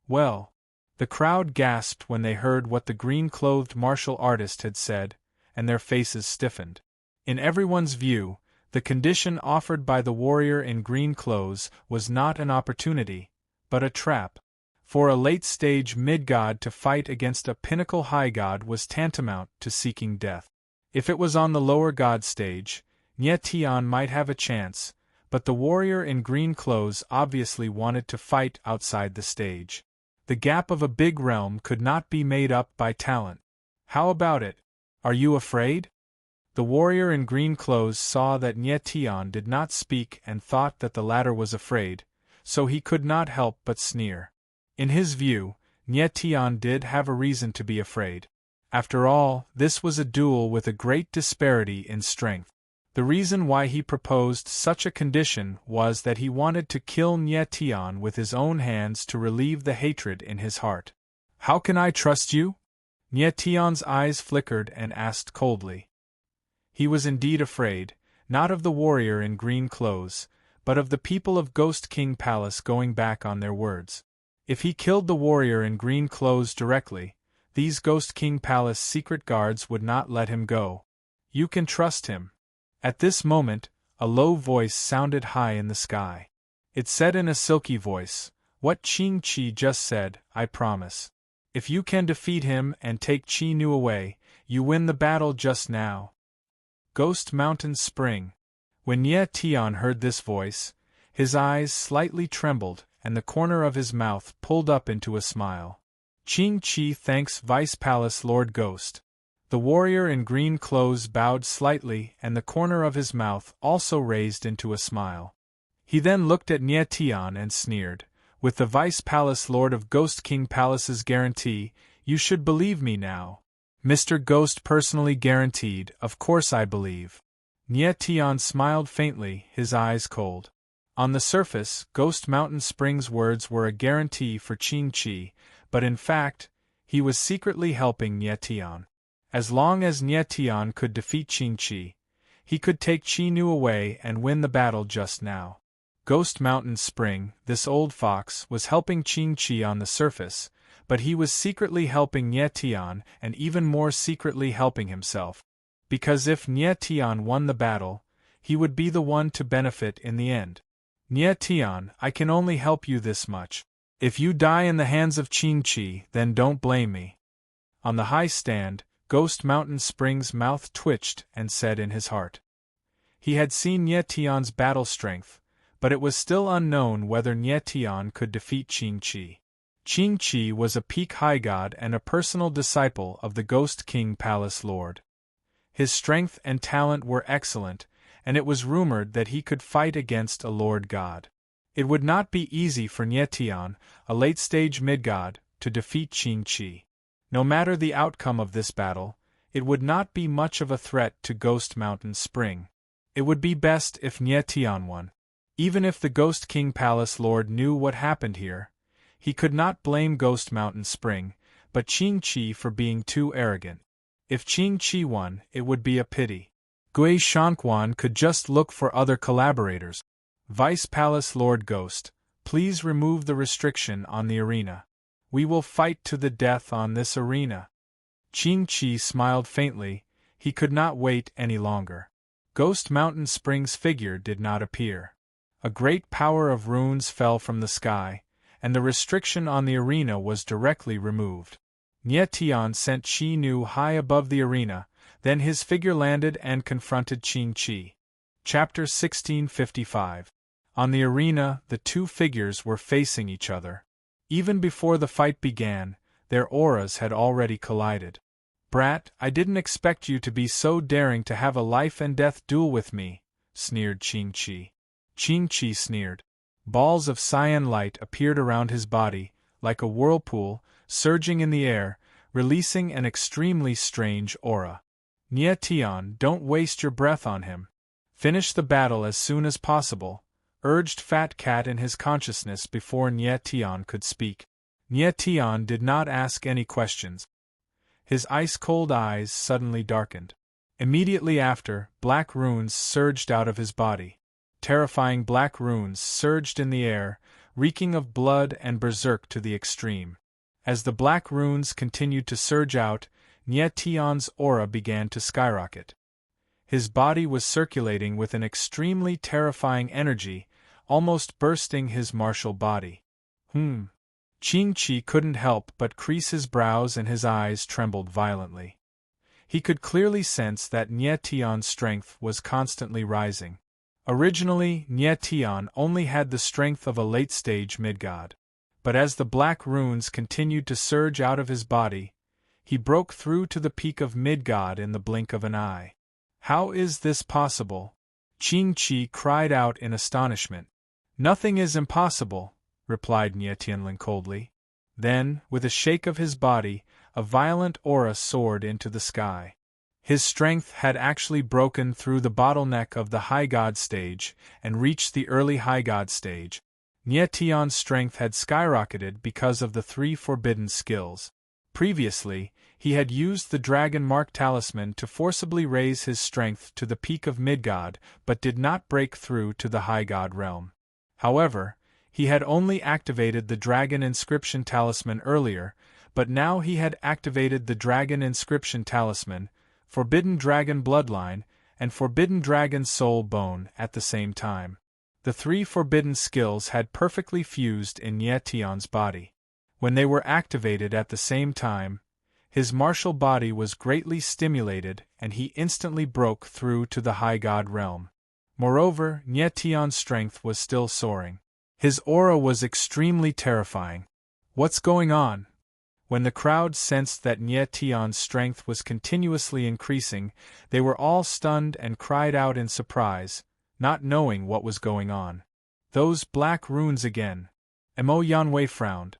Well, the crowd gasped when they heard what the green-clothed martial artist had said, and their faces stiffened. In everyone's view, the condition offered by the warrior in green clothes was not an opportunity, but a trap. For a late-stage mid-god to fight against a pinnacle high god was tantamount to seeking death. If it was on the lower god stage, Nye Tian might have a chance, but the warrior in green clothes obviously wanted to fight outside the stage. The gap of a big realm could not be made up by talent. How about it? Are you afraid? The warrior in green clothes saw that Nye Tian did not speak and thought that the latter was afraid, so he could not help but sneer. In his view, Nye Tian did have a reason to be afraid. After all, this was a duel with a great disparity in strength. The reason why he proposed such a condition was that he wanted to kill Nye Tian with his own hands to relieve the hatred in his heart. "How can I trust you?" Nye Tian's eyes flickered and asked coldly. He was indeed afraid, not of the warrior in green clothes, but of the people of Ghost King Palace going back on their words. If he killed the warrior in green clothes directly, these Ghost King Palace secret guards would not let him go. "You can trust him." At this moment, a low voice sounded high in the sky. It said in a silky voice, "What Qing Qi just said, I promise. If you can defeat him and take Qinu away, you win the battle just now." Ghost Mountain Spring. When Nye Tian heard this voice, his eyes slightly trembled and the corner of his mouth pulled up into a smile. "Qing Qi thanks Vice Palace Lord Ghost." The warrior in green clothes bowed slightly and the corner of his mouth also raised into a smile. He then looked at Nye Tian and sneered, "With the Vice Palace Lord of Ghost King Palace's guarantee, you should believe me now." "Mr. Ghost personally guaranteed, of course I believe." Nie Tian smiled faintly, his eyes cold. On the surface, Ghost Mountain Spring's words were a guarantee for Qing Qi, but in fact, he was secretly helping Nie Tian. As long as Nie Tian could defeat Qing Qi, he could take Qi Nu away and win the battle just now. Ghost Mountain Spring, this old fox, was helping Qing Qi on the surface, but he was secretly helping Nie Tian and even more secretly helping himself. Because if Nie Tian won the battle, he would be the one to benefit in the end. Nie Tian, I can only help you this much. If you die in the hands of Qing Qi, then don't blame me. On the high stand, Ghost Mountain Spring's mouth twitched and said in his heart. He had seen Nie Tian's battle strength, but it was still unknown whether Nie Tian could defeat Qing Qi. Qing Qi was a peak high god and a personal disciple of the Ghost King Palace Lord. His strength and talent were excellent, and it was rumored that he could fight against a Lord God. It would not be easy for Nie Tian, a late-stage mid-god, to defeat Qing Qi. No matter the outcome of this battle, it would not be much of a threat to Ghost Mountain Spring. It would be best if Nie Tian won. Even if the Ghost King Palace Lord knew what happened here, he could not blame Ghost Mountain Spring, but Qing Qi for being too arrogant. If Qing Qi won, it would be a pity. Gui Shangquan could just look for other collaborators. Vice Palace Lord Ghost, please remove the restriction on the arena. We will fight to the death on this arena. Qing Qi smiled faintly, he could not wait any longer. Ghost Mountain Spring's figure did not appear. A great power of runes fell from the sky, and the restriction on the arena was directly removed. Nie Tian sent Qi Nu high above the arena, then his figure landed and confronted Qing Qi. Chapter 1655. On the arena, the two figures were facing each other. Even before the fight began, their auras had already collided. Brat, I didn't expect you to be so daring to have a life-and-death duel with me, sneered Qing Qi. Qing Qi sneered. Balls of cyan light appeared around his body, like a whirlpool, surging in the air, releasing an extremely strange aura. Nie Tian, don't waste your breath on him. Finish the battle as soon as possible, urged Fat Cat in his consciousness before Nie Tian could speak. Nie Tian did not ask any questions. His ice-cold eyes suddenly darkened. Immediately after, black runes surged out of his body. Terrifying black runes surged in the air, reeking of blood and berserk to the extreme. As the black runes continued to surge out, Nie Tian's aura began to skyrocket. His body was circulating with an extremely terrifying energy, almost bursting his martial body. Qing Qi couldn't help but crease his brows and his eyes trembled violently. He could clearly sense that Nie Tian's strength was constantly rising. Originally, Nie Tian only had the strength of a late-stage mid-god. But as the black runes continued to surge out of his body, he broke through to the peak of mid-god in the blink of an eye. How is this possible? Qing Qi cried out in astonishment. Nothing is impossible, replied Nie Tianlin coldly. Then, with a shake of his body, a violent aura soared into the sky. His strength had actually broken through the bottleneck of the High God stage and reached the early High God stage. Nie Tian's strength had skyrocketed because of the three forbidden skills. Previously, he had used the Dragon Mark Talisman to forcibly raise his strength to the peak of Midgod, but did not break through to the High God realm. However, he had only activated the Dragon Inscription Talisman earlier, but now he had activated the Dragon Inscription Talisman, Forbidden Dragon Bloodline, and Forbidden Dragon Soul Bone at the same time. The three forbidden skills had perfectly fused in Nie Tian's body. When they were activated at the same time, his martial body was greatly stimulated and he instantly broke through to the High God realm. Moreover, Nie Tian's strength was still soaring. His aura was extremely terrifying. What's going on? When the crowd sensed that Nie Tian's strength was continuously increasing, they were all stunned and cried out in surprise, not knowing what was going on. Those black runes again. Mo Yanwei frowned.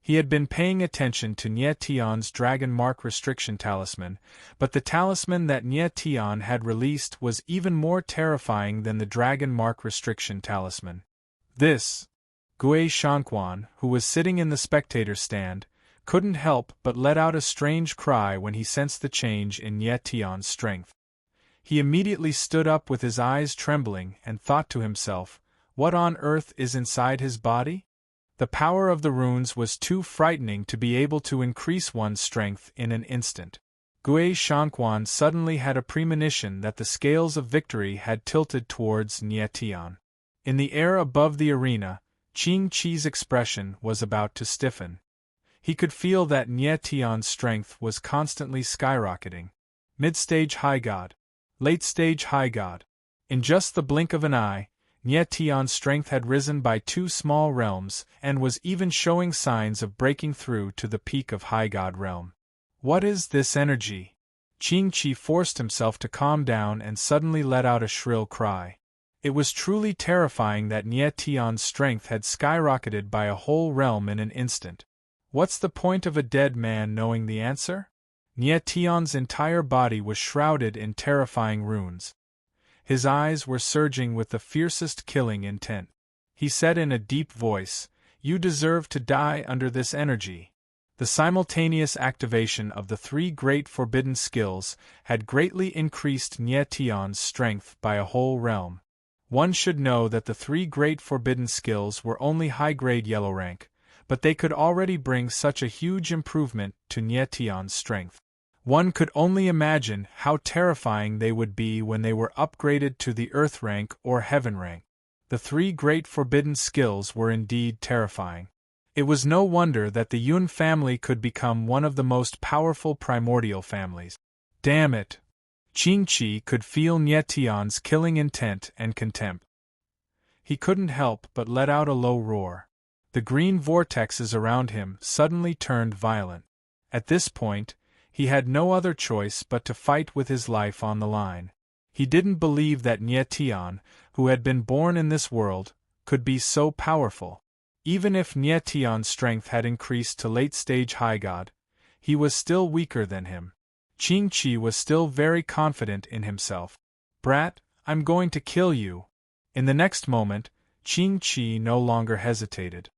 He had been paying attention to Nie Tion's Dragon Mark Restriction Talisman, but the talisman that Nie Tion had released was even more terrifying than the Dragon Mark Restriction Talisman. This, Gui Shanquan, who was sitting in the spectator stand, couldn't help but let out a strange cry when he sensed the change in Nie Tion's strength. He immediately stood up with his eyes trembling and thought to himself, what on earth is inside his body? The power of the runes was too frightening to be able to increase one's strength in an instant. Gui Shanquan suddenly had a premonition that the scales of victory had tilted towards Nie Tion. In the air above the arena, Qing Qi's expression was about to stiffen. He could feel that Nie Tion's strength was constantly skyrocketing. Mid-stage high god. Late-stage high god. In just the blink of an eye, Nie Tion's strength had risen by 2 small realms and was even showing signs of breaking through to the peak of high god realm. What is this energy? Qing Qi forced himself to calm down and suddenly let out a shrill cry. It was truly terrifying that Nie Tion's strength had skyrocketed by a whole realm in an instant. What's the point of a dead man knowing the answer? Nie Tion's entire body was shrouded in terrifying runes. His eyes were surging with the fiercest killing intent. He said in a deep voice, "You deserve to die under this energy." The simultaneous activation of the 3 great forbidden skills had greatly increased Nie Tion's strength by a whole realm. One should know that the 3 great forbidden skills were only high-grade yellow rank, but they could already bring such a huge improvement to Nie Tion's strength. One could only imagine how terrifying they would be when they were upgraded to the Earth rank or Heaven rank. The 3 great forbidden skills were indeed terrifying. It was no wonder that the Yun family could become one of the most powerful primordial families. Damn it! Qing Qi could feel Nie Tion's killing intent and contempt. He couldn't help but let out a low roar. The green vortexes around him suddenly turned violent. At this point, he had no other choice but to fight with his life on the line. He didn't believe that Nie Tion, who had been born in this world, could be so powerful. Even if Nie Tion's strength had increased to late-stage high god, he was still weaker than him. Qing Qi was still very confident in himself. "Brat, I'm going to kill you." In the next moment, Qing Qi no longer hesitated.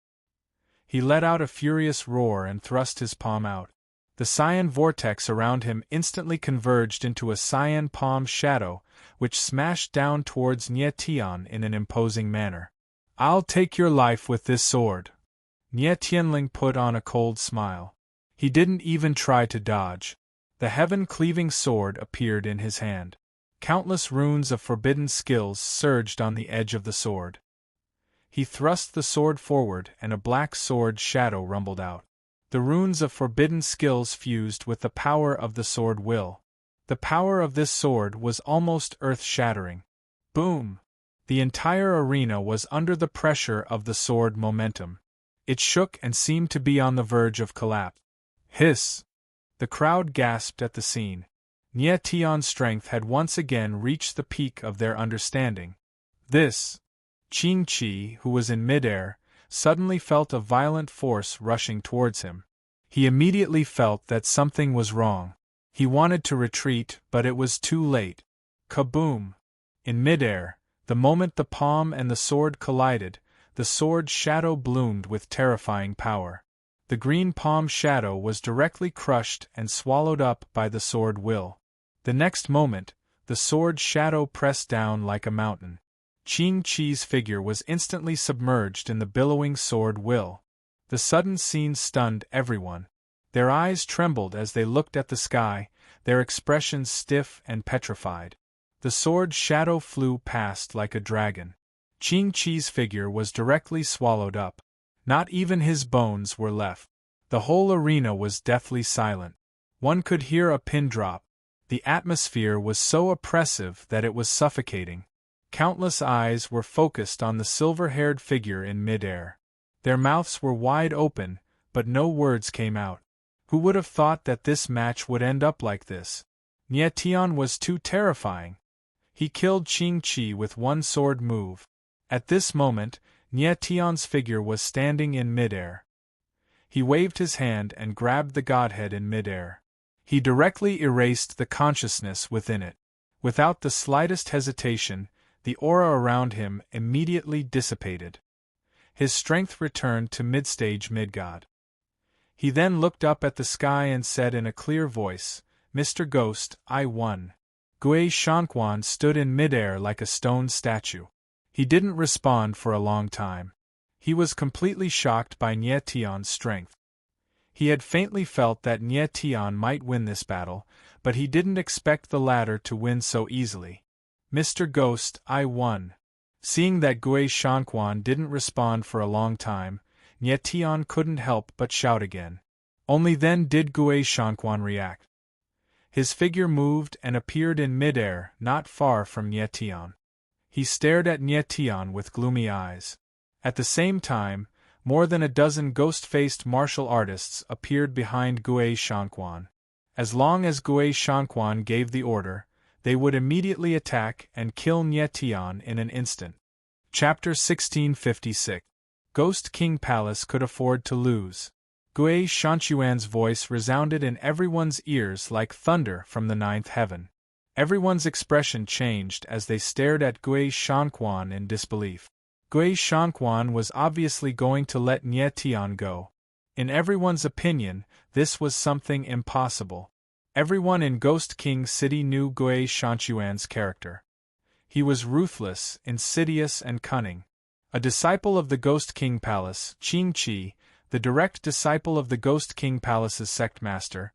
He let out a furious roar and thrust his palm out. The cyan vortex around him instantly converged into a cyan palm shadow, which smashed down towards Nie Tion in an imposing manner. "I'll take your life with this sword." Nie Tianling put on a cold smile. He didn't even try to dodge. The heaven-cleaving sword appeared in his hand. Countless runes of forbidden skills surged on the edge of the sword. He thrust the sword forward and a black sword shadow rumbled out. The runes of forbidden skills fused with the power of the sword will. The power of this sword was almost earth-shattering. Boom! The entire arena was under the pressure of the sword momentum. It shook and seemed to be on the verge of collapse. Hiss! The crowd gasped at the scene. Nie Tion's strength had once again reached the peak of their understanding. This! Qing Qi, who was in midair, suddenly felt a violent force rushing towards him. He immediately felt that something was wrong. He wanted to retreat, but it was too late. Kaboom! In midair, the moment the palm and the sword collided, the sword's shadow bloomed with terrifying power. The green palm shadow was directly crushed and swallowed up by the sword will. The next moment, the sword shadow pressed down like a mountain. Qing Qi's figure was instantly submerged in the billowing sword will. The sudden scene stunned everyone. Their eyes trembled as they looked at the sky, their expressions stiff and petrified. The sword shadow flew past like a dragon. Qing Qi's figure was directly swallowed up. Not even his bones were left. The whole arena was deathly silent. One could hear a pin drop. The atmosphere was so oppressive that it was suffocating. Countless eyes were focused on the silver-haired figure in midair. Their mouths were wide open, but no words came out. Who would have thought that this match would end up like this? Nie Tion was too terrifying. He killed Qing Qi with one sword move. At this moment, Nie Tion's figure was standing in midair. He waved his hand and grabbed the godhead in midair. He directly erased the consciousness within it. Without the slightest hesitation, the aura around him immediately dissipated. His strength returned to mid-stage mid-god. He then looked up at the sky and said in a clear voice, "Mr. Ghost, I won." Gui Shanquan stood in midair like a stone statue. He didn't respond for a long time. He was completely shocked by Nie Tian's strength. He had faintly felt that Nie Tian might win this battle, but he didn't expect the latter to win so easily. "Mr. Ghost, I won." Seeing that Gui Shanquan didn't respond for a long time, Nie Tian couldn't help but shout again. Only then did Gui Shanquan react. His figure moved and appeared in midair, not far from Nie Tian. He stared at Nie Tian with gloomy eyes. At the same time, more than a dozen ghost-faced martial artists appeared behind Gui Shanquan. As long as Gui Shanquan gave the order, they would immediately attack and kill Nie Tian in an instant. Chapter 1656. Ghost King Palace could afford to lose. Gui Shanquan's voice resounded in everyone's ears like thunder from the ninth heaven. Everyone's expression changed as they stared at Gui Shanquan in disbelief. Gui Shanquan was obviously going to let Nie Tian go. In everyone's opinion, this was something impossible. Everyone in Ghost King City knew Gui Shanquan's character. He was ruthless, insidious, and cunning. A disciple of the Ghost King Palace, Qing Qi, the direct disciple of the Ghost King Palace's sect master,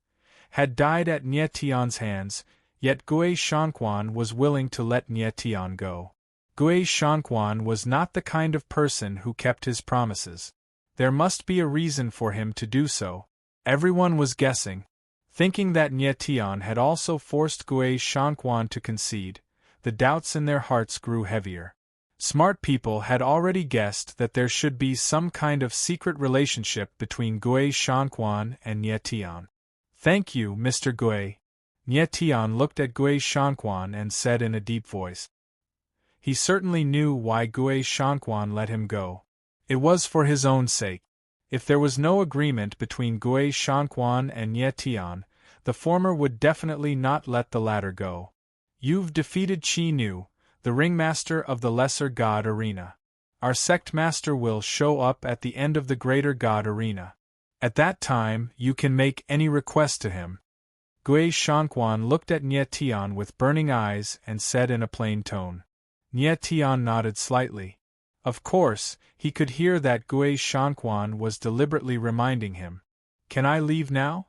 had died at Nie Tian's hands, yet Gui Shanquan was willing to let Nie Tian go. Gui Shanquan was not the kind of person who kept his promises. There must be a reason for him to do so. Everyone was guessing. Thinking that Nie Tian had also forced Gui Shanquan to concede, the doubts in their hearts grew heavier. Smart people had already guessed that there should be some kind of secret relationship between Gui Shanquan and Nie Tian. "Thank you, Mr. Gui." Nie Tian looked at Gui Shanquan and said in a deep voice. He certainly knew why Gui Shanquan let him go. It was for his own sake. If there was no agreement between Gui Shanquan and Nie Tian, the former would definitely not let the latter go. "You've defeated Qi Nu, the ringmaster of the Lesser God Arena. Our sect master will show up at the end of the Greater God Arena. At that time, you can make any request to him." Gui Shanquan looked at Nie Tian with burning eyes and said in a plain tone. Nie Tian nodded slightly. Of course, he could hear that Gui Shanquan was deliberately reminding him. "Can I leave now?"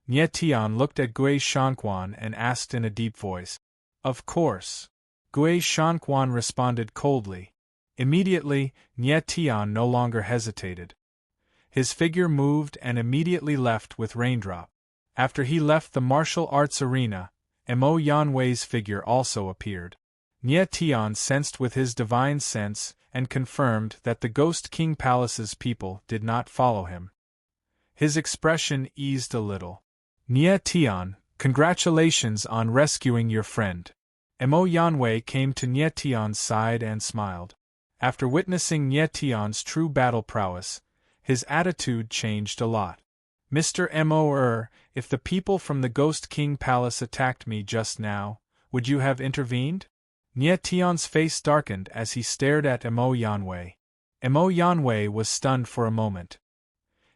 Nie Tian looked at Gui Shanquan and asked in a deep voice. "Of course." Gui Shanquan responded coldly. Immediately, Nie Tian no longer hesitated. His figure moved and immediately left with Raindrop. After he left the martial arts arena, Mo Yanwei's figure also appeared. Nie Tian sensed with his divine sense and confirmed that the Ghost King Palace's people did not follow him. His expression eased a little. "Nie Tian, congratulations on rescuing your friend." Mo Yanwei came to Nie Tian's side and smiled. After witnessing Nie Tian's true battle prowess, his attitude changed a lot. "Mr. Mo, if the people from the Ghost King Palace attacked me just now, would you have intervened?" Nie Tian's face darkened as he stared at Mo Yanwei. Mo Yanwei was stunned for a moment.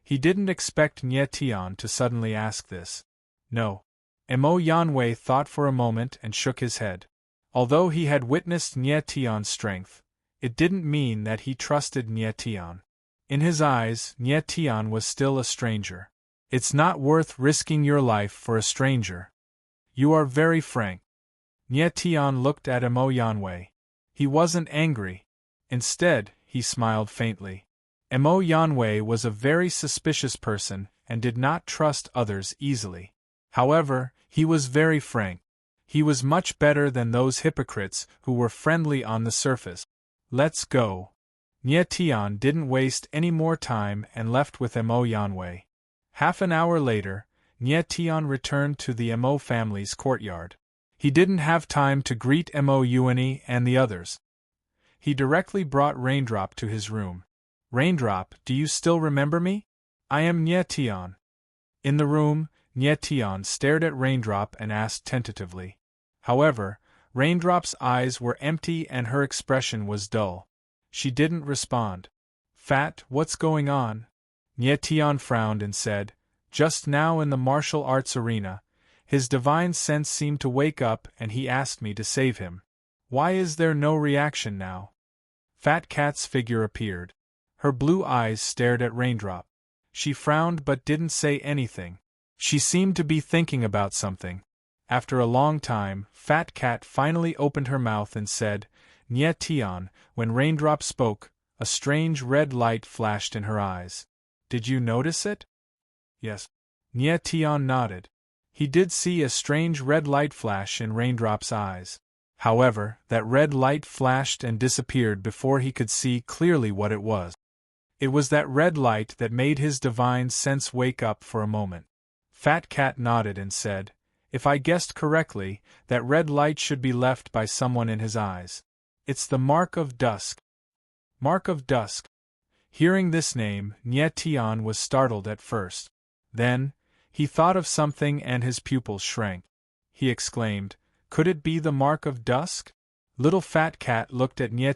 He didn't expect Nie Tian to suddenly ask this. "No." Mo Yanwei thought for a moment and shook his head. Although he had witnessed Nie Tian's strength, it didn't mean that he trusted Nie Tian. In his eyes, Nie Tian was still a stranger. "It's not worth risking your life for a stranger." "You are very frank." Nie Tian looked at Mo Yanwei. He wasn't angry. Instead, he smiled faintly. Mo Yanwei was a very suspicious person and did not trust others easily. However, he was very frank. He was much better than those hypocrites who were friendly on the surface. "Let's go." Nie Tian didn't waste any more time and left with Mo Yanwei. Half an hour later, Nie Tian returned to the Mo family's courtyard. He didn't have time to greet Mo Yuani and the others. He directly brought Raindrop to his room. "Raindrop, do you still remember me?" I am Nye. In the room, Nye stared at Raindrop and asked tentatively. However, Raindrop's eyes were empty and her expression was dull. She didn't respond. Fat, what's going on? Nye frowned and said, just now in the martial arts arena, his divine sense seemed to wake up and he asked me to save him. Why is there no reaction now? Fat Cat's figure appeared. Her blue eyes stared at Raindrop. She frowned but didn't say anything. She seemed to be thinking about something. After a long time, Fat Cat finally opened her mouth and said, Nye. When Raindrop spoke, a strange red light flashed in her eyes. Did you notice it? Yes. Nye nodded. He did see a strange red light flash in Raindrop's eyes. However, that red light flashed and disappeared before he could see clearly what it was. It was that red light that made his divine sense wake up for a moment. Fat Cat nodded and said, if I guessed correctly, that red light should be left by someone in his eyes. It's the Mark of Dusk. Mark of Dusk. Hearing this name, Nye was startled at first. Then, he thought of something and his pupils shrank. He exclaimed, could it be the Mark of Dusk? Little Fat Cat looked at Nye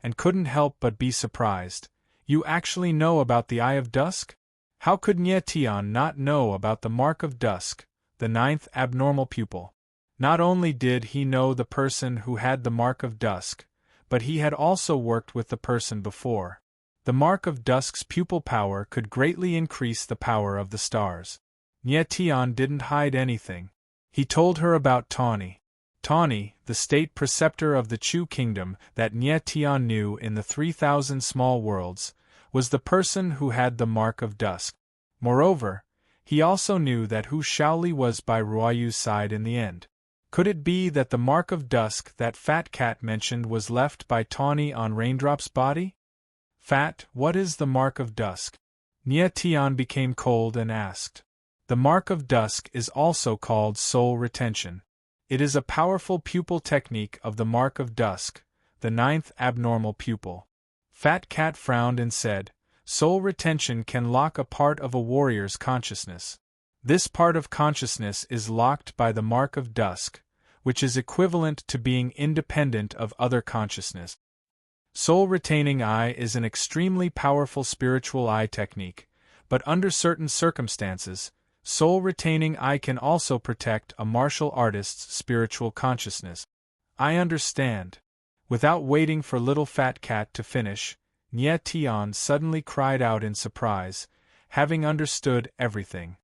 and couldn't help but be surprised. You actually know about the Eye of Dusk? How could Nye not know about the Mark of Dusk, the 9th abnormal pupil? Not only did he know the person who had the Mark of Dusk, but he had also worked with the person before. The Mark of Dusk's pupil power could greatly increase the power of the stars. Nye didn't hide anything. He told her about Tawny. Tawny, the state preceptor of the Chu kingdom that Nye knew in the 3,000 small worlds, was the person who had the Mark of Dusk. Moreover, he also knew that Hu Shaoli was by Ruoyu's side in the end. Could it be that the Mark of Dusk that Fat Cat mentioned was left by Tawny on Raindrop's body? Fat, what is the Mark of Dusk? Nye became cold and asked. The Mark of Dusk is also called soul retention. It is a powerful pupil technique of the Mark of Dusk, the 9th abnormal pupil. Fat Cat frowned and said, soul retention can lock a part of a warrior's consciousness. This part of consciousness is locked by the Mark of Dusk, which is equivalent to being independent of other consciousness. Soul-retaining eye is an extremely powerful spiritual eye technique, but under certain circumstances, soul-retaining eye can also protect a martial artist's spiritual consciousness. I understand. Without waiting for little Fat Cat to finish, Nye suddenly cried out in surprise, having understood everything.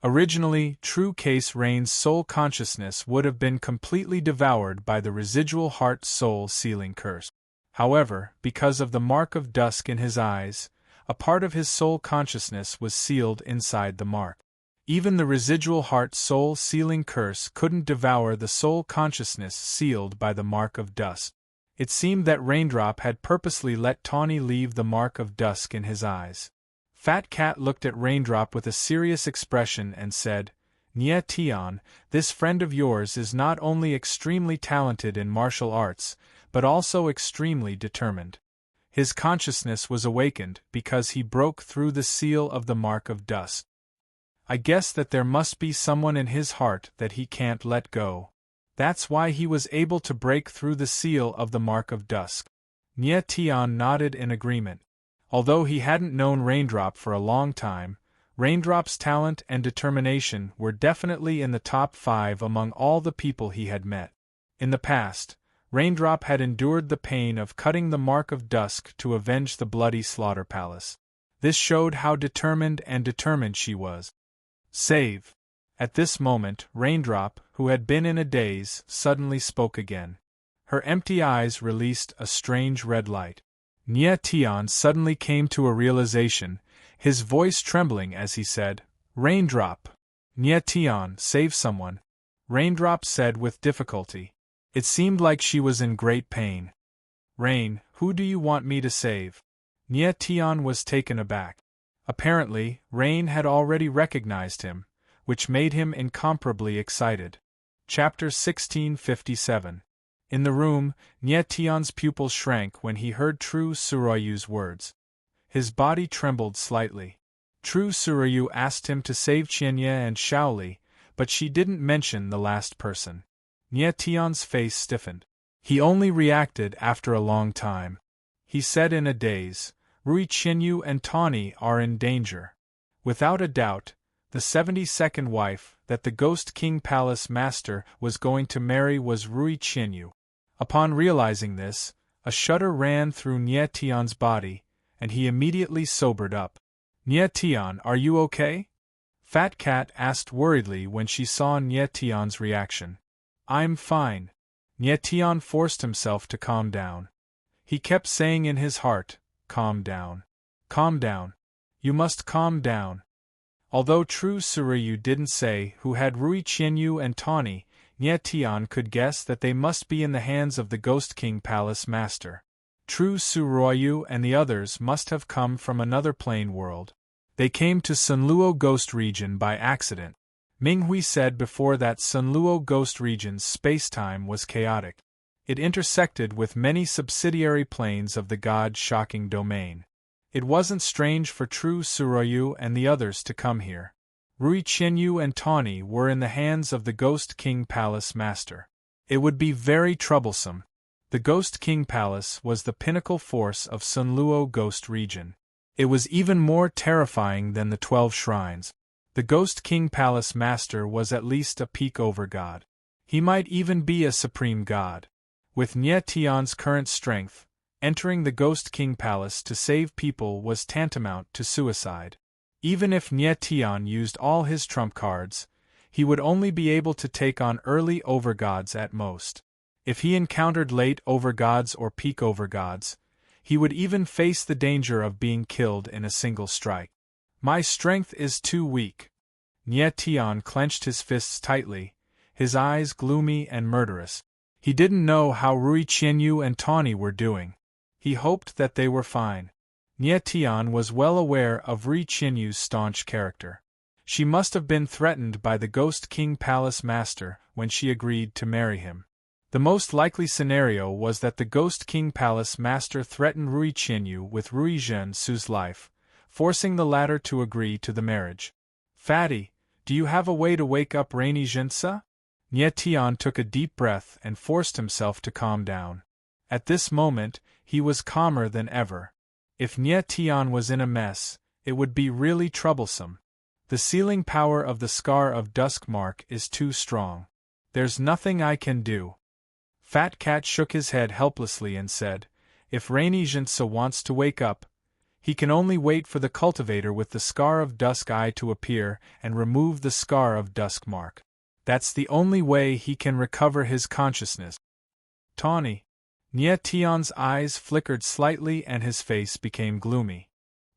Originally, True Case Rain's soul consciousness would have been completely devoured by the residual heart-soul sealing curse. However, because of the Mark of Dusk in his eyes, a part of his soul consciousness was sealed inside the mark. Even the residual heart-soul sealing curse couldn't devour the soul consciousness sealed by the Mark of Dusk. It seemed that Raindrop had purposely let Tawny leave the Mark of Dusk in his eyes. Fat Cat looked at Raindrop with a serious expression and said, Nye, this friend of yours is not only extremely talented in martial arts, but also extremely determined. His consciousness was awakened because he broke through the seal of the Mark of Dusk. I guess that there must be someone in his heart that he can't let go. That's why he was able to break through the seal of the Mark of Dusk. Nye nodded in agreement. Although he hadn't known Raindrop for a long time, Raindrop's talent and determination were definitely in the top 5 among all the people he had met. In the past, Raindrop had endured the pain of cutting the Mark of Dusk to avenge the bloody slaughter palace. This showed how determined she was. Save! At this moment, Raindrop, who had been in a daze, suddenly spoke again. Her empty eyes released a strange red light. Nye suddenly came to a realization, his voice trembling as he said, Raindrop! Nye save someone. Raindrop said with difficulty. It seemed like she was in great pain. Rain, who do you want me to save? Nye was taken aback. Apparently, Rain had already recognized him, which made him incomparably excited. Chapter 1657. In the room, Nye pupils shrank when he heard True Suroyu's words. His body trembled slightly. True Suryu asked him to save Qianye and Shaoli, but she didn't mention the last person. Nie Tian's face stiffened. He only reacted after a long time. He said in a daze, Rui Qinyu and Tawny are in danger. Without a doubt, the 72nd wife that the Ghost King Palace Master was going to marry was Rui Qinyu. Upon realizing this, a shudder ran through Nie Tian's body, and he immediately sobered up. Nie Tian, are you okay? Fat Cat asked worriedly when she saw Nie Tian's reaction. I'm fine. Nie Tian forced himself to calm down. He kept saying in his heart, calm down. Calm down. You must calm down. Although True Suryu didn't say who had Rui Qinyu and Tawny, Nie Tian could guess that they must be in the hands of the Ghost King Palace Master. True Suryu and the others must have come from another plane world. They came to Sunluo Ghost Region by accident. Minghui said before that Sunluo Ghost Region's spacetime was chaotic. It intersected with many subsidiary planes of the God-shocking domain. It wasn't strange for True Suryu and the others to come here. Rui Qinyu and Tawny were in the hands of the Ghost King Palace Master. It would be very troublesome. The Ghost King Palace was the pinnacle force of Sunluo Ghost Region. It was even more terrifying than the 12 shrines. The Ghost King Palace Master was at least a peak over god. He might even be a supreme god. With Nie Tian's current strength, entering the Ghost King Palace to save people was tantamount to suicide. Even if Nie Tian used all his trump cards, he would only be able to take on early overgods at most. If he encountered late overgods or peak overgods, he would even face the danger of being killed in a single strike. My strength is too weak. Nie Tian clenched his fists tightly, his eyes gloomy and murderous. He didn't know how Rui Qinyu and Tawny were doing. He hoped that they were fine. Nie Tian was well aware of Rui Qinyu's staunch character. She must have been threatened by the Ghost King Palace Master when she agreed to marry him. The most likely scenario was that the Ghost King Palace Master threatened Rui Qinyu with Rui Zhensu's life, forcing the latter to agree to the marriage. Fatty, do you have a way to wake up Rainy Zhensa? Nie Tian took a deep breath and forced himself to calm down. At this moment, he was calmer than ever. If Nie Tian was in a mess, it would be really troublesome. The sealing power of the Scar of Dusk Mark is too strong. There's nothing I can do. Fat Cat shook his head helplessly and said, if Rainy Zhensa wants to wake up, he can only wait for the cultivator with the Scar of Dusk Eye to appear and remove the Scar of Dusk Mark. That's the only way he can recover his consciousness. Tawny. Nie Tian's eyes flickered slightly and his face became gloomy.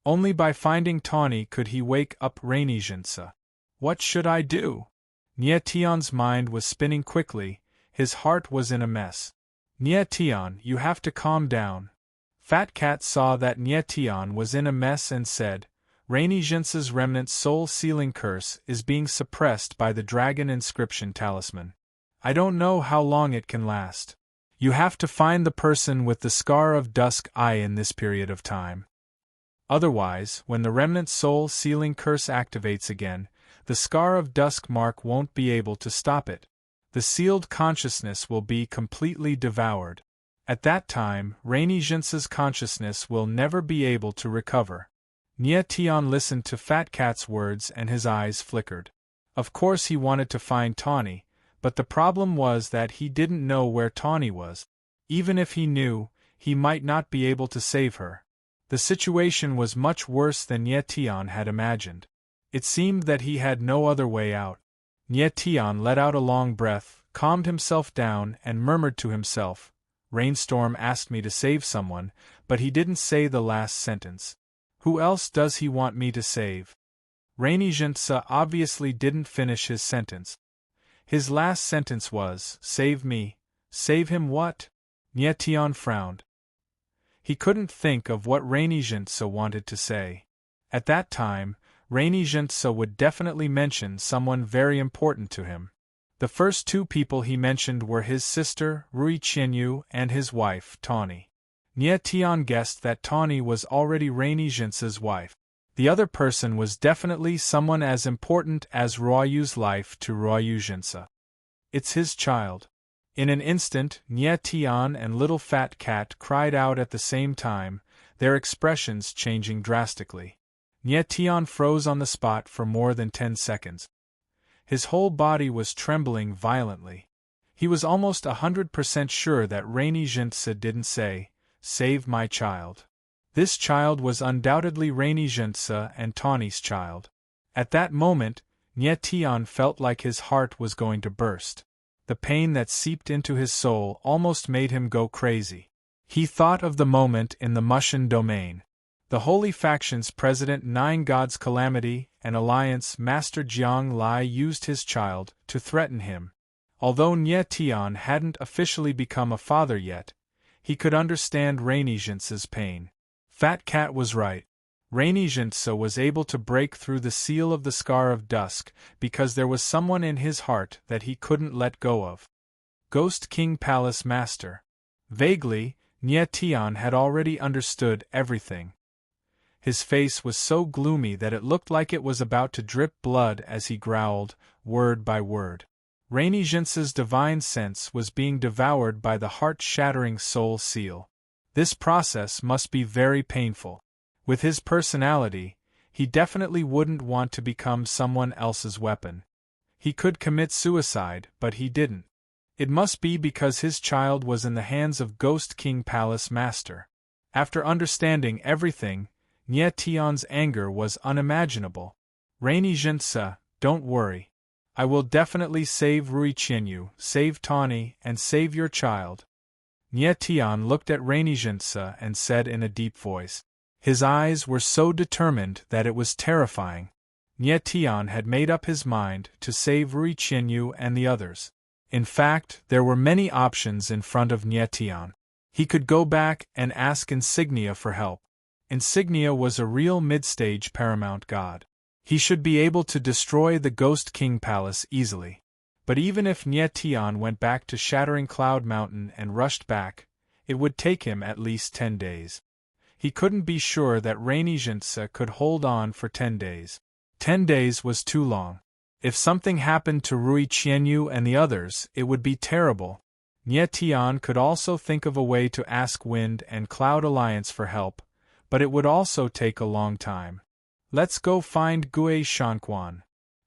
Only by finding Tawny could he wake up Rainy Zhensa. What should I do? Nie Tian's mind was spinning quickly, his heart was in a mess. Nie Tian, you have to calm down. Fat Cat saw that Nie Tian was in a mess and said, Rainy Zhensa's remnant soul-sealing curse is being suppressed by the dragon inscription talisman. I don't know how long it can last. You have to find the person with the Scar of Dusk Eye in this period of time. Otherwise, when the remnant soul-sealing curse activates again, the Scar of Dusk Mark won't be able to stop it. The sealed consciousness will be completely devoured. At that time, Rainy Zhensa's consciousness will never be able to recover. Nie Tian listened to Fat Cat's words and his eyes flickered. Of course he wanted to find Tawny, but the problem was that he didn't know where Tawny was. Even if he knew, he might not be able to save her. The situation was much worse than Nie Tian had imagined. It seemed that he had no other way out. Nie Tian let out a long breath, calmed himself down and murmured to himself, Rainstorm asked me to save someone, but he didn't say the last sentence. Who else does he want me to save? Rainy Zhensa obviously didn't finish his sentence. His last sentence was, save me. Save him what? Nie Tian frowned. He couldn't think of what Rainy Zhensa wanted to say. At that time, Rainy Zhensa would definitely mention someone very important to him. The first two people he mentioned were his sister, Rui Qinyu, and his wife, Tawny. Nie Tian guessed that Tawny was already Rainy Zhensa's wife. The other person was definitely someone as important as Ruoyu's life to Ruoyu Jinsa. It's his child. In an instant, Nye Tian and Little Fat Cat cried out at the same time, their expressions changing drastically. Nye Tian froze on the spot for more than 10 seconds. His whole body was trembling violently. He was almost 100% sure that Rainy Jinsa didn't say, "Save my child." This child was undoubtedly Rainy Jinsa and Tawny's child. At that moment, Nye Tian felt like his heart was going to burst. The pain that seeped into his soul almost made him go crazy. He thought of the moment in the Mushan domain. The Holy Faction's President Nine Gods Calamity and Alliance Master Jiang Lai used his child to threaten him. Although Nye Tian hadn't officially become a father yet, he could understand Rainy Jinsa's pain. Fat Cat was right. Rainy Jinsa was able to break through the seal of the Scar of Dusk because there was someone in his heart that he couldn't let go of. Ghost King Palace Master. Vaguely, Nye Tian had already understood everything. His face was so gloomy that it looked like it was about to drip blood as he growled, word by word. Rainy Jinsa's divine sense was being devoured by the heart-shattering soul seal. This process must be very painful. With his personality, he definitely wouldn't want to become someone else's weapon. He could commit suicide, but he didn't. It must be because his child was in the hands of Ghost King Palace Master. After understanding everything, Nye Tian's anger was unimaginable. Rainy Jinsa, don't worry. I will definitely save Rui Qianyu, save Tawny, and save your child. Nye Tian looked at Rainy Jinsa and said in a deep voice. His eyes were so determined that it was terrifying. Nye Tian had made up his mind to save Rui Qianyu and the others. In fact, there were many options in front of Nye Tian. He could go back and ask Insignia for help. Insignia was a real mid-stage paramount god. He should be able to destroy the Ghost King Palace easily. But even if Nye Tian went back to Shattering Cloud Mountain and rushed back, it would take him at least 10 days. He couldn't be sure that Rainy Jinsa could hold on for 10 days. 10 days was too long. If something happened to Rui Qianyu and the others, it would be terrible. Nye Tian could also think of a way to ask Wind and Cloud Alliance for help, but it would also take a long time. Let's go find Gue Shanquan.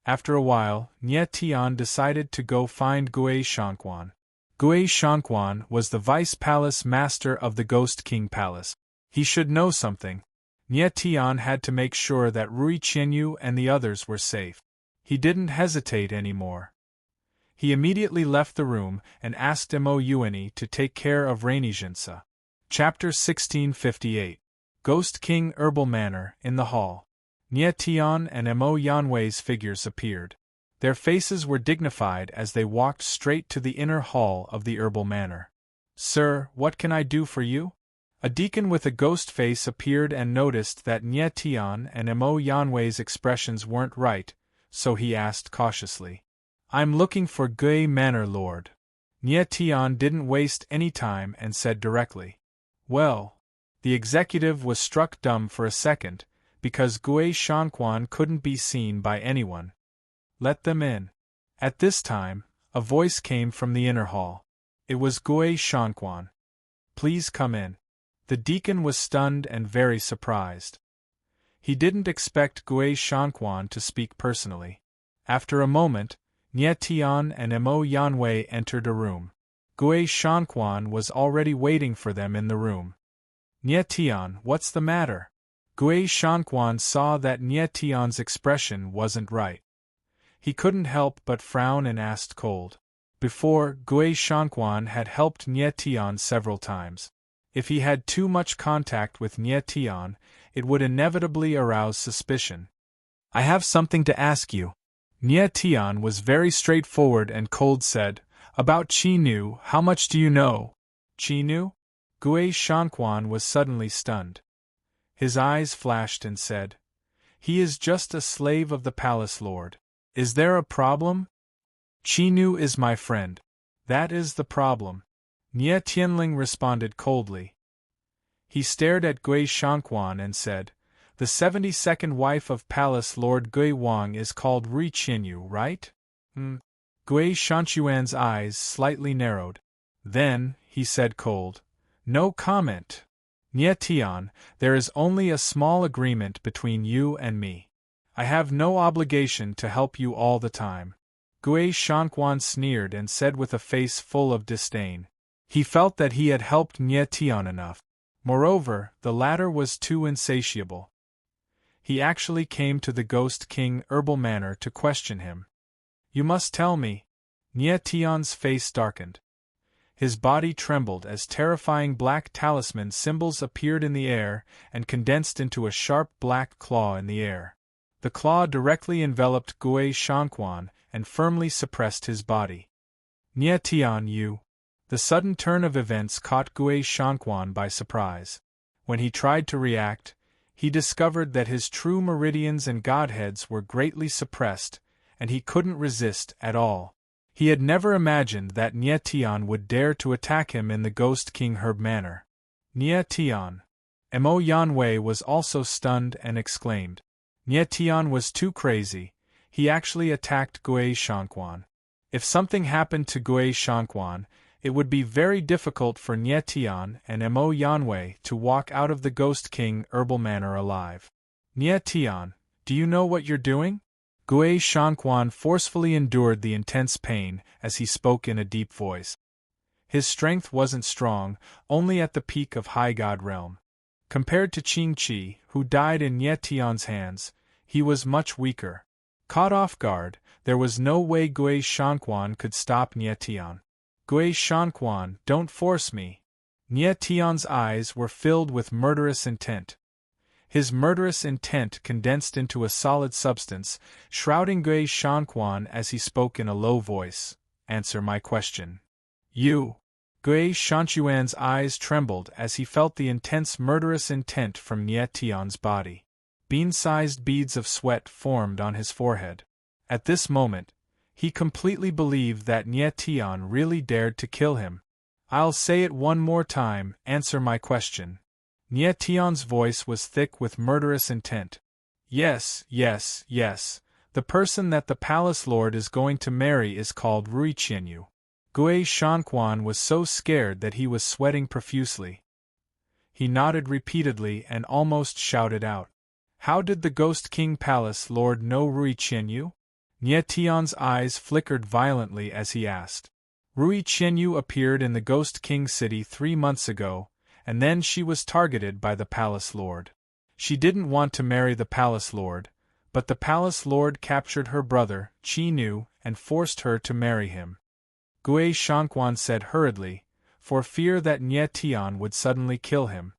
After a while, Nye Tian decided to go find Gue Shanquan. Gue Shanquan was the Vice Palace Master of the Ghost King Palace. He should know something. Nye Tian had to make sure that Rui Qianyu and the others were safe. He didn't hesitate anymore. He immediately left the room and asked Mo Yuani to take care of Rainy Jinsa. Chapter 1658. Ghost King Herbal Manor, in the hall. Nye Tian and Mo Yanwei's figures appeared. Their faces were dignified as they walked straight to the inner hall of the Herbal Manor. Sir, what can I do for you? A deacon with a ghost face appeared and noticed that Nye Tian and Mo Yanwei's expressions weren't right, so he asked cautiously. I'm looking for Gue Manor Lord. Nye Tian didn't waste any time and said directly. Well, the executive was struck dumb for a second, because Gue Shanquan couldn't be seen by anyone. Let them in. At this time, a voice came from the inner hall. It was Gue Shanquan. Please come in. The deacon was stunned and very surprised. He didn't expect Gue Shanquan to speak personally. After a moment, Nye Tian and Mo Yanwei entered a room. Gue Shanquan was already waiting for them in the room. Nye Tian, what's the matter? Gue Shanquan saw that Nye Tian's expression wasn't right. He couldn't help but frown and asked cold. Before, Gue Shanquan had helped Nye Tian several times. If he had too much contact with Nye Tian, it would inevitably arouse suspicion. I have something to ask you. Nye Tian was very straightforward and cold said, About Qi Nu, how much do you know? Qi Nu? Gue Shanquan was suddenly stunned. His eyes flashed and said, He is just a slave of the palace lord. Is there a problem? Qi Nu is my friend. That is the problem. Nye Tianling responded coldly. He stared at Gue Shanquan and said, The 72nd wife of Palace Lord Gui Wang is called Rui Qianyu, right? Gui Shanchuan's eyes slightly narrowed. Then, he said cold. No comment. Nie Tian, there is only a small agreement between you and me. I have no obligation to help you all the time. Gui Shanquan sneered and said with a face full of disdain. He felt that he had helped Nie Tian enough. Moreover, the latter was too insatiable. He actually came to the Ghost King Herbal Manor to question him. You must tell me. Nie Tian's face darkened. His body trembled as terrifying black talisman symbols appeared in the air and condensed into a sharp black claw in the air. The claw directly enveloped Gui Shanquan and firmly suppressed his body. Nie Tian, you. The sudden turn of events caught Gui Shanquan by surprise. When he tried to react, he discovered that his true meridians and godheads were greatly suppressed, and he couldn't resist at all. He had never imagined that Nie Tian would dare to attack him in the Ghost King Herb Manor. Nie Tian. Mo Yanwei was also stunned and exclaimed. Nie Tian was too crazy. He actually attacked Gui Shanquan. If something happened to Gui Shanquan, it would be very difficult for Nie Tian and Mo Yanwei to walk out of the Ghost King Herbal Manor alive. Nie Tian, do you know what you're doing? Gui Shanquan forcefully endured the intense pain as he spoke in a deep voice. His strength wasn't strong, only at the peak of High God realm. Compared to Qing Qi, who died in Nie Tian's hands, he was much weaker. Caught off guard, there was no way Gui Shanquan could stop Nie Tian. Gui Shanquan, don't force me. Nie Tian's eyes were filled with murderous intent. His murderous intent condensed into a solid substance, shrouding Gui Shanquan as he spoke in a low voice. Answer my question. You. Gui Shanchuan's eyes trembled as he felt the intense murderous intent from Nie Tian's body. Bean-sized beads of sweat formed on his forehead. At this moment, he completely believed that Nie Tian really dared to kill him. I'll say it one more time, answer my question. Nie Tian's voice was thick with murderous intent. Yes, yes, yes. The person that the palace lord is going to marry is called Rui Qianyu. Gui Shanquan was so scared that he was sweating profusely. He nodded repeatedly and almost shouted out. How did the Ghost King Palace Lord know Rui Qianyu? Nie Tian's eyes flickered violently as he asked. Rui Qianyu appeared in the Ghost King City 3 months ago, and then she was targeted by the Palace Lord. She didn't want to marry the Palace Lord, but the Palace Lord captured her brother, Qi Nu, and forced her to marry him. Gui Shanquan said hurriedly, for fear that Nie Tian would suddenly kill him.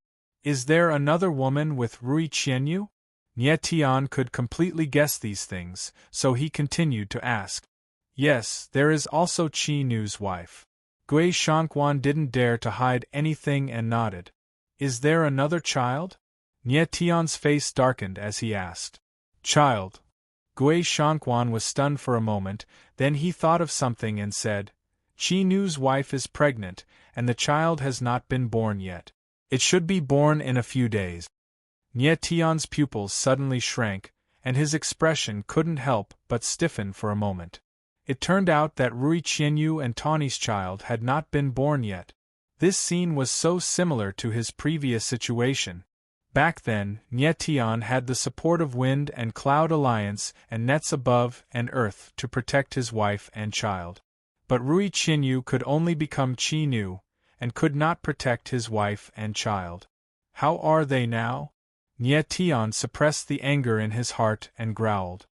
Is there another woman with Rui Qianyu? Nie Tian could completely guess these things, so he continued to ask. Yes, there is also Qi Nu's wife. Gui Shanquan didn't dare to hide anything and nodded. Is there another child? Nie Tian's face darkened as he asked. Child. Gui Shanquan was stunned for a moment, then he thought of something and said, Qi Nu's wife is pregnant, and the child has not been born yet. It should be born in a few days. Nie Tian's pupils suddenly shrank, and his expression couldn't help but stiffen for a moment. It turned out that Rui Qianyu and Tawny's child had not been born yet. This scene was so similar to his previous situation. Back then, Nie Tian had the support of Wind and Cloud Alliance and nets above and earth to protect his wife and child. But Rui Qianyu could only become Qi Nu, and could not protect his wife and child. How are they now? Nie Tian suppressed the anger in his heart and growled.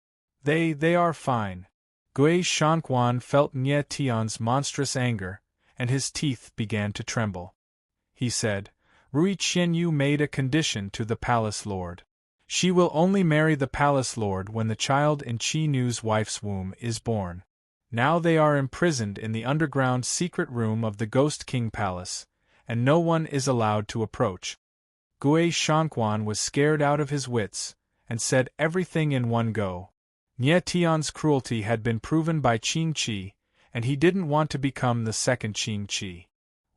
They are fine. Gui Shanquan felt Nie Tian's monstrous anger, and his teeth began to tremble. He said, Rui Qianyu made a condition to the palace lord. She will only marry the palace lord when the child in Qi Nu's wife's womb is born. Now they are imprisoned in the underground secret room of the Ghost King Palace, and no one is allowed to approach. Gui Shanquan was scared out of his wits, and said everything in one go. Nie Tian's cruelty had been proven by Qing Qi, and he didn't want to become the second Qing Qi.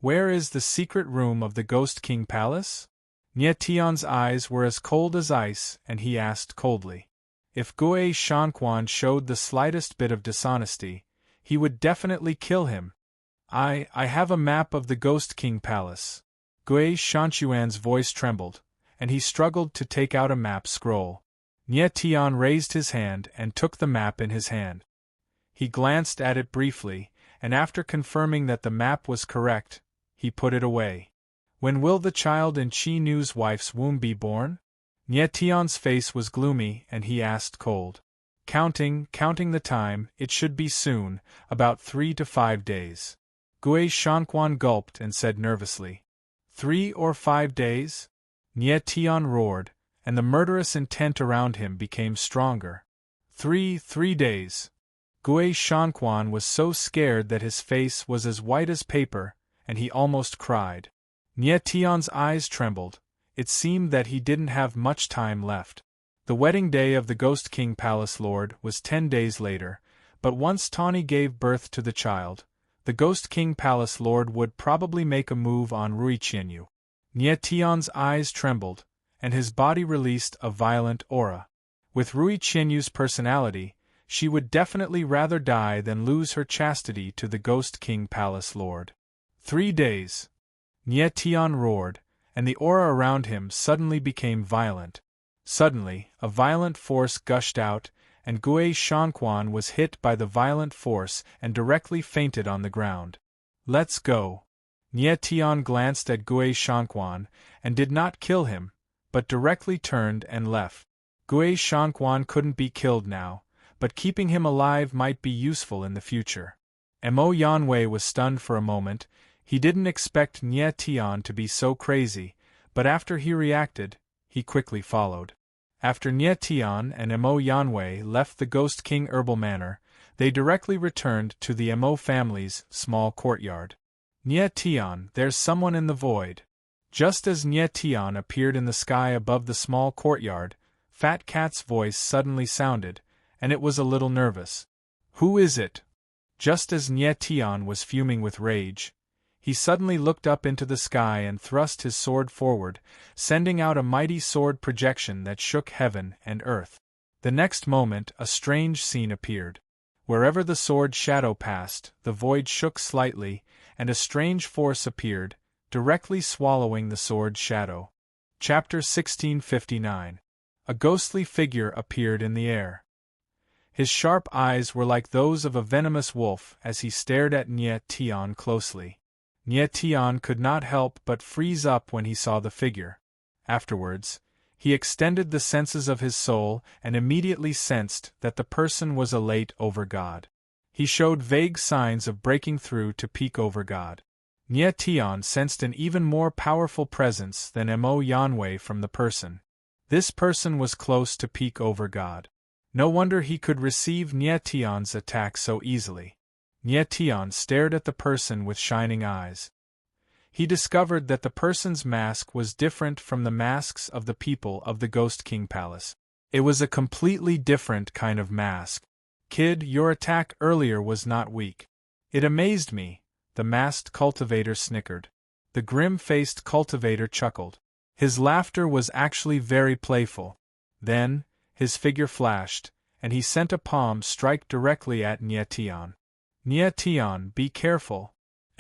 Where is the secret room of the Ghost King Palace? Nie Tian's eyes were as cold as ice, and he asked coldly. If Gui Shanquan showed the slightest bit of dishonesty, he would definitely kill him. I have a map of the Ghost King Palace. Gui Shanquan's voice trembled, and he struggled to take out a map scroll. Nie Tian raised his hand and took the map in his hand. He glanced at it briefly, and after confirming that the map was correct, he put it away. When will the child in Chi Nu's wife's womb be born? Nie Tian's face was gloomy, and he asked cold. Counting the time, it should be soon, about 3 to 5 days. Gui Shanquan gulped and said nervously. 3 or 5 days? Nie Tian roared, and the murderous intent around him became stronger. 3 days. Gui Shanquan was so scared that his face was as white as paper, and he almost cried. Nie Tian's eyes trembled. It seemed that he didn't have much time left. The wedding day of the Ghost King Palace Lord was 10 days later, but once Tawny gave birth to the child, the Ghost King Palace Lord would probably make a move on Rui Qianyu. Nie Tian's eyes trembled, and his body released a violent aura. With Rui Qianyu's personality, she would definitely rather die than lose her chastity to the Ghost King Palace Lord. 3 days. Nie Tian roared, and the aura around him suddenly became violent. Suddenly, a violent force gushed out, and Gui Shanquan was hit by the violent force and directly fainted on the ground. Let's go. Nie Tian glanced at Gui Shanquan and did not kill him, but directly turned and left. Gui Shanquan couldn't be killed now, but keeping him alive might be useful in the future. Mo Yanwei was stunned for a moment. He didn't expect Nie Tian to be so crazy, but after he reacted, he quickly followed. After Nie Tian and Mo Yanwei left the Ghost King Herbal Manor, they directly returned to the Mo family's small courtyard. Nie Tian, there's someone in the void. Just as Nie Tian appeared in the sky above the small courtyard, Fat Cat's voice suddenly sounded, and it was a little nervous. Who is it? Just as Nie Tian was fuming with rage, he suddenly looked up into the sky and thrust his sword forward, sending out a mighty sword projection that shook heaven and earth. The next moment a strange scene appeared. Wherever the sword shadow passed, the void shook slightly, and a strange force appeared, directly swallowing the sword's shadow. Chapter 1659. A ghostly figure appeared in the air. His sharp eyes were like those of a venomous wolf as he stared at Nie Tian closely. Nie Tian could not help but freeze up when he saw the figure. Afterwards, he extended the senses of his soul and immediately sensed that the person was elate over God. He showed vague signs of breaking through to peak over God. Nie Tian sensed an even more powerful presence than Mo Yanwei from the person. This person was close to peak over God. No wonder he could receive Nie Tian's attack so easily. Nie Tian stared at the person with shining eyes. He discovered that the person's mask was different from the masks of the people of the Ghost King Palace. It was a completely different kind of mask. Kid, your attack earlier was not weak. It amazed me, the masked cultivator snickered. The grim-faced cultivator chuckled. His laughter was actually very playful. Then, his figure flashed, and he sent a palm strike directly at Nie Tian. Nie Tian, be careful.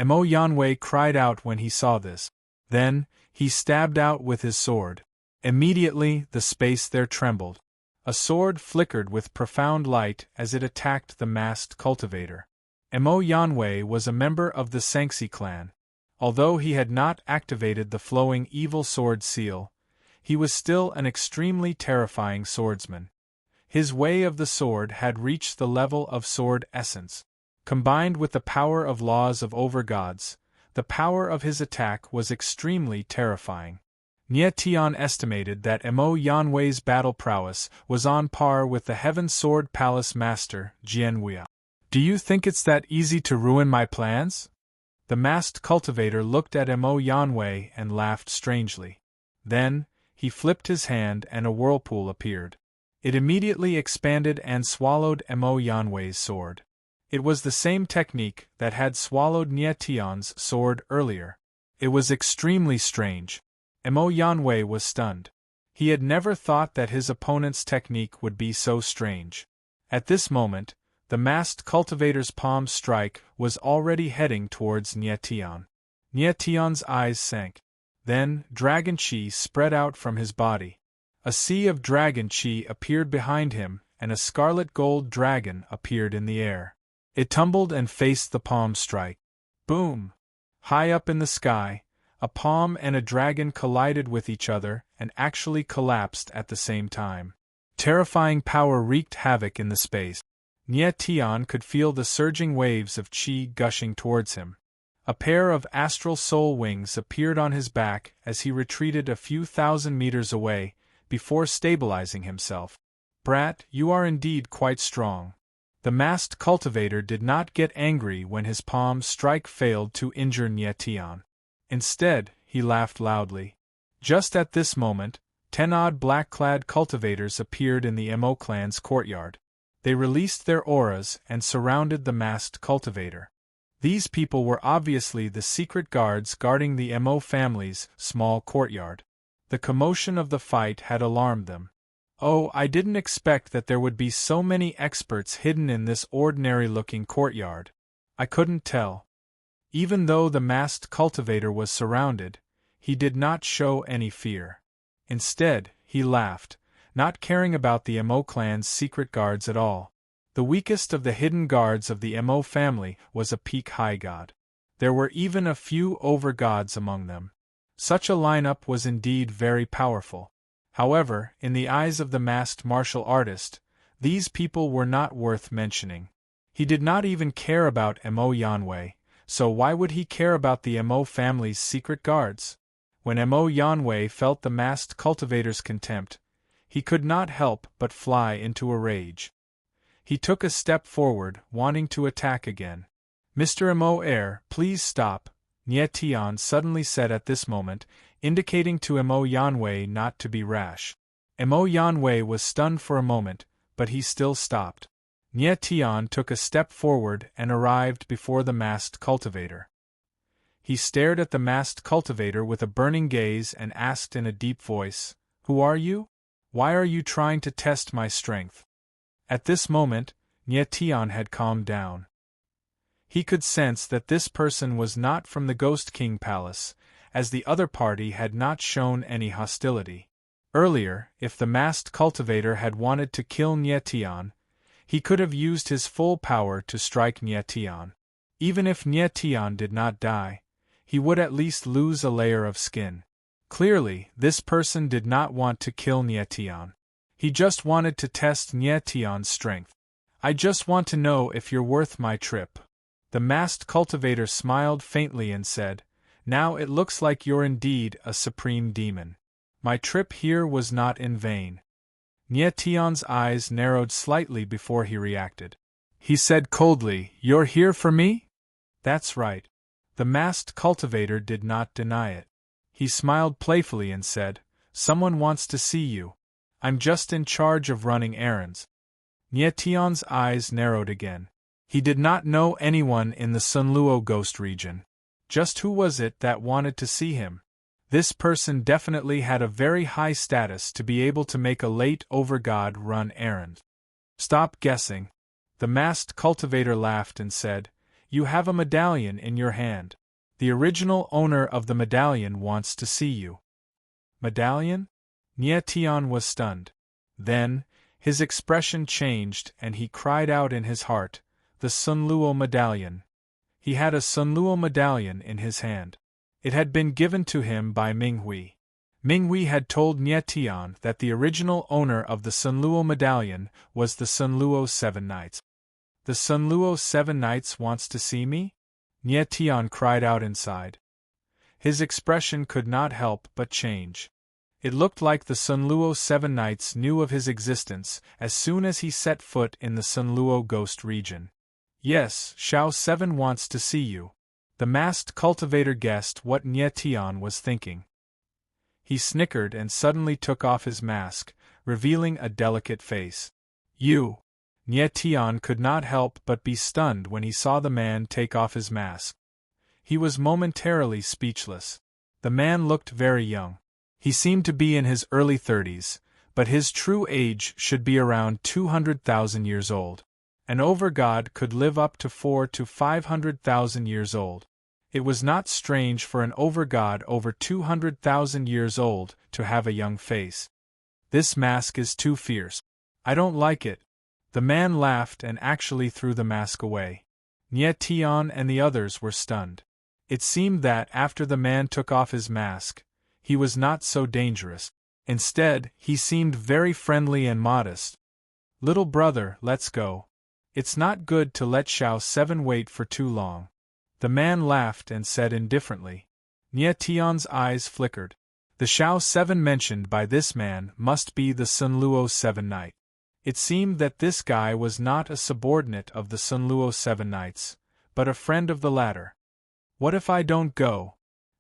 Mo Yanwei cried out when he saw this. Then, he stabbed out with his sword. Immediately, the space there trembled. A sword flickered with profound light as it attacked the masked cultivator. Mo Yanwei was a member of the Sangxi clan. Although he had not activated the flowing evil sword seal, he was still an extremely terrifying swordsman. His way of the sword had reached the level of sword essence. Combined with the power of laws of overgods, the power of his attack was extremely terrifying. Nie Tian estimated that Mo Yanwei's battle prowess was on par with the Heaven Sword Palace Master, Jian Wei. Do you think it's that easy to ruin my plans? The masked cultivator looked at Mo Yanwei and laughed strangely. Then, he flipped his hand and a whirlpool appeared. It immediately expanded and swallowed Mo Yanwei's sword. It was the same technique that had swallowed Nie Tian's sword earlier. It was extremely strange. Mo Yanwei was stunned. He had never thought that his opponent's technique would be so strange. At this moment, the masked cultivator's palm strike was already heading towards Nie Tian. Nie Tian's eyes sank. Then, dragon chi spread out from his body. A sea of dragon chi appeared behind him, and a scarlet gold dragon appeared in the air. It tumbled and faced the palm strike. Boom! High up in the sky, a palm and a dragon collided with each other and actually collapsed at the same time. Terrifying power wreaked havoc in the space. Nie Tian could feel the surging waves of qi gushing towards him. A pair of astral soul wings appeared on his back as he retreated a few thousand meters away, before stabilizing himself. Brat, you are indeed quite strong. The masked cultivator did not get angry when his palm strike failed to injure Nie Tian. Instead, he laughed loudly. Just at this moment, 10 odd black-clad cultivators appeared in the Mo clan's courtyard. They released their auras and surrounded the masked cultivator. These people were obviously the secret guards guarding the Mo family's small courtyard. The commotion of the fight had alarmed them. Oh, I didn't expect that there would be so many experts hidden in this ordinary-looking courtyard. I couldn't tell. Even though the masked cultivator was surrounded, he did not show any fear. Instead, he laughed, not caring about the Mo clan's secret guards at all. The weakest of the hidden guards of the Mo family was a peak high god. There were even a few over-gods among them. Such a lineup was indeed very powerful. However, in the eyes of the masked martial artist, these people were not worth mentioning. He did not even care about Mo Yanwei, so why would he care about the Mo family's secret guards? When Mo Yanwei felt the masked cultivator's contempt, he could not help but fly into a rage. He took a step forward, wanting to attack again. Mr. Mo please stop, Nie Tian suddenly said at this moment, indicating to Mo Yanwei not to be rash. Mo Yanwei was stunned for a moment, but he still stopped. Nie Tian took a step forward and arrived before the masked cultivator. He stared at the masked cultivator with a burning gaze and asked in a deep voice, "Who are you? Why are you trying to test my strength?" At this moment, Nie Tian had calmed down. He could sense that this person was not from the Ghost King Palace, as the other party had not shown any hostility. Earlier, if the masked cultivator had wanted to kill Nie Tian, he could have used his full power to strike Nie Tian. Even if Nie Tian did not die, he would at least lose a layer of skin. Clearly, this person did not want to kill Nie Tian. He just wanted to test Nie Tian's strength. "I just want to know if you're worth my trip." The masked cultivator smiled faintly and said, "Now it looks like you're indeed a supreme demon. My trip here was not in vain." Nie Tian's eyes narrowed slightly before he reacted. He said coldly, "You're here for me?" "That's right." The masked cultivator did not deny it. He smiled playfully and said, "Someone wants to see you. I'm just in charge of running errands." Nie Tian's eyes narrowed again. He did not know anyone in the Sunluo ghost region. Just who was it that wanted to see him? This person definitely had a very high status to be able to make a late overgod run errands. "Stop guessing." The masked cultivator laughed and said, "You have a medallion in your hand. The original owner of the medallion wants to see you." "Medallion?" Nie Tian was stunned. Then, his expression changed and he cried out in his heart, "The Sunluo medallion." He had a Sunluo medallion in his hand. It had been given to him by Minghui. Minghui had told Nie Tian that the original owner of the Sunluo medallion was the Sunluo Seven Knights. "The Sunluo Seven Knights wants to see me?" Nie Tian cried out inside. His expression could not help but change. It looked like the Sunluo Seven Knights knew of his existence as soon as he set foot in the Sunluo ghost region. "Yes, Shao 7 wants to see you." The masked cultivator guessed what Nie Tian was thinking. He snickered and suddenly took off his mask, revealing a delicate face. "You!" Nie Tian could not help but be stunned when he saw the man take off his mask. He was momentarily speechless. The man looked very young. He seemed to be in his early 30s, but his true age should be around 200,000 years old. An over-god could live up to 400 to 500,000 years old. It was not strange for an over-god over 200,000 years old to have a young face. This mask is too fierce. I don't like it. The man laughed and actually threw the mask away. Nye Tian and the others were stunned. It seemed that after the man took off his mask, he was not so dangerous. Instead, he seemed very friendly and modest. Little brother, let's go. It's not good to let Xiao 7 wait for too long. The man laughed and said indifferently. Nye Tian's eyes flickered. The Xiao 7 mentioned by this man must be the Sunluo 7 Knight. It seemed that this guy was not a subordinate of the Sunluo 7 Knights, but a friend of the latter. What if I don't go?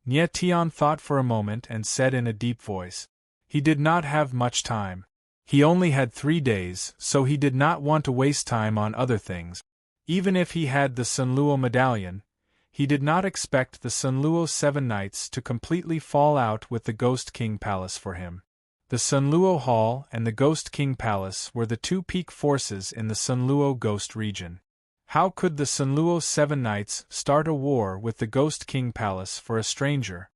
Nye Tian thought for a moment and said in a deep voice. He did not have much time. He only had 3 days, so he did not want to waste time on other things. Even if he had the Sunluo medallion, he did not expect the Sunluo 7 Knights to completely fall out with the Ghost King Palace for him. The Sunluo Hall and the Ghost King Palace were the two peak forces in the Sunluo Ghost region. How could the Sunluo 7 Knights start a war with the Ghost King Palace for a stranger?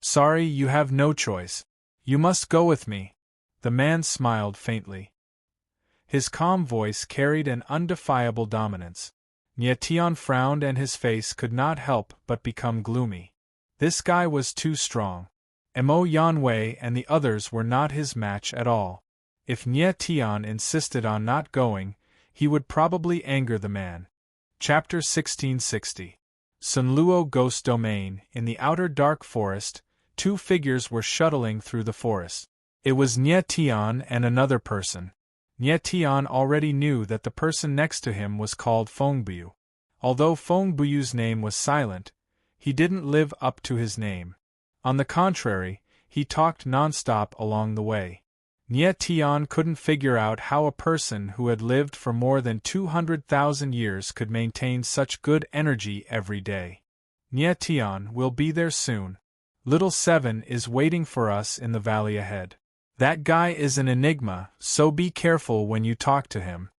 Sorry, you have no choice. You must go with me. The man smiled faintly. His calm voice carried an undefiable dominance. Nye Tian frowned and his face could not help but become gloomy. This guy was too strong. Mo Yanwei and the others were not his match at all. If Nye Tian insisted on not going, he would probably anger the man. Chapter 1660. Sunluo Ghost Domain. In the outer dark forest, 2 figures were shuttling through the forest. It was Nye Tian and another person. Nye Tian already knew that the person next to him was called Fengbu. Although Fengbu's name was silent, he didn't live up to his name. On the contrary, he talked non-stop along the way. Nye Tian couldn't figure out how a person who had lived for more than 200,000 years could maintain such good energy every day. Nye Tian will be there soon. Little 7 is waiting for us in the valley ahead. That guy is an enigma, so be careful when you talk to him.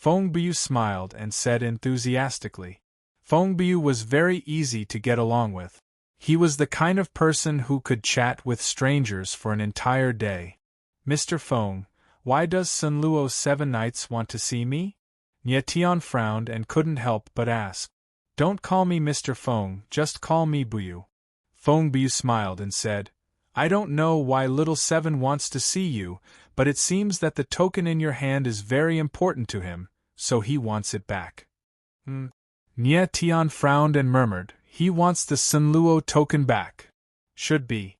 Fengbu smiled and said enthusiastically. Fengbu was very easy to get along with. He was the kind of person who could chat with strangers for an entire day. Mr. Feng, why does Sunluo 7 Knights want to see me? Nye Tian frowned and couldn't help but ask. Don't call me Mr. Feng, just call me Buyu. Fengbu smiled and said, I don't know why little 7 wants to see you, but it seems that the token in your hand is very important to him, so he wants it back. Nye Tian frowned and murmured, he wants the Sunluo token back. Should be.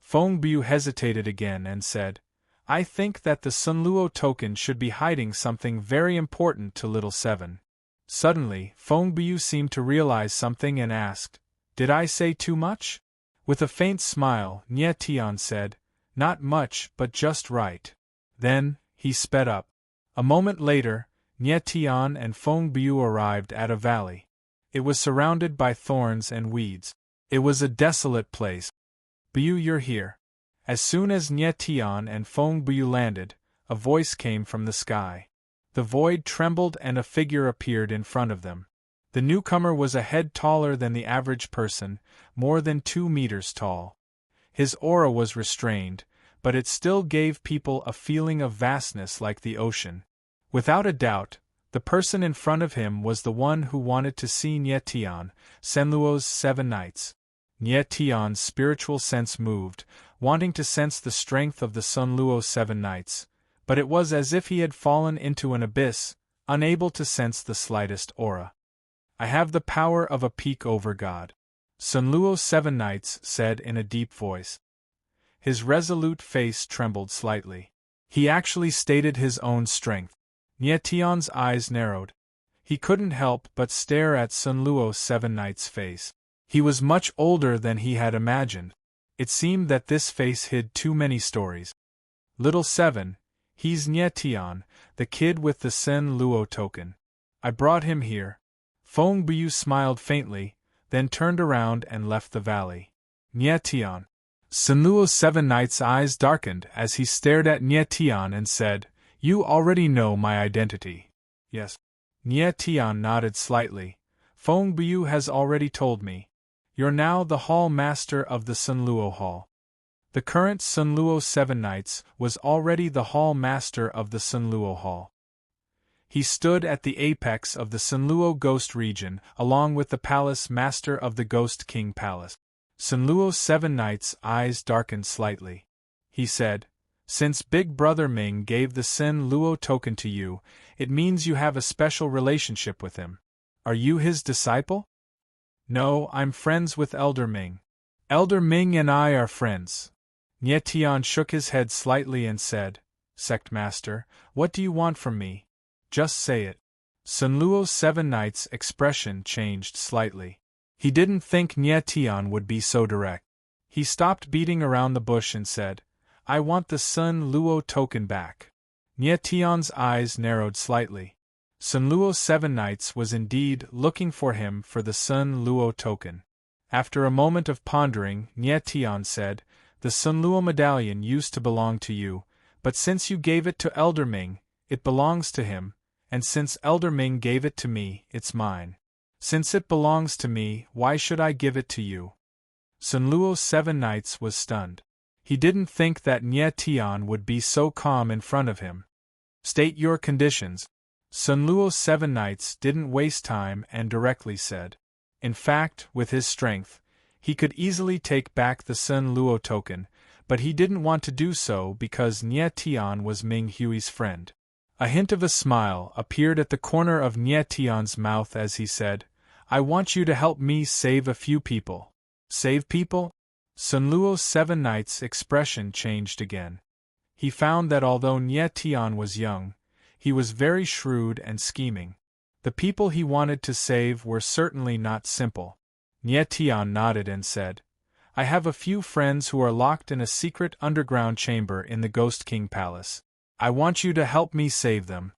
Fengbu hesitated again and said, I think that the Sunluo token should be hiding something very important to little 7. Suddenly, Fengbu seemed to realize something and asked, Did I say too much? With a faint smile, Nye Tian said, Not much, but just right. Then, he sped up. A moment later, Nye Tian and Fengbu arrived at a valley. It was surrounded by thorns and weeds. It was a desolate place. Bu, you're here. As soon as Nye Tian and Fengbu landed, a voice came from the sky. The void trembled and a figure appeared in front of them. The newcomer was a head taller than the average person, more than 2 meters tall. His aura was restrained, but it still gave people a feeling of vastness like the ocean. Without a doubt, the person in front of him was the one who wanted to see Nye Tian, Sunluo's 7 Knights. Nye Tian's spiritual sense moved, wanting to sense the strength of the Sunluo 7 Knights, but it was as if he had fallen into an abyss, unable to sense the slightest aura. I have the power of a peak over God. Sunluo 7 Knights said in a deep voice. His resolute face trembled slightly. He actually stated his own strength. Nye Tian's eyes narrowed. He couldn't help but stare at Sunluo 7 Knights' face. He was much older than he had imagined. It seemed that this face hid too many stories. Little 7, he's Nye Tian, the kid with the Sunluo token. I brought him here. Fengbu smiled faintly, then turned around and left the valley. Nye Tian. Sun Luo's 7 Knights' eyes darkened as he stared at Nie Tian and said, "You already know my identity." "Yes." Nie Tian nodded slightly. "Feng Bu has already told me. You're now the Hall Master of the Sun Luo Hall." The current Sun Luo 7 Knights was already the Hall Master of the Sun Luo Hall. He stood at the apex of the Sun Luo Ghost region, along with the Palace Master of the Ghost King Palace. Sun Luo's 7 Knights' eyes darkened slightly. He said, "Since Big Brother Ming gave the Sun Luo token to you, it means you have a special relationship with him. Are you his disciple?" "No, I'm friends with Elder Ming. Elder Ming and I are friends." Nie Tian shook his head slightly and said, "Sect Master, what do you want from me? Just say it." Sun Luo's 7 Knights' expression changed slightly. He didn't think Nie Tian would be so direct. He stopped beating around the bush and said, "I want the Sun Luo token back." Nie Tian's eyes narrowed slightly. Sun Luo's 7 Knights was indeed looking for him for the Sun Luo token. After a moment of pondering, Nie Tian said, "The Sun Luo medallion used to belong to you, but since you gave it to Elder Ming, it belongs to him, and since Elder Ming gave it to me, it's mine. Since it belongs to me, why should I give it to you?" Sun Luo's 7 Knights was stunned. He didn't think that Nie Tian would be so calm in front of him. "State your conditions." Sun Luo's 7 Knights didn't waste time and directly said. In fact, with his strength, he could easily take back the Sun Luo token, but he didn't want to do so because Nie Tian was Ming Hui's friend. A hint of a smile appeared at the corner of Nie Tian's mouth as he said, "I want you to help me save a few people." "Save people?" Sun Luo's 7 Knights' expression changed again. He found that although Nie Tian was young, he was very shrewd and scheming. The people he wanted to save were certainly not simple. Nie Tian nodded and said, "I have a few friends who are locked in a secret underground chamber in the Ghost King Palace. I want you to help me save them."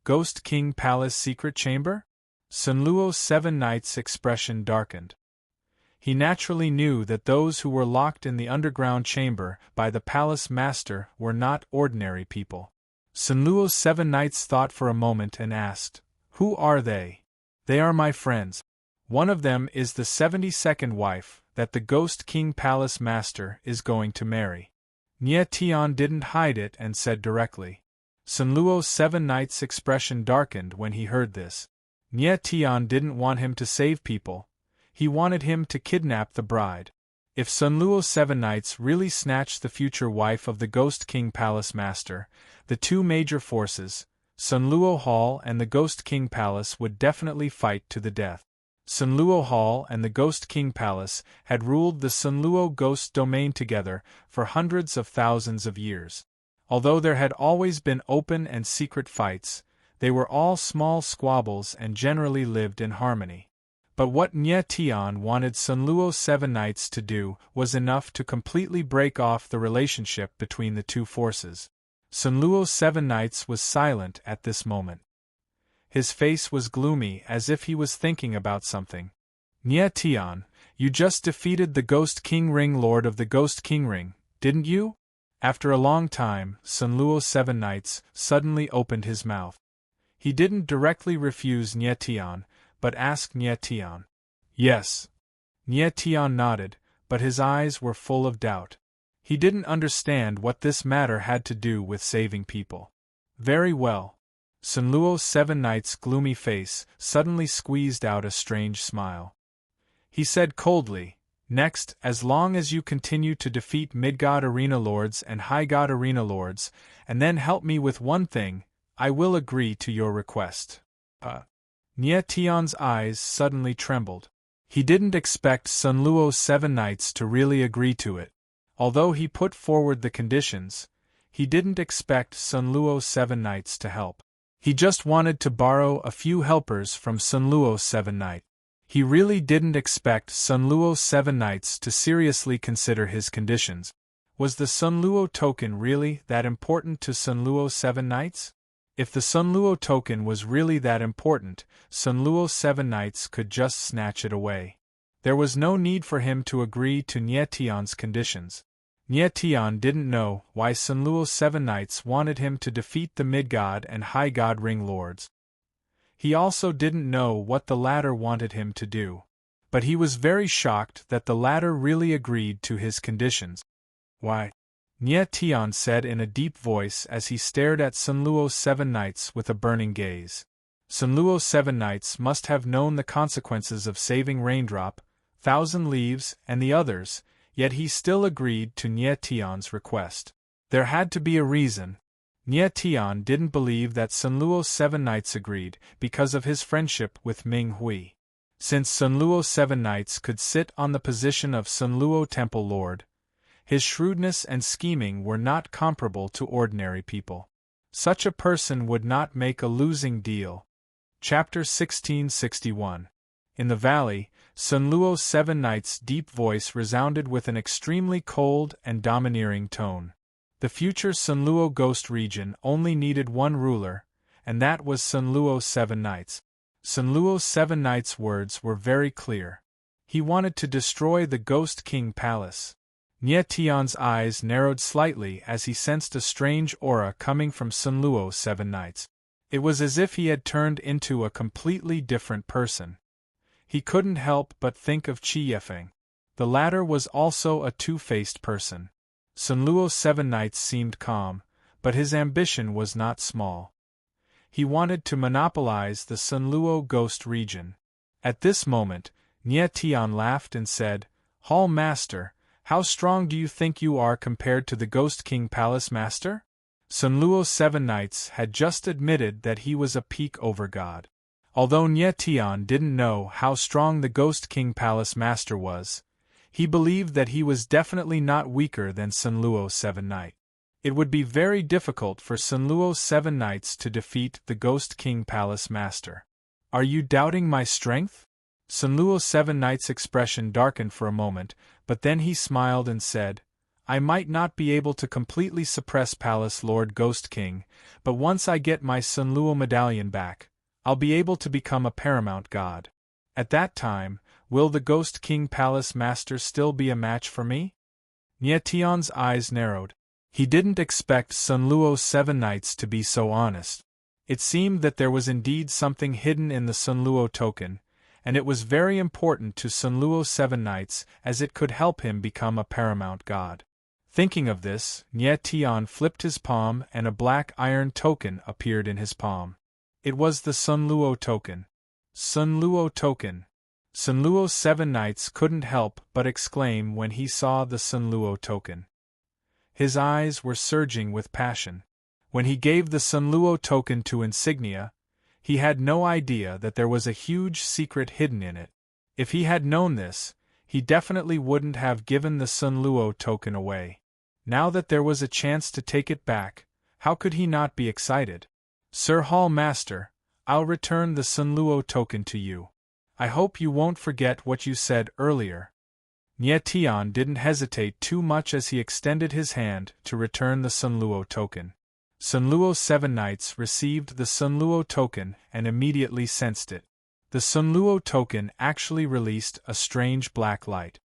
Ghost King Palace secret chamber? Sun Luo's 7 Knights' expression darkened. He naturally knew that those who were locked in the underground chamber by the Palace Master were not ordinary people. Sun Luo's 7 Knights thought for a moment and asked, "Who are they?" "They are my friends. One of them is the 72nd wife that the Ghost King Palace Master is going to marry." Nie Tian didn't hide it and said directly. Sun Luo's 7 Knights' expression darkened when he heard this. Nie Tian didn't want him to save people. He wanted him to kidnap the bride. If Sun Luo's 7 Knights really snatched the future wife of the Ghost King Palace Master, the two major forces, Sun Luo Hall and the Ghost King Palace, would definitely fight to the death. Sun Luo Hall and the Ghost King Palace had ruled the Sun Luo Ghost Domain together for hundreds of thousands of years. Although there had always been open and secret fights, they were all small squabbles and generally lived in harmony. But what Nie Tian wanted Sun Luo's 7 Knights to do was enough to completely break off the relationship between the two forces. Sun Luo's 7 Knights was silent at this moment. His face was gloomy as if he was thinking about something. "Nie Tian, you just defeated the Ghost King Ring Lord of the Ghost King Ring, didn't you?" After a long time, Sun Luo's 7 Knights suddenly opened his mouth. He didn't directly refuse Nie Tian, but asked Nie Tian. "Yes." Nie Tian nodded, but his eyes were full of doubt. He didn't understand what this matter had to do with saving people. "Very well." Sun Luo's 7 Knights' gloomy face suddenly squeezed out a strange smile. He said coldly, "Next, as long as you continue to defeat Mid-God Arena Lords and High-God Arena Lords, and then help me with one thing, I will agree to your request." Nie Tian's eyes suddenly trembled. He didn't expect Sun Luo's 7 Knights to really agree to it. Although he put forward the conditions, he didn't expect Sun Luo's 7 Knights to help. He just wanted to borrow a few helpers from Sun Luo's 7 Knights. He really didn't expect Sun Luo's 7 Knights to seriously consider his conditions. Was the Sun Luo token really that important to Sun Luo's 7 Knights? If the Sun Luo token was really that important, Sun Luo's 7 Knights could just snatch it away. There was no need for him to agree to Nie Tian's conditions. Nie Tian didn't know why Sun Luo's 7 knights wanted him to defeat the Mid-God and High-God Ring Lords. He also didn't know what the latter wanted him to do. But he was very shocked that the latter really agreed to his conditions. Why? Nie Tian said in a deep voice as he stared at Sun Luo's 7 knights with a burning gaze. Sun Luo's 7 knights must have known the consequences of saving Raindrop, Thousand Leaves, and the others, yet he still agreed to Nie Tian's request. There had to be a reason. Nie Tian didn't believe that Sun Luo's 7 knights agreed because of his friendship with Ming Hui. Since Sun Luo's 7 knights could sit on the position of Sun Luo Temple Lord, his shrewdness and scheming were not comparable to ordinary people. Such a person would not make a losing deal. Chapter 1661. In the valley, Sun Luo's 7 knights' deep voice resounded with an extremely cold and domineering tone. The future Sun Luo Ghost region only needed one ruler, and that was Sun Luo's 7 knights. Sun Luo's 7 knights' words were very clear. He wanted to destroy the Ghost King Palace. Nie Tian's eyes narrowed slightly as he sensed a strange aura coming from Sun Luo's 7 knights. It was as if he had turned into a completely different person. He couldn't help but think of Qi Yefeng. The latter was also a two-faced person. Sun Luo's 7 knights seemed calm, but his ambition was not small. He wanted to monopolize the Sun Luo Ghost region. At this moment, Nie Tian laughed and said, "Hall Master, how strong do you think you are compared to the Ghost King Palace Master?" Sun Luo's 7 knights had just admitted that he was a peak over God. Although Nie Tian didn't know how strong the Ghost King Palace Master was, he believed that he was definitely not weaker than Sun Luo's 7 knights. It would be very difficult for Sun Luo's 7 knights to defeat the Ghost King Palace Master. "Are you doubting my strength?" Sun Luo's 7 knights' expression darkened for a moment, but then he smiled and said, "I might not be able to completely suppress Palace Lord Ghost King, but once I get my Sun Luo medallion back, I'll be able to become a paramount god. At that time, will the Ghost King Palace Master still be a match for me?" Nie Tian's eyes narrowed. He didn't expect Sun Luo's 7 knights to be so honest. It seemed that there was indeed something hidden in the Sun Luo token, and it was very important to Sun Luo's 7 knights as it could help him become a paramount god. Thinking of this, Nie Tian flipped his palm and a black iron token appeared in his palm. It was the Sun Luo token. Sun Luo token. Sun Luo's 7 knights couldn't help but exclaim when he saw the Sun Luo token. His eyes were surging with passion. When he gave the Sun Luo token to Insignia, he had no idea that there was a huge secret hidden in it. If he had known this, he definitely wouldn't have given the Sun Luo token away. Now that there was a chance to take it back, how could he not be excited? "Sir Hall Master, I'll return the Sun Luo token to you. I hope you won't forget what you said earlier." Nie Tian didn't hesitate too much as he extended his hand to return the Sun Luo token. Sun Luo's 7 knights received the Sun Luo token and immediately sensed it. The Sun Luo token actually released a strange black light.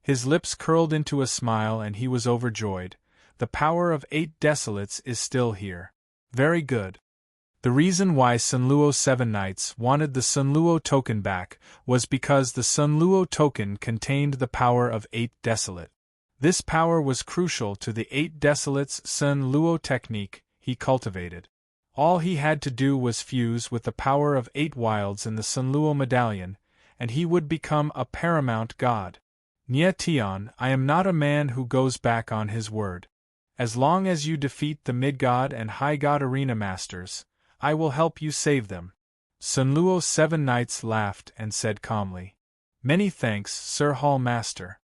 His lips curled into a smile and he was overjoyed. "The power of 8 desolates is still here. Very good." The reason why Sun Luo's 7 knights wanted the Sun Luo token back was because the Sun Luo token contained the power of 8 desolate. This power was crucial to the 8 desolates Sun Luo technique he cultivated. All he had to do was fuse with the power of 8 wilds in the Sun Luo medallion, and he would become a paramount god. Nie Tian, I am not a man who goes back on his word. As long as you defeat the Mid-God and High-God Arena Masters, I will help you save them." Sun Luo's 7 knights laughed and said calmly, "Many thanks, Sir Hall Master."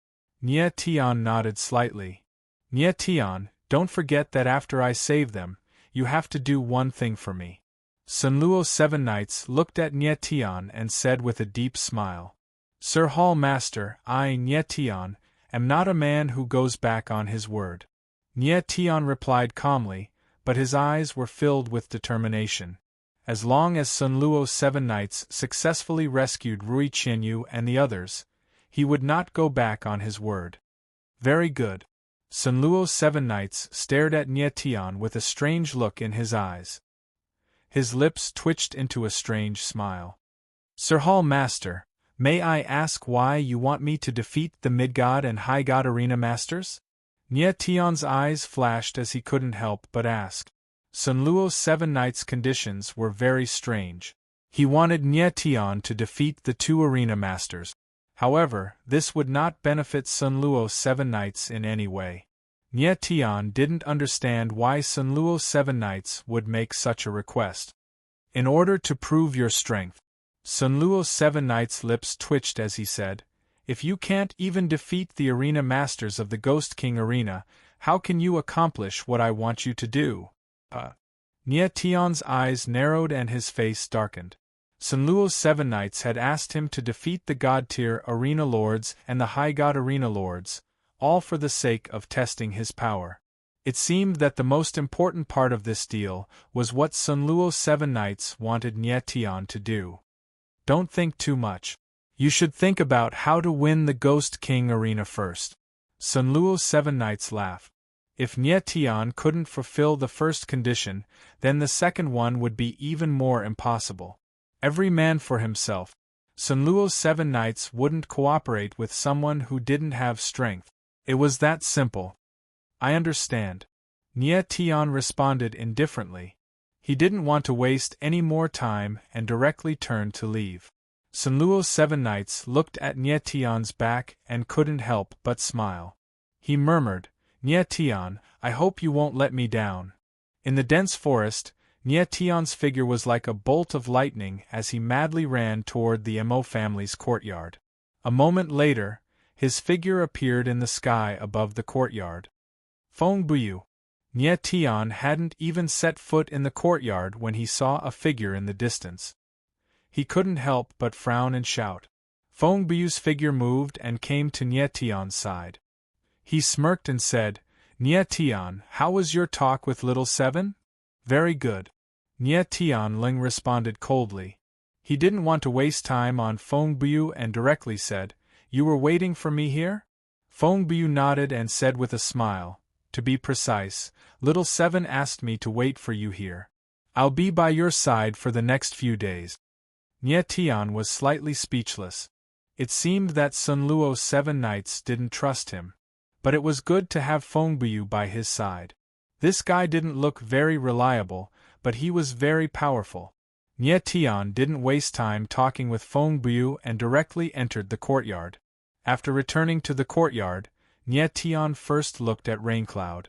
Nie Tian nodded slightly. "Nie Tian, don't forget that after I save them, you have to do one thing for me." Sun Luo's 7 knights looked at Nie Tian and said with a deep smile, "Sir Hall Master, I, Nie Tian, am not a man who goes back on his word." Nie Tian replied calmly, but his eyes were filled with determination. As long as Sun Luo's 7 knights successfully rescued Rui Qianyu and the others, He would not go back on his word. Very good. Sun Luo's 7 knights stared at Nie Tian with a strange look in his eyes. His lips twitched into a strange smile. Sir Hall Master, may I ask why you want me to defeat the Mid-God and High-God Arena Masters? Nie Tian's eyes flashed as he couldn't help but ask. Sun Luo's 7 knights' conditions were very strange. He wanted Nie Tian to defeat the 2 Arena Masters. However, this would not benefit Sun Luo's 7 knights in any way. Nie Tian didn't understand why Sun Luo's 7 knights would make such a request. In order to prove your strength, Sun Luo's 7 knights' lips twitched as he said, if you can't even defeat the Arena Masters of the Ghost King Arena, how can you accomplish what I want you to do? Nie Tian's eyes narrowed and his face darkened. Sun Luo's 7 knights had asked him to defeat the God-tier Arena Lords and the High-God Arena Lords, all for the sake of testing his power. It seemed that the most important part of this deal was what Sun Luo's 7 knights wanted Nie Tian to do. Don't think too much. You should think about how to win the Ghost King Arena first. Sun Luo's 7 knights laughed. If Nie Tian couldn't fulfill the first condition, then the second one would be even more impossible. Every man for himself. Sun Luo's 7 knights wouldn't cooperate with someone who didn't have strength. It was that simple. I understand. Nie Tian responded indifferently. He didn't want to waste any more time and directly turned to leave. Sun Luo's 7 knights looked at Nie Tian's back and couldn't help but smile. He murmured, Nie Tian, I hope you won't let me down. In the dense forest, Nie Tian's figure was like a bolt of lightning as he madly ran toward the Mo family's courtyard. A moment later, his figure appeared in the sky above the courtyard. Feng Buyu. Nie Tian hadn't even set foot in the courtyard when he saw a figure in the distance. He couldn't help but frown and shout. Feng Buyu's figure moved and came to Nie Tian's side. He smirked and said, Nie Tian, how was your talk with Little Seven? Very good. Nie Tianling responded coldly. He didn't want to waste time on Feng Buyu and directly said, You were waiting for me here? Feng Buyu nodded and said with a smile, To be precise, Little Seven asked me to wait for you here. I'll be by your side for the next few days. Nie Tian was slightly speechless. It seemed that Sun Luo's 7 knights didn't trust him. But it was good to have Feng Buyu by his side. This guy didn't look very reliable, but he was very powerful. Nie Tian didn't waste time talking with Feng Buyu and directly entered the courtyard. After returning to the courtyard, Nie Tian first looked at Raincloud.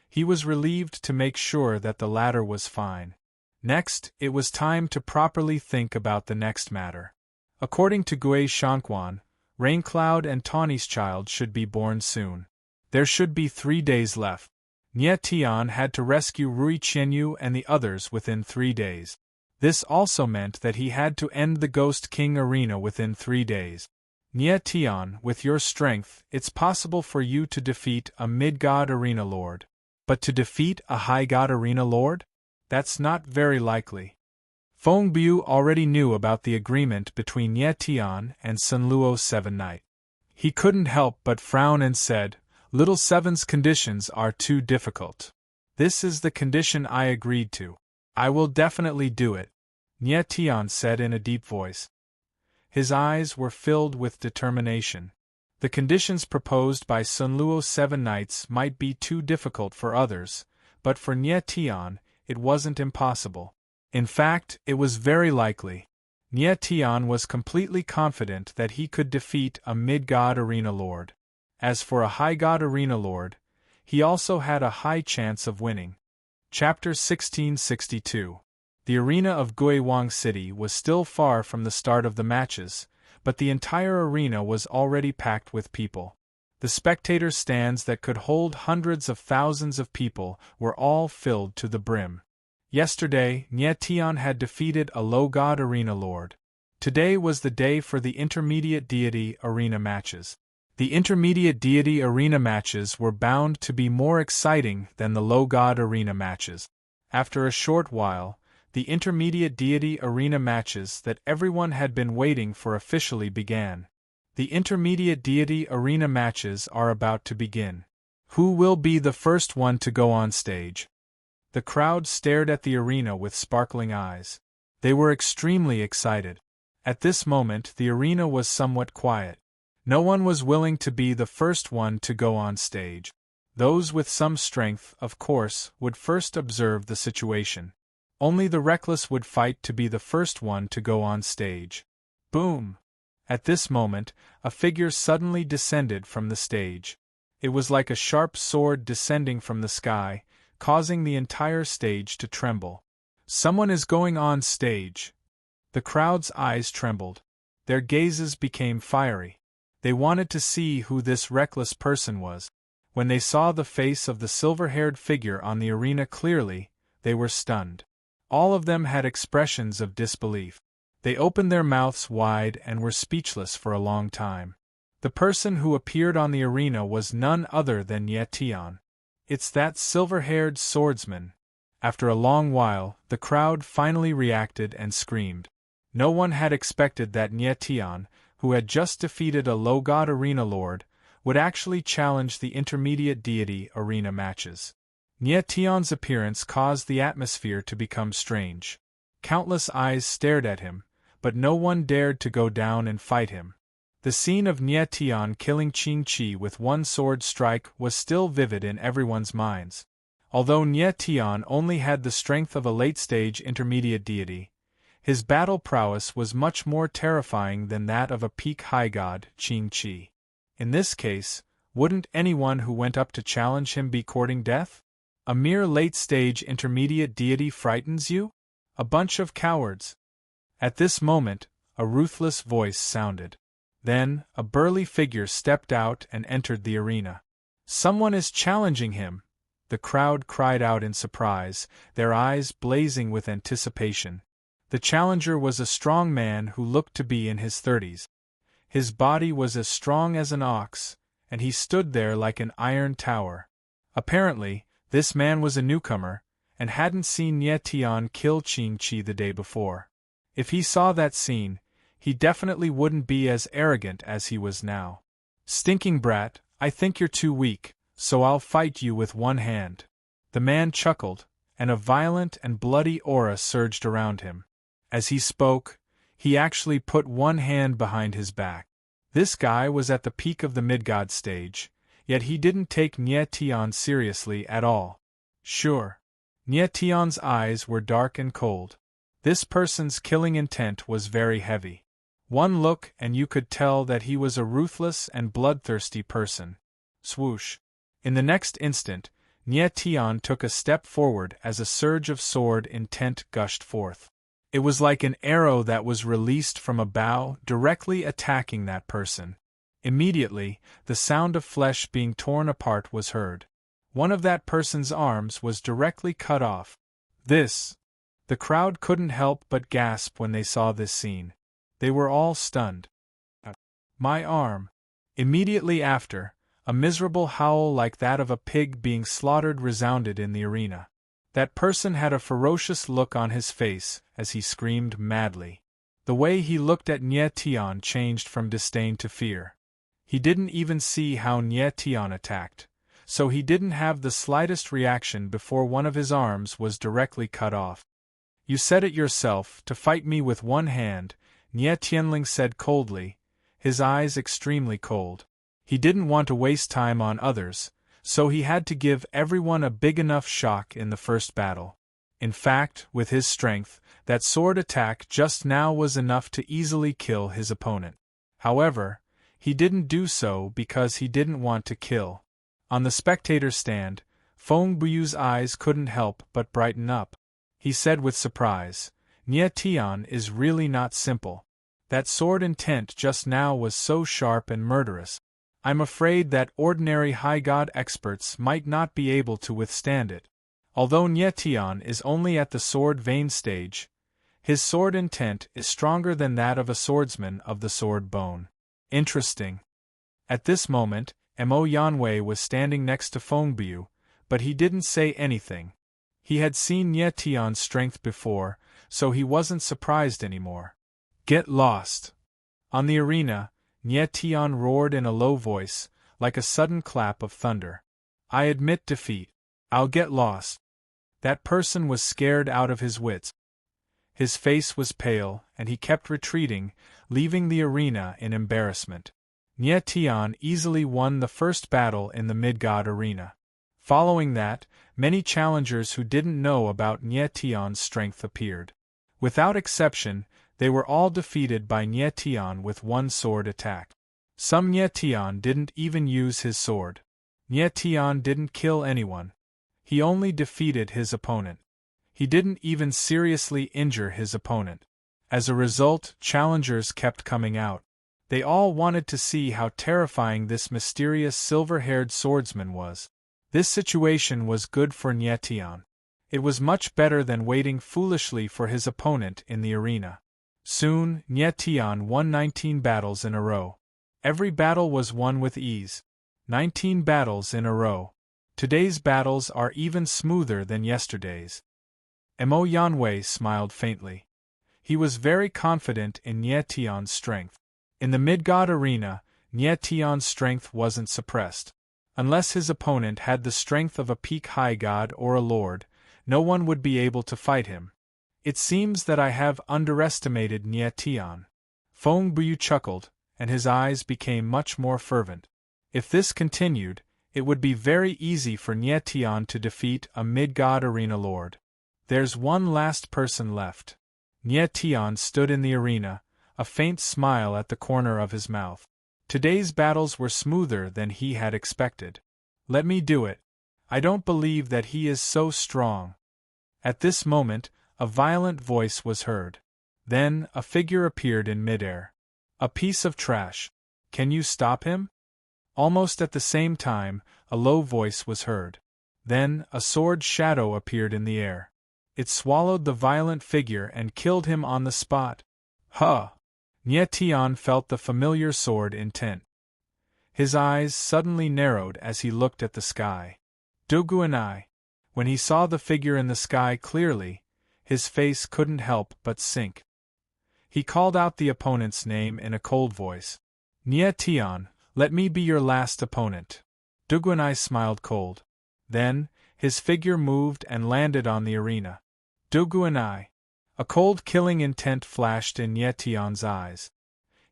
He was relieved to make sure that the latter was fine. Next, it was time to properly think about the next matter. According to Gui Shangquan, Raincloud and Tawny's child should be born soon. There should be 3 days left. Nie Tian had to rescue Rui Qianyu and the others within 3 days. This also meant that he had to end the Ghost King Arena within 3 days. Nie Tian, with your strength, it's possible for you to defeat a Mid-God Arena Lord. But to defeat a High-God Arena Lord? That's not very likely. Feng Buyu already knew about the agreement between Nie Tian and Sun Luo's 7 knights. He couldn't help but frown and said, Little Seven's conditions are too difficult. This is the condition I agreed to. I will definitely do it, Nie Tian said in a deep voice. His eyes were filled with determination. The conditions proposed by Sun Luo's 7 knights might be too difficult for others, but for Nie Tian, it wasn't impossible. In fact, it was very likely. Nie Tian was completely confident that he could defeat a Mid-God Arena Lord. As for a High-God Arena Lord, he also had a high chance of winning. Chapter 1662. The arena of Guiwang City was still far from the start of the matches, but the entire arena was already packed with people. The spectator stands that could hold hundreds of thousands of people were all filled to the brim. Yesterday, Nie Tian had defeated a low-god arena lord. Today was the day for the intermediate deity arena matches. The intermediate deity arena matches were bound to be more exciting than the low-god arena matches. After a short while, the intermediate deity arena matches that everyone had been waiting for officially began. The intermediate deity arena matches are about to begin. Who will be the first one to go on stage? The crowd stared at the arena with sparkling eyes. They were extremely excited. At this moment, the arena was somewhat quiet. No one was willing to be the first one to go on stage. Those with some strength, of course, would first observe the situation. Only the reckless would fight to be the first one to go on stage. Boom! At this moment, a figure suddenly descended from the stage. It was like a sharp sword descending from the sky, causing the entire stage to tremble. Someone is going on stage. The crowd's eyes trembled. Their gazes became fiery. They wanted to see who this reckless person was. When they saw the face of the silver-haired figure on the arena clearly, they were stunned. All of them had expressions of disbelief. They opened their mouths wide and were speechless for a long time. The person who appeared on the arena was none other than Nye. It's that silver-haired swordsman. After a long while, the crowd finally reacted and screamed. No one had expected that Nye, who had just defeated a low-god arena lord, would actually challenge the intermediate deity arena matches. Nye's appearance caused the atmosphere to become strange. Countless eyes stared at him, but no one dared to go down and fight him. The scene of Nye killing Qing-Chi with one sword strike was still vivid in everyone's minds. Although Nye only had the strength of a late-stage intermediate deity, his battle prowess was much more terrifying than that of a peak high god, Qing-Chi. In this case, wouldn't anyone who went up to challenge him be courting death? A mere late-stage intermediate deity frightens you? A bunch of cowards. At this moment, a ruthless voice sounded. Then, a burly figure stepped out and entered the arena. Someone is challenging him! The crowd cried out in surprise, their eyes blazing with anticipation. The challenger was a strong man who looked to be in his 30s. His body was as strong as an ox, and he stood there like an iron tower. Apparently, this man was a newcomer, and hadn't seen Nye kill Qing-Chi the day before. If he saw that scene, he definitely wouldn't be as arrogant as he was now. Stinking brat, I think you're too weak, so I'll fight you with one hand. The man chuckled, and a violent and bloody aura surged around him. As he spoke, he actually put one hand behind his back. This guy was at the peak of the mid-god stage, yet he didn't take Nye seriously at all. Sure. Nye's eyes were dark and cold. This person's killing intent was very heavy. One look and you could tell that he was a ruthless and bloodthirsty person. Swoosh. In the next instant, Nye took a step forward as a surge of sword intent gushed forth. It was like an arrow that was released from a bow, directly attacking that person. Immediately, the sound of flesh being torn apart was heard. One of that person's arms was directly cut off. This! The crowd couldn't help but gasp when they saw this scene. They were all stunned. My arm! Immediately after, a miserable howl like that of a pig being slaughtered resounded in the arena. That person had a ferocious look on his face as he screamed madly. The way he looked at Nye changed from disdain to fear. He didn't even see how Nye attacked, so he didn't have the slightest reaction before one of his arms was directly cut off. You said it yourself, to fight me with one hand, Nye Tianling said coldly, his eyes extremely cold. He didn't want to waste time on others, so he had to give everyone a big enough shock in the first battle. In fact, with his strength, that sword attack just now was enough to easily kill his opponent. However, he didn't do so because he didn't want to kill. On the spectator stand, Feng Buyu's eyes couldn't help but brighten up. He said with surprise, Nye is really not simple. That sword intent just now was so sharp and murderous. I'm afraid that ordinary high god experts might not be able to withstand it. Although Nye is only at the sword vein stage, his sword intent is stronger than that of a swordsman of the sword bone. Interesting. At this moment, Mo Yanwei was standing next to Feng Bu, but he didn't say anything. He had seen Nye strength before, so he wasn't surprised anymore. Get lost. On the arena, Nye Tian roared in a low voice, like a sudden clap of thunder. I admit defeat. I'll get lost. That person was scared out of his wits. His face was pale, and he kept retreating, leaving the arena in embarrassment. Nye Tian easily won the first battle in the Midgod arena. Following that, many challengers who didn't know about Nye Tian's strength appeared. Without exception, they were all defeated by Nye Tian with one sword attack. Some Nye Tian didn't even use his sword. Nye Tian didn't kill anyone. He only defeated his opponent. He didn't even seriously injure his opponent. As a result, challengers kept coming out. They all wanted to see how terrifying this mysterious silver-haired swordsman was. This situation was good for Nye Tian. It was much better than waiting foolishly for his opponent in the arena. Soon, Nye Tian won 19 battles in a row. Every battle was won with ease. 19 battles in a row. Today's battles are even smoother than yesterday's. Mo Yanwei smiled faintly. He was very confident in Nye Tian's strength. In the Midgod arena, Nye Tian's strength wasn't suppressed. Unless his opponent had the strength of a peak high god or a lord, no one would be able to fight him. It seems that I have underestimated Nye Tian. Feng Buyu chuckled, and his eyes became much more fervent. If this continued, it would be very easy for Nye Tian to defeat a Midgod arena lord. There's one last person left. Nye Tian stood in the arena, a faint smile at the corner of his mouth. Today's battles were smoother than he had expected. Let me do it. I don't believe that he is so strong. At this moment, a violent voice was heard. Then, a figure appeared in midair. A piece of trash. Can you stop him? Almost at the same time, a low voice was heard. Then, a sword shadow appeared in the air. It swallowed the violent figure and killed him on the spot. Huh! Nye Tian felt the familiar sword intent. His eyes suddenly narrowed as he looked at the sky. Duguanai. When he saw the figure in the sky clearly, his face couldn't help but sink. He called out the opponent's name in a cold voice. Nye Tian, let me be your last opponent. Duguanai smiled cold. Then, his figure moved and landed on the arena. Duguanai. A cold killing intent flashed in Nye Tian's eyes.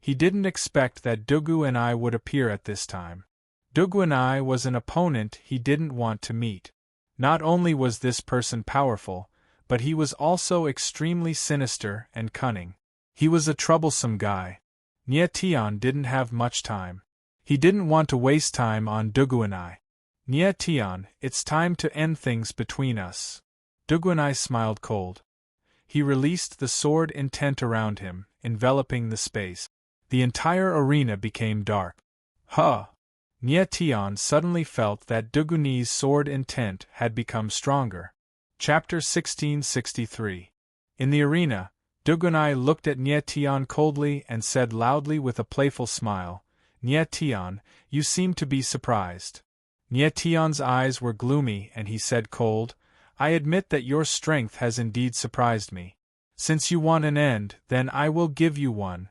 He didn't expect that Duguanai would appear at this time. Duguanai was an opponent he didn't want to meet. Not only was this person powerful, but he was also extremely sinister and cunning. He was a troublesome guy. Nye Tian didn't have much time. He didn't want to waste time on Duguanai. Nye Tian, it's time to end things between us. Duguanai smiled cold. He released the sword intent around him, enveloping the space. The entire arena became dark. Huh! Nye Tian suddenly felt that Duguanai's sword intent had become stronger. Chapter 1663. In the arena, Duguanai looked at Nye Tian coldly and said loudly with a playful smile, Nye Tian, you seem to be surprised. Nye Tian's eyes were gloomy and he said cold, I admit that your strength has indeed surprised me. Since you want an end, then I will give you one.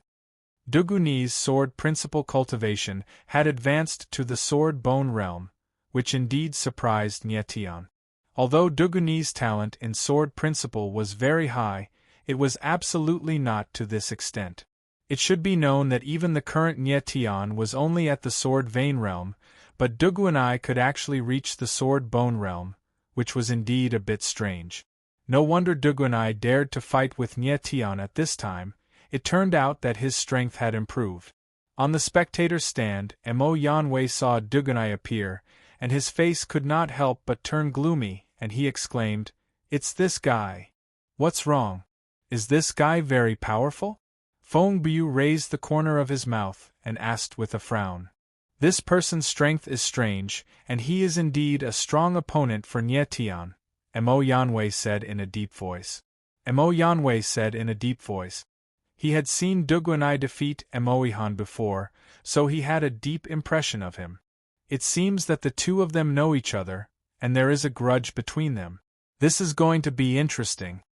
Duguanai's sword principle cultivation had advanced to the sword bone realm, which indeed surprised Nye Tian. Although Duguanai's talent in sword principle was very high, it was absolutely not to this extent. It should be known that even the current Nye Tian was only at the sword vein realm, but Duguanai could actually reach the sword bone realm, which was indeed a bit strange. No wonder Duguanai dared to fight with Nye Tian at this time. It turned out that his strength had improved. On the spectator stand, Mo Yanwei saw Duguanai appear, and his face could not help but turn gloomy, and he exclaimed, It's this guy. What's wrong? Is this guy very powerful? Feng Buyu raised the corner of his mouth and asked with a frown. This person's strength is strange, and he is indeed a strong opponent for Nye Tian, Mo Yanwei said in a deep voice. Mo Yanwei said in a deep voice. He had seen Duguanai defeat Emoihan before, so he had a deep impression of him. It seems that the two of them know each other, and there is a grudge between them. This is going to be interesting.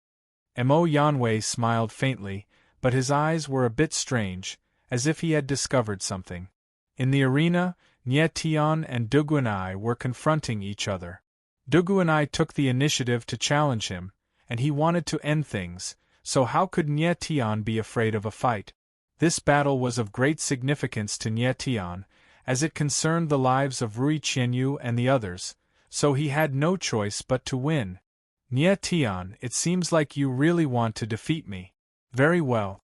Mo Yanwei smiled faintly, but his eyes were a bit strange, as if he had discovered something. In the arena, Tian and Duguanai were confronting each other. Duguanai took the initiative to challenge him, and he wanted to end things, so how could Tian be afraid of a fight? This battle was of great significance to Tian, as it concerned the lives of Rui Qianyu and the others, so he had no choice but to win. Tian, it seems like you really want to defeat me. Very well.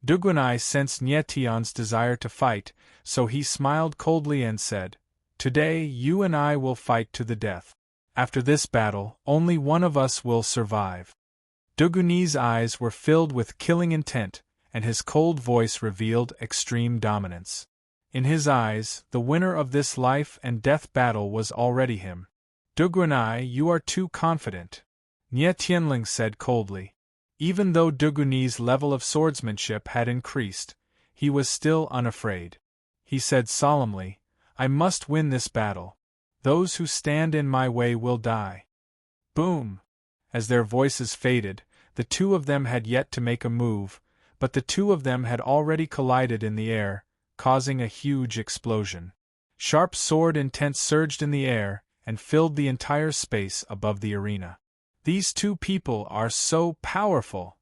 Duguanai sensed Tian's desire to fight, so he smiled coldly and said, "Today you and I will fight to the death. After this battle, only one of us will survive." Duguanai's eyes were filled with killing intent, and his cold voice revealed extreme dominance. In his eyes, the winner of this life and death battle was already him. "Duguanai, you are too confident," Tianling said coldly. Even though Duguanai's level of swordsmanship had increased, he was still unafraid. He said solemnly, "I must win this battle. Those who stand in my way will die." Boom! As their voices faded, the two of them had yet to make a move, but the two of them had already collided in the air, causing a huge explosion. Sharp sword intent surged in the air and filled the entire space above the arena. These two people are so powerful.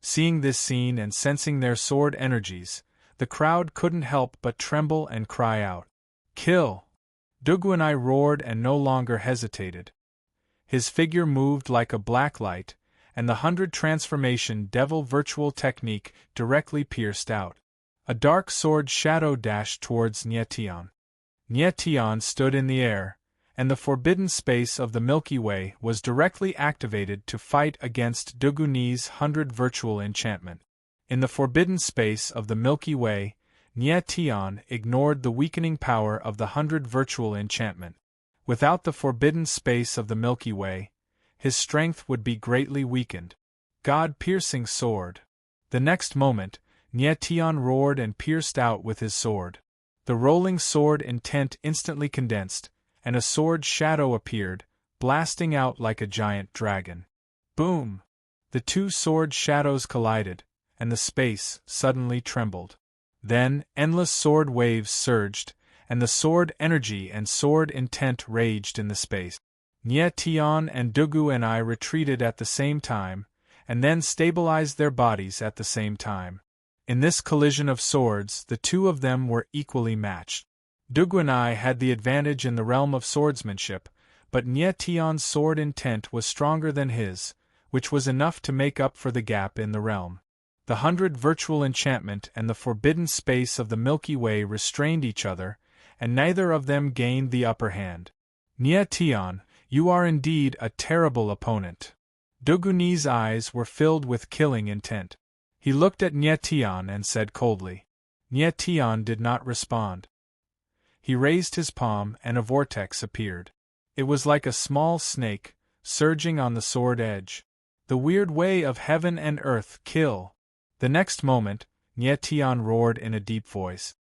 Seeing this scene and sensing their sword energies, the crowd couldn't help but tremble and cry out, "Kill!" Duguanai roared and no longer hesitated. His figure moved like a black light, and the 100 transformation devil virtual technique directly pierced out. A dark sword shadow dashed towards Tian. Tian stood in the air, and the forbidden space of the Milky Way was directly activated to fight against Duguanai's 100 virtual enchantment. In the forbidden space of the Milky Way, Tian ignored the weakening power of the 100 virtual enchantment. Without the forbidden space of the Milky Way, his strength would be greatly weakened. God-piercing sword. The next moment, Tian roared and pierced out with his sword. The rolling sword intent instantly condensed, and a sword shadow appeared, blasting out like a giant dragon. Boom! The two sword shadows collided, and the space suddenly trembled. Then, endless sword waves surged, and the sword energy and sword intent raged in the space. Tian and Duguanai retreated at the same time, and then stabilized their bodies at the same time. In this collision of swords, the two of them were equally matched. Duguanai had the advantage in the realm of swordsmanship, but Tian's sword intent was stronger than his, which was enough to make up for the gap in the realm. The 100 virtual enchantment and the forbidden space of the Milky Way restrained each other, and neither of them gained the upper hand. Tian, you are indeed a terrible opponent. Duguanai's eyes were filled with killing intent. He looked at Tian and said coldly. Tian did not respond. He raised his palm and a vortex appeared. It was like a small snake, surging on the sword edge. The weird way of heaven and earth kill. The next moment, Tian roared in a deep voice.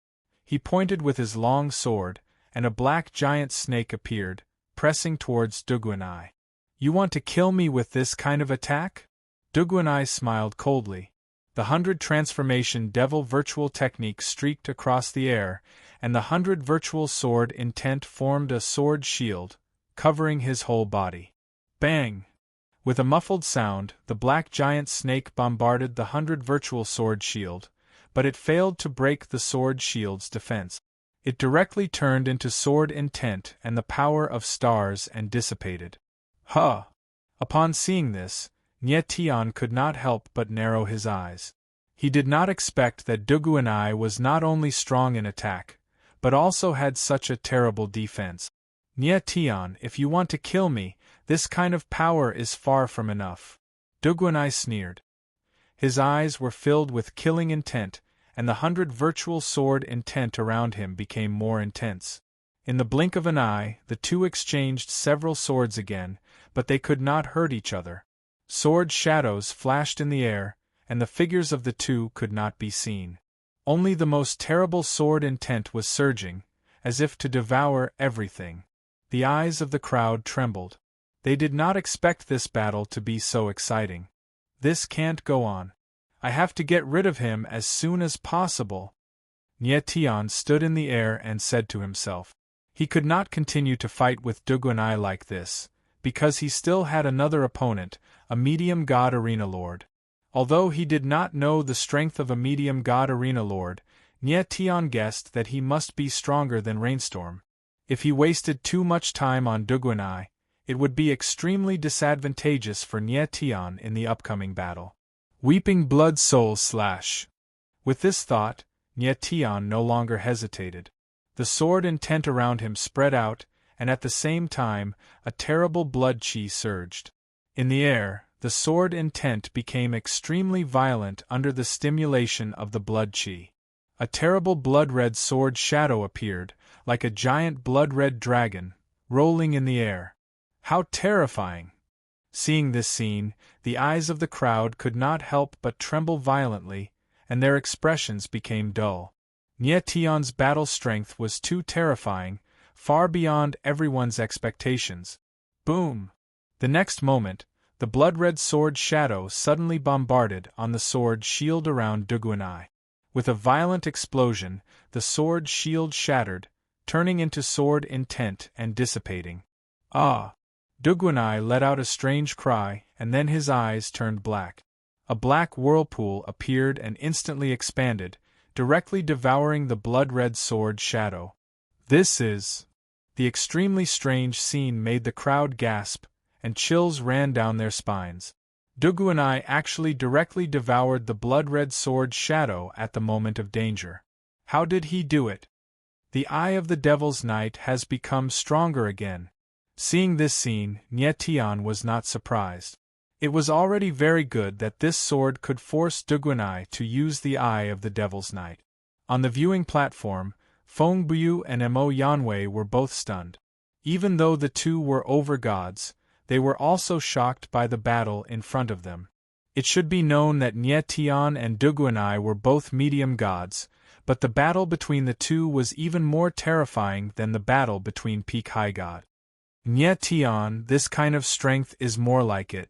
He pointed with his long sword, and a black giant snake appeared, pressing towards Duguanai. "You want to kill me with this kind of attack?" Duguanai smiled coldly. The 100 transformation devil virtual technique streaked across the air, and the 100 virtual sword intent formed a sword shield, covering his whole body. Bang! With a muffled sound, the black giant snake bombarded the 100 virtual sword shield, but it failed to break the sword shield's defense. It directly turned into sword intent and the power of stars and dissipated. Huh! Upon seeing this, Tian could not help but narrow his eyes. He did not expect that Duguanai was not only strong in attack, but also had such a terrible defense. Tian, if you want to kill me, this kind of power is far from enough. Duguanai sneered. His eyes were filled with killing intent, and the 100 virtual sword intent around him became more intense. In the blink of an eye, the two exchanged several swords again, but they could not hurt each other. Sword shadows flashed in the air, and the figures of the two could not be seen. Only the most terrible sword intent was surging, as if to devour everything. The eyes of the crowd trembled. They did not expect this battle to be so exciting. This can't go on. I have to get rid of him as soon as possible. Tian stood in the air and said to himself. He could not continue to fight with Duguanai like this, because he still had another opponent, a medium god arena lord. Although he did not know the strength of a medium god arena lord, Tian guessed that he must be stronger than Rainstorm. If he wasted too much time on Duguanai, it would be extremely disadvantageous for Tian in the upcoming battle. Weeping Blood Soul / With this thought, Tian no longer hesitated. The sword intent around him spread out, and at the same time, a terrible blood chi surged. In the air, the sword intent became extremely violent under the stimulation of the blood chi. A terrible blood-red sword shadow appeared, like a giant blood-red dragon, rolling in the air. How terrifying! Seeing this scene, the eyes of the crowd could not help but tremble violently, and their expressions became dull. Tian's battle strength was too terrifying, far beyond everyone's expectations. Boom! The next moment, the blood-red sword shadow suddenly bombarded on the sword shield around Duguanai. With a violent explosion, the sword shield shattered, turning into sword intent and dissipating. Ah! Duguanai let out a strange cry, and then his eyes turned black. A black whirlpool appeared and instantly expanded, directly devouring the blood-red sword shadow. This is... The extremely strange scene made the crowd gasp, and chills ran down their spines. Duguanai actually directly devoured the blood-red sword shadow at the moment of danger. How did he do it? The eye of the Devil's Knight has become stronger again. Seeing this scene, Tian was not surprised. It was already very good that this sword could force Duguanai to use the eye of the Devil's Knight. On the viewing platform, Feng Buyu and Mo Yanwei were both stunned. Even though the two were over-gods, they were also shocked by the battle in front of them. It should be known that Tian and Duguanai were both medium gods, but the battle between the two was even more terrifying than the battle between peak high god. Tian, this kind of strength is more like it.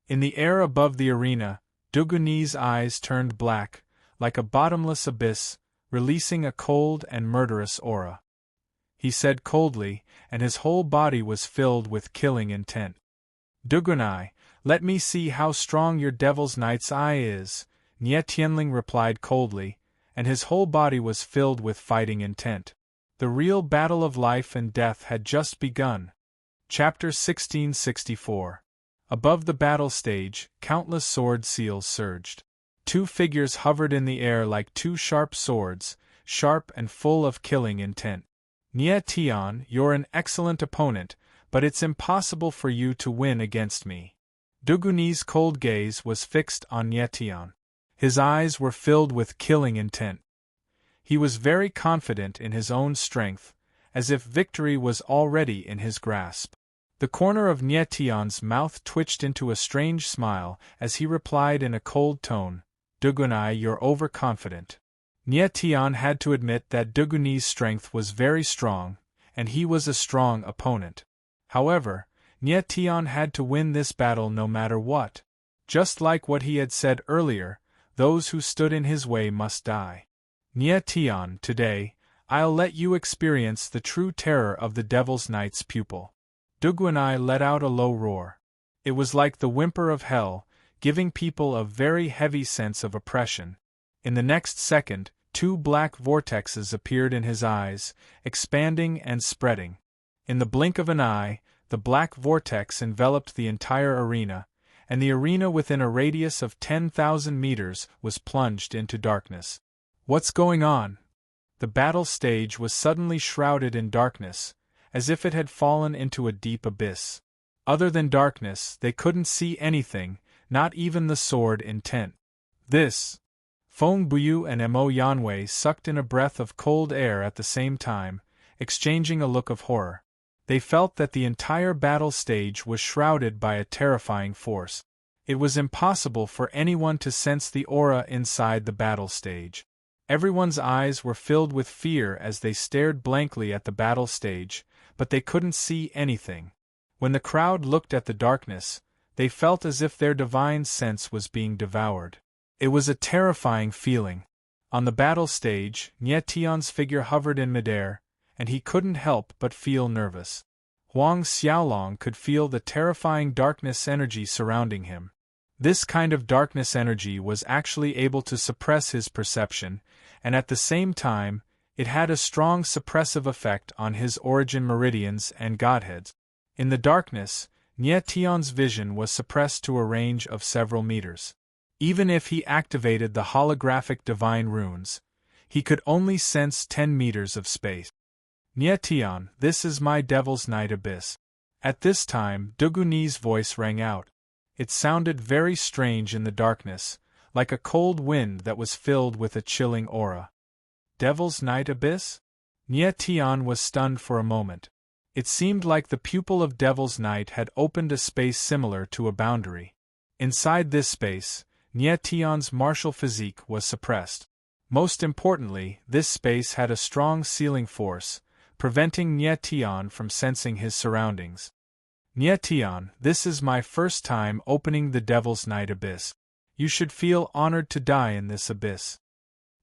In the air above the arena, Duguanai's eyes turned black, like a bottomless abyss, releasing a cold and murderous aura. He said coldly, and his whole body was filled with killing intent. Duguanai, let me see how strong your Devil's Knight's eye is, Tianling replied coldly, and his whole body was filled with fighting intent. The real battle of life and death had just begun. Chapter 1664. Above the battle stage, countless sword seals surged. Two figures hovered in the air like two sharp swords, sharp and full of killing intent. Tian, you're an excellent opponent, but it's impossible for you to win against me. Duguanai's cold gaze was fixed on Tian. His eyes were filled with killing intent. He was very confident in his own strength, as if victory was already in his grasp. The corner of Tian's mouth twitched into a strange smile as he replied in a cold tone, Duguanai, you're overconfident. Tian had to admit that Duguanai's strength was very strong, and he was a strong opponent. However, Tian had to win this battle no matter what. Just like what he had said earlier, those who stood in his way must die. Tian, today, I'll let you experience the true terror of the Devil's Knight's pupil. Duguanai let out a low roar. It was like the whimper of hell, giving people a very heavy sense of oppression. In the next second, two black vortexes appeared in his eyes, expanding and spreading. In the blink of an eye, the black vortex enveloped the entire arena, and the arena within a radius of 10,000 meters was plunged into darkness. What's going on? The battle stage was suddenly shrouded in darkness, as if it had fallen into a deep abyss. Other than darkness, they couldn't see anything, not even the sword intent. This. Feng Buyu and Mo Yanwei sucked in a breath of cold air at the same time, exchanging a look of horror. They felt that the entire battle stage was shrouded by a terrifying force. It was impossible for anyone to sense the aura inside the battle stage. Everyone's eyes were filled with fear as they stared blankly at the battle stage, but they couldn't see anything. When the crowd looked at the darkness, they felt as if their divine sense was being devoured. It was a terrifying feeling. On the battle stage, Nye Tian's figure hovered in midair, and he couldn't help but feel nervous. Huang Xiaolong could feel the terrifying darkness energy surrounding him. This kind of darkness energy was actually able to suppress his perception, and at the same time, it had a strong suppressive effect on his origin meridians and godheads. In the darkness, Nye Tian's vision was suppressed to a range of several meters. Even if he activated the holographic divine runes, he could only sense 10 meters of space. Nye Tian, this is my Devil's Night Abyss. At this time, Duguni's voice rang out. It sounded very strange in the darkness, like a cold wind that was filled with a chilling aura. Devil's Night Abyss? Nye Tian was stunned for a moment. It seemed like the pupil of Devil's Night had opened a space similar to a boundary. Inside this space, Nye Tian's martial physique was suppressed. Most importantly, this space had a strong sealing force, preventing Nye Tian from sensing his surroundings. Nye Tian, this is my first time opening the Devil's Night Abyss. You should feel honored to die in this abyss.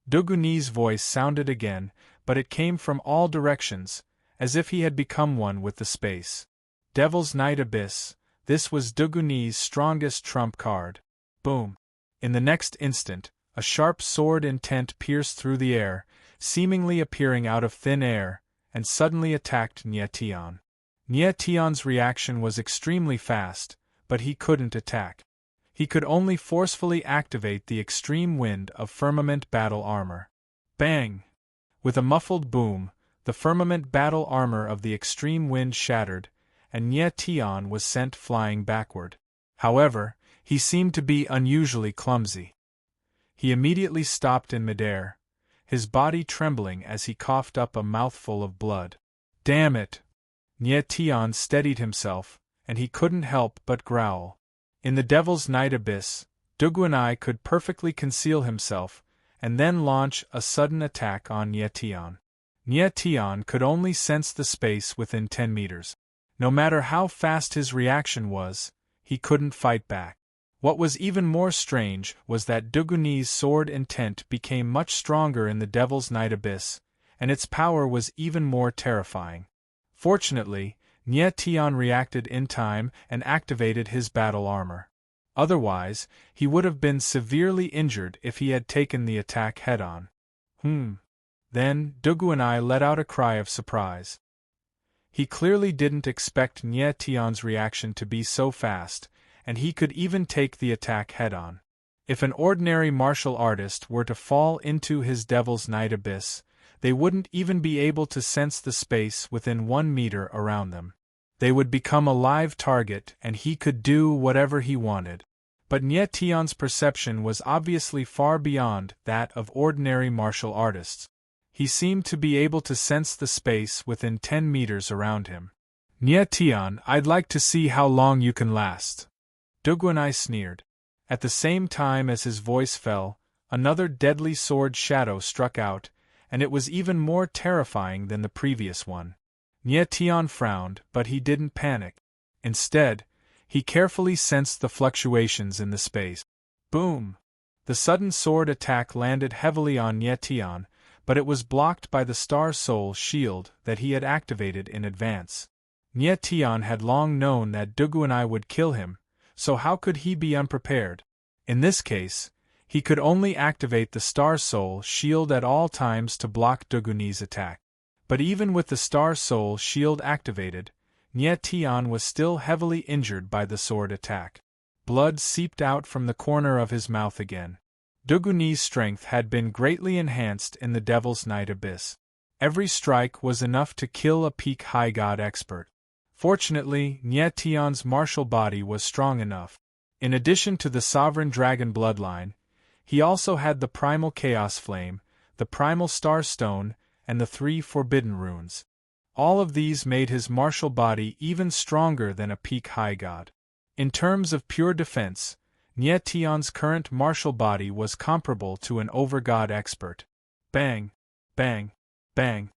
Duguni's voice sounded again, but it came from all directions, as if he had become one with the space. Devil's Night Abyss, this was Duguni's strongest trump card. Boom! In the next instant, a sharp sword intent pierced through the air, seemingly appearing out of thin air, and suddenly attacked Nye Tian. Nye Tian's reaction was extremely fast, but he couldn't attack. He could only forcefully activate the extreme wind of firmament battle armor. Bang! With a muffled boom, the firmament battle armor of the extreme wind shattered, and Nye Tian was sent flying backward. However, he seemed to be unusually clumsy. He immediately stopped in midair, his body trembling as he coughed up a mouthful of blood. Damn it! Nye Tian steadied himself, and he couldn't help but growl. In the Devil's Night Abyss, Duguanai could perfectly conceal himself, and then launch a sudden attack on Nye Tian. Nye Tian could only sense the space within 10 meters. No matter how fast his reaction was, he couldn't fight back. What was even more strange was that Duguni's sword intent became much stronger in the Devil's Night Abyss, and its power was even more terrifying. Fortunately, Nye Tian reacted in time and activated his battle armor. Otherwise, he would have been severely injured if he had taken the attack head-on. Then, Duguanai let out a cry of surprise. He clearly didn't expect Nye Tian's reaction to be so fast, and he could even take the attack head-on. If an ordinary martial artist were to fall into his Devil's Night Abyss, they wouldn't even be able to sense the space within 1 meter around them. They would become a live target and he could do whatever he wanted. But Nye Tian's perception was obviously far beyond that of ordinary martial artists. He seemed to be able to sense the space within 10 meters around him. Nye Tian, I'd like to see how long you can last. Duguanai sneered. At the same time as his voice fell, another deadly sword shadow struck out, and it was even more terrifying than the previous one. Nye Tian frowned, but he didn't panic. Instead, he carefully sensed the fluctuations in the space. Boom! The sudden sword attack landed heavily on Nye Tian, but it was blocked by the Star Soul shield that he had activated in advance. Nye Tian had long known that Duguanai would kill him, so how could he be unprepared? In this case, he could only activate the Star Soul shield at all times to block Duguani's attack. But even with the Star Soul shield activated, Nye Tian was still heavily injured by the sword attack. Blood seeped out from the corner of his mouth again. Duguani's strength had been greatly enhanced in the Devil's Night Abyss. Every strike was enough to kill a peak high god expert. Fortunately, Nye Tian's martial body was strong enough. In addition to the Sovereign Dragon bloodline, he also had the Primal Chaos Flame, the Primal Star Stone, and the 3 Forbidden Runes. All of these made his martial body even stronger than a peak high god. In terms of pure defense, Nye Tian's current martial body was comparable to an overgod expert. Bang! Bang! Bang!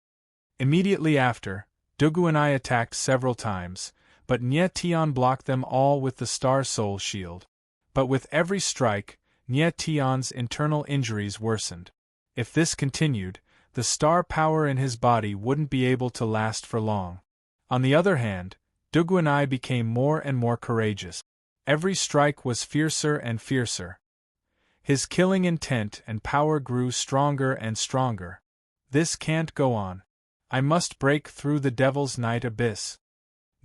Immediately after, Duguanai attacked several times, but Nye Tian blocked them all with the Star Soul shield. But with every strike, Nye Tian's internal injuries worsened. If this continued, the star power in his body wouldn't be able to last for long. On the other hand, Duguanai became more and more courageous. Every strike was fiercer and fiercer. His killing intent and power grew stronger and stronger. This can't go on. I must break through the Devil's Night abyss.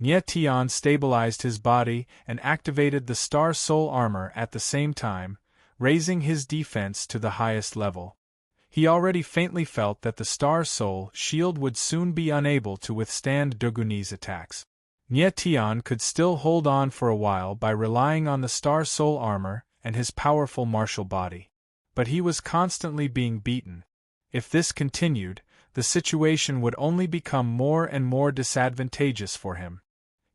Nye Tian stabilized his body and activated the Star Soul armor at the same time, raising his defense to the highest level. He already faintly felt that the Star Soul shield would soon be unable to withstand Duguani's attacks. Nye Tian could still hold on for a while by relying on the Star Soul armor and his powerful martial body. But he was constantly being beaten. If this continued, the situation would only become more and more disadvantageous for him.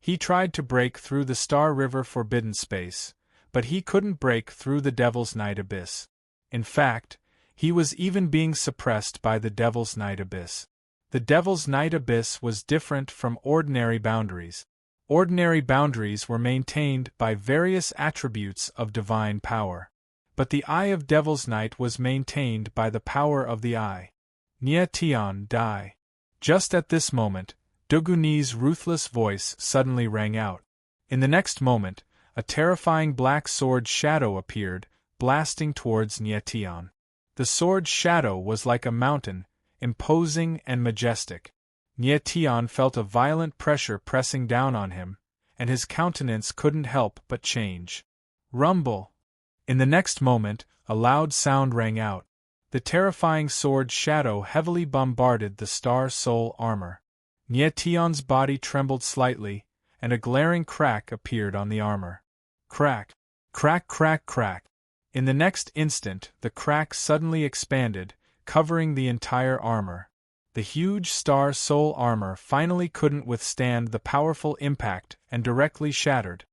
He tried to break through the Star River Forbidden Space, but he couldn't break through the Devil's Night Abyss. In fact, he was even being suppressed by the Devil's Night Abyss. The Devil's Night Abyss was different from ordinary boundaries. Ordinary boundaries were maintained by various attributes of divine power. But the Eye of Devil's Night was maintained by the power of the Eye. Nye Tian die. Just at this moment, Duguani's ruthless voice suddenly rang out. In the next moment, a terrifying black sword shadow appeared, blasting towards Nye Tian. The sword's shadow was like a mountain, imposing and majestic. Nye Tian felt a violent pressure pressing down on him, and his countenance couldn't help but change. Rumble! In the next moment, a loud sound rang out. The terrifying sword shadow heavily bombarded the Star Soul armor. Nye Tian's body trembled slightly, and a glaring crack appeared on the armor. Crack! Crack, crack, crack! In the next instant, the crack suddenly expanded, covering the entire armor. The huge Star Soul armor finally couldn't withstand the powerful impact and directly shattered.